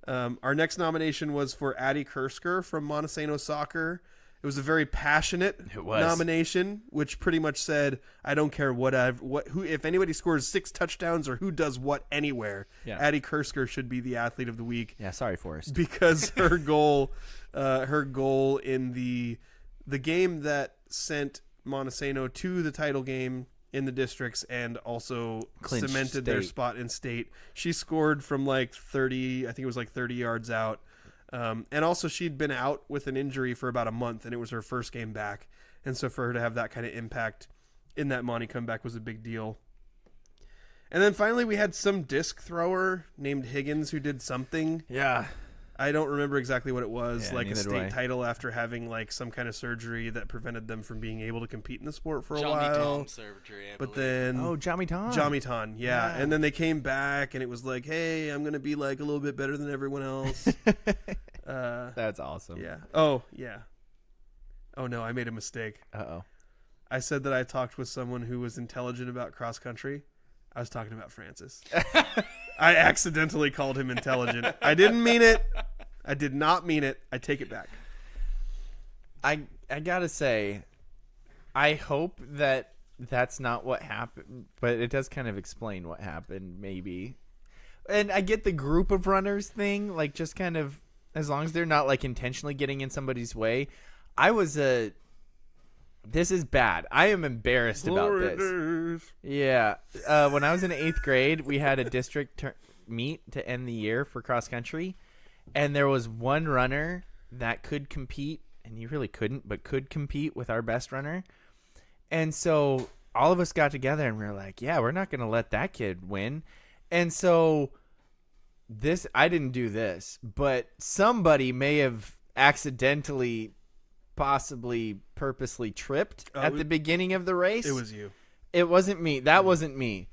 Our next nomination was for Addie Kersker from Montesano Soccer. It was a very passionate nomination, which pretty much said, I don't care if anybody scores 6 touchdowns or who does what anywhere, Addie Kersker should be the athlete of the week. Yeah, sorry, Forrest. Because her goal in the game that sent Montesano to the title game in the districts and also Clinched cemented their state. spot in state. She scored from like 30, I think it was like 30 yards out. And also she'd been out with an injury for about a month, and it was her first game back. And so for her to have that kind of impact in that Monty comeback was a big deal. And then finally we had some disc thrower named Higgins who did something. Yeah. I don't remember exactly what it was, Yeah, like a neither do I. state title after having like some kind of surgery that prevented them from being able to compete in the sport for a Johnny while. Tom surgery, I But believe. then Oh, Jamie Tom. Jamiton, yeah. And then they came back and it was like, hey, I'm going to be like a little bit better than everyone else. That's awesome. Yeah. Oh, yeah. Oh, no, I made a mistake. Uh-oh. I said that I talked with someone who was intelligent about cross country. I was talking about Francis. I accidentally called him intelligent. I didn't mean it. I did not mean it. I take it back. I gotta say, I hope that that's not what happened, but it does kind of explain what happened, maybe. And I get the group of runners thing, like just kind of, as long as they're not like intentionally getting in somebody's way. This is bad. I am embarrassed about this. Yeah. When I was in 8th grade, we had a district meet to end the year for cross country. And there was one runner that could compete, and he really couldn't, but could compete with our best runner. And so all of us got together and we were like, yeah, we're not going to let that kid win. And so I didn't do this, but somebody may have accidentally, possibly purposely tripped at the beginning of the race. It was you. It wasn't me. That wasn't me.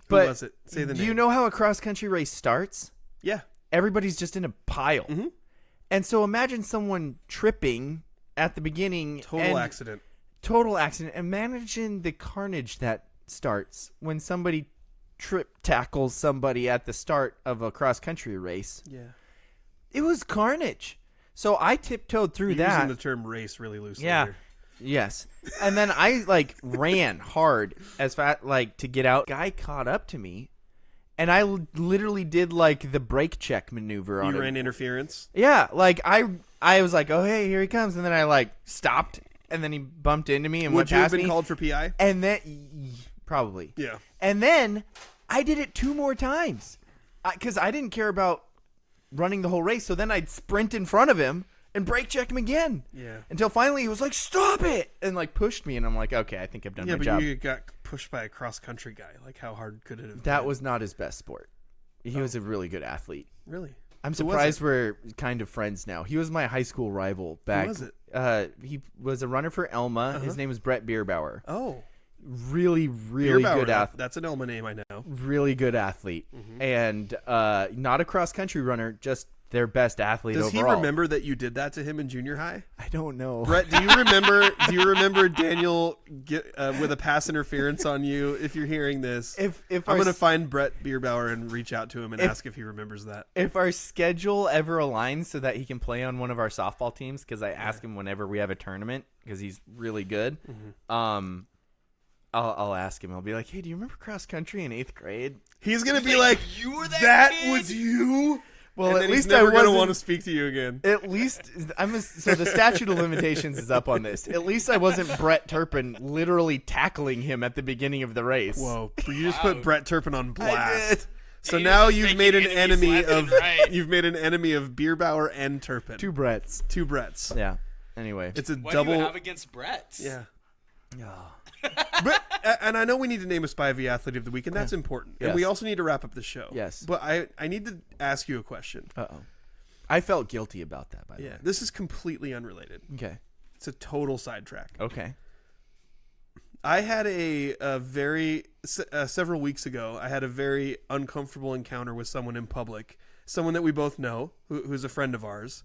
Who But was it? Say the do name. you know how a cross country race starts? Yeah. Everybody's just in a pile. Mm-hmm. And so imagine someone tripping at the beginning. Total accident. Total accident. Imagine the carnage that starts when somebody tackles somebody at the start of a cross country race. Yeah. It was carnage. So I tiptoed through You're that. using the term race really loosely. Yeah. Here. Yes. And then I ran hard as fast to get out. Guy caught up to me. And I literally did the brake check maneuver on You him. ran interference. Yeah, I was like, oh hey, here he comes, and then I stopped, and then he bumped into me and Would went you have past been me. called for PI? And then probably. Yeah. And then I did it 2 more times because I didn't care about running the whole race. So then I'd sprint in front of him and brake check him again. Yeah. Until finally he was like, stop it, and pushed me, and I'm like, okay, I think I've done Yeah, my but job. you got pushed by a cross country guy. Like, how hard could it have been? That was not his best sport. He was a really good athlete. Really? I'm Who was surprised it? we're kind of friends now. He was my high school rival back. was it? He was a runner for Elma. His name was Brett Bierbauer. Oh. really good Bierbaur, athlete. that's an Elma name I know. Really good athlete, and not a cross country runner, just their best athlete Does overall. he remember that you did that to him in junior high? I don't know. Brett, do you remember? Do you remember Daniel with a pass interference on you? If you're hearing this, If I'm going to find Brett Bierbauer and reach out to him and ask if he remembers that. If our schedule ever aligns so that he can play on one of our softball teams, because I ask him whenever we have a tournament, because he's really good. I'll ask him. I'll be like, "Hey, do you remember cross country in 8th grade?" He's going to be like, "You were that that kid?" was you." Well, And at then he's least never I going to wasn't. want to speak to you again. At least so the statute of limitations is up on this. At least I wasn't Brett Turpin literally tackling him at the beginning of the race. Whoa! You just put Brett Turpin on I blast. did. So You're now just you've making made an enemies enemy left of and right. you've made an enemy of Bierbauer and Turpin. 2 Bretts. 2 Bretts. Yeah. Anyway. It's a What double. do you have against Brett? Yeah. Oh. But and I know we need to name a Spivey Athlete of the Week, and that's important. And Yes. we also need to wrap up the show. Yes. But I need to ask you a question. Uh-oh. I felt guilty about that, by the Yeah. way. This is completely unrelated. Okay. It's a total sidetrack. Okay. I had several weeks ago, I had a very uncomfortable encounter with someone in public, someone that we both know, who's a friend of ours,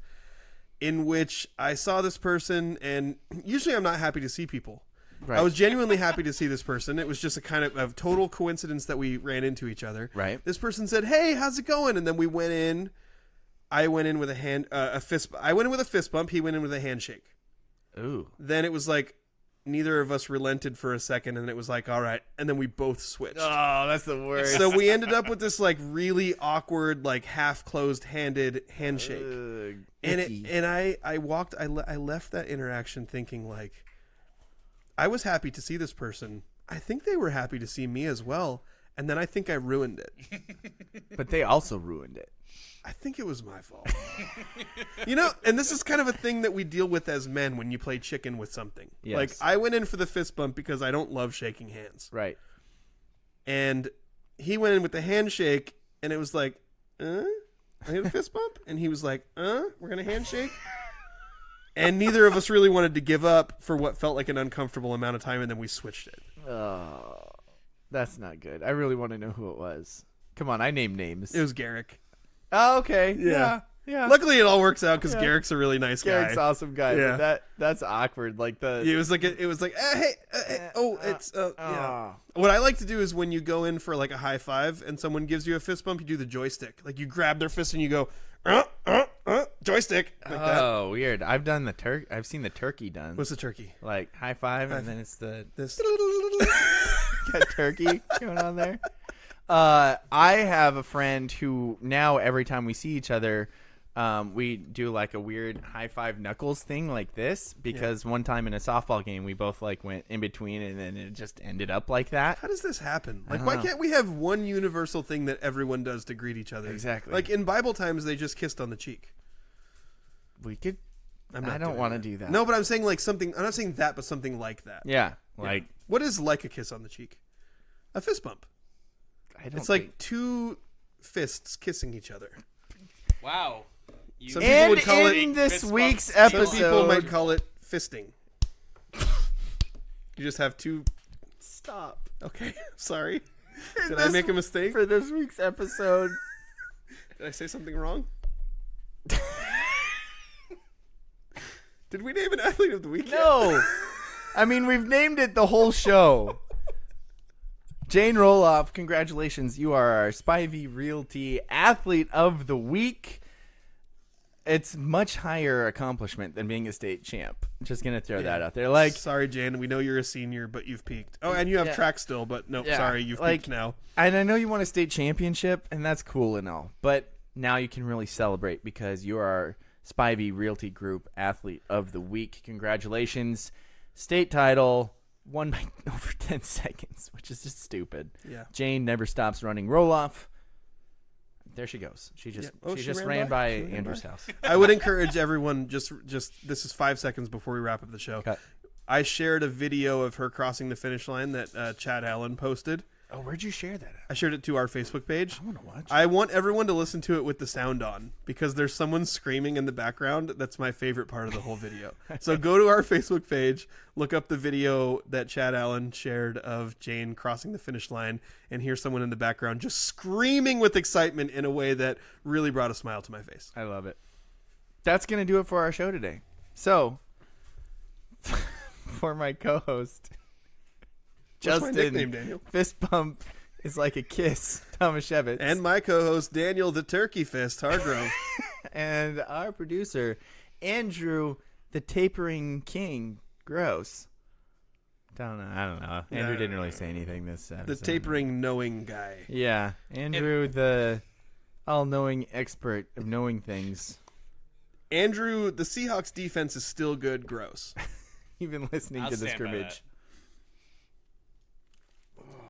in which I saw this person, and usually I'm not happy to see people. Right. I was genuinely happy to see this person. It was just a kind of total coincidence that we ran into each other. Right. This person said, "Hey, how's it going?" And then we went in. I went in with a fist. I went in with a fist bump. He went in with a handshake. Ooh. Then it was like neither of us relented for a second, and it was like, all right. And then we both switched. Oh, that's the worst. So we ended up with this like really awkward, like half closed handed handshake. And I left that interaction thinking like, I was happy to see this person. I think they were happy to see me as well. And then I think I ruined it. But they also ruined it. I think it was my fault. You know, and this is kind of a thing that we deal with as men when you play chicken with something. Yes. Like, I went in for the fist bump because I don't love shaking hands. Right. And he went in with the handshake, and it was like, I hit a fist bump? And he was like, we're going to handshake? And neither of us really wanted to give up for what felt like an uncomfortable amount of time, and then we switched it. Oh, that's not good. I really want to know who it was. Come on, I named names. It was Garrick. Oh, okay. Yeah. Luckily, it all works out because Garrick's a really nice Garrick's guy. awesome guy. Yeah. But that's awkward. Like It was like, yeah. What I like to do is when you go in for like a high five and someone gives you a fist bump, you do the joystick. Like you grab their fist and you go, joystick. Like that. Oh, weird. I've done the I've seen the turkey done. What's the turkey? Like high five, and then it's This. got turkey going on there. I have a friend who now every time we see each other, we do like a weird high five knuckles thing like this because one time in a softball game we both like went in between and then it just ended up like that. How does this happen? Like, don't why know. can't we have one universal thing that everyone does to greet each other? Exactly. Like in Bible times, they just kissed on the cheek. We could. I'm I not don't doing want to that. do that. No, but I'm saying like something. I'm not saying that, but something like that. Yeah. Like What is like a kiss on the cheek? A fist bump. I don't. It's like two fists kissing each other. Wow. Some people would call in it. this fist week's bump. Some episode, people might call it fisting. You just have two. stop. Okay, sorry. Did I make a mistake? For this week's episode, Did I say something wrong? Did we name an athlete of the week? yet? no. I mean, we've named it the whole show. Jane Roloff, congratulations. You are our Spivey Realty Athlete of the Week. It's much higher accomplishment than being a state champ. Just going to throw that out there. Like, Sorry, Jane. We know you're a senior, but you've peaked. Oh, and you have track still, but no, Yeah, sorry, you've like- peaked now. and I know you won a state championship, and that's cool and all. But now you can really celebrate because you are our Spivey Realty Group Athlete of the Week. Congratulations. State title. Won by over 10 seconds, which is just stupid. Yeah. Jane never stops running Roloff. There she goes. She just Yeah. Oh, she she just ran ran by? by She ran Andrew's by? house. I would encourage everyone, just this is 5 seconds before we wrap up the show. Okay. I shared a video of her crossing the finish line that Chad Allen posted. Oh, where'd you share that at? I shared it to our Facebook page. I want to watch. I want everyone to listen to it with the sound on because there's someone screaming in the background. That's my favorite part of the whole video. So go to our Facebook page, look up the video that Chad Allen shared of Jane crossing the finish line, and hear someone in the background just screaming with excitement in a way that really brought a smile to my face. I love it. That's going to do it for our show today. So, for my co-host, What's my Justin, nickname, Daniel? Fist Bump is like a kiss, Tomaszewicz. And my co-host, Daniel the Turkey Fist Hargrove. And our producer, Andrew the Tapering King Gross. I don't know. Andrew didn't really say anything this episode. The tapering knowing guy. Yeah. Andrew, the all-knowing expert of knowing things. Andrew, the Seahawks defense is still good, gross. You've been listening I'll to the stand by scrimmage. that.